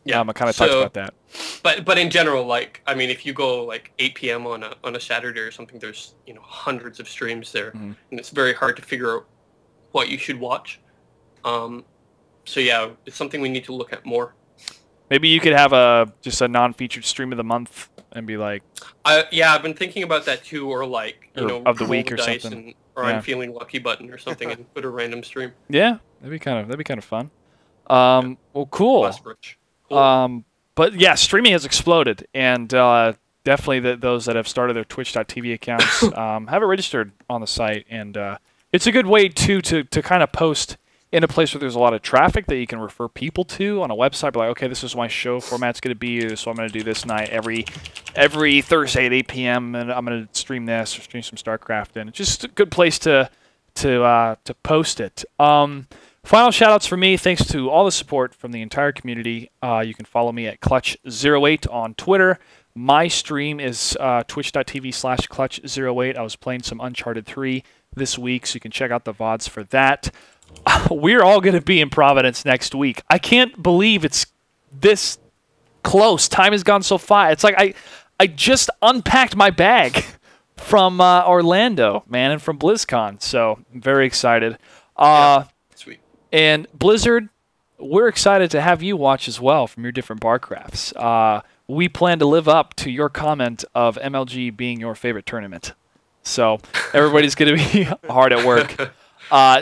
Yeah, I kind of talked about that. But in general, like, I mean, if you go like 8 p.m. on a Saturday or something, there's hundreds of streams there, and it's very hard to figure out what you should watch. So yeah, it's something we need to look at more. Maybe you could have just a non-featured stream of the month and be like, yeah, I've been thinking about that too, or like of the week or dice something, or I'm feeling lucky button or something, and put a random stream. Yeah, that'd be kind of fun. Well, cool. But yeah, streaming has exploded, and definitely those that have started their Twitch.tv accounts have it registered on the site, and it's a good way to kind of post in a place where there's a lot of traffic that you can refer people to on a website. Be like, okay, this is my show format's going to be, so I'm going to do this night every Thursday at 8 p.m. and I'm going to stream this or stream some StarCraft, and it's just a good place to post it. Final shout-outs for me. Thanks to all the support from the entire community. You can follow me at Clutch08 on Twitter. My stream is twitch.tv/Clutch08. I was playing some Uncharted 3 this week, so you can check out the VODs for that. We're all going to be in Providence next week. I can't believe it's this close. Time has gone so fast. It's like I just unpacked my bag from Orlando, man, and from BlizzCon, so I'm very excited. Yeah. Sweet. And Blizzard, we're excited to have you watch as well from your different barcrafts. We plan to live up to your comment of MLG being your favorite tournament. So everybody's going to be hard at work.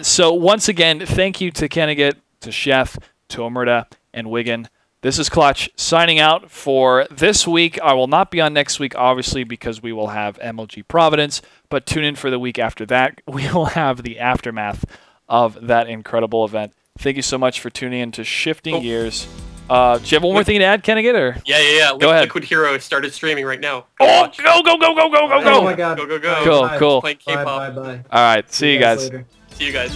So once again, thank you to Kennigit, to Sheth, to Omerta, and Wiggin. This is Clutch signing out for this week. I will not be on next week, obviously, because we will have MLG Providence. But tune in for the week after that. We will have the aftermath of that incredible event. Thank you so much for tuning in to Shifting Gears. Do you have one more thing to add, Kennigit? Or? Yeah. Go ahead. Liquid Hero started streaming right now. Go, go! Oh my god. Go. Cool. Playing K-pop. Bye. All right, see you guys. See you guys.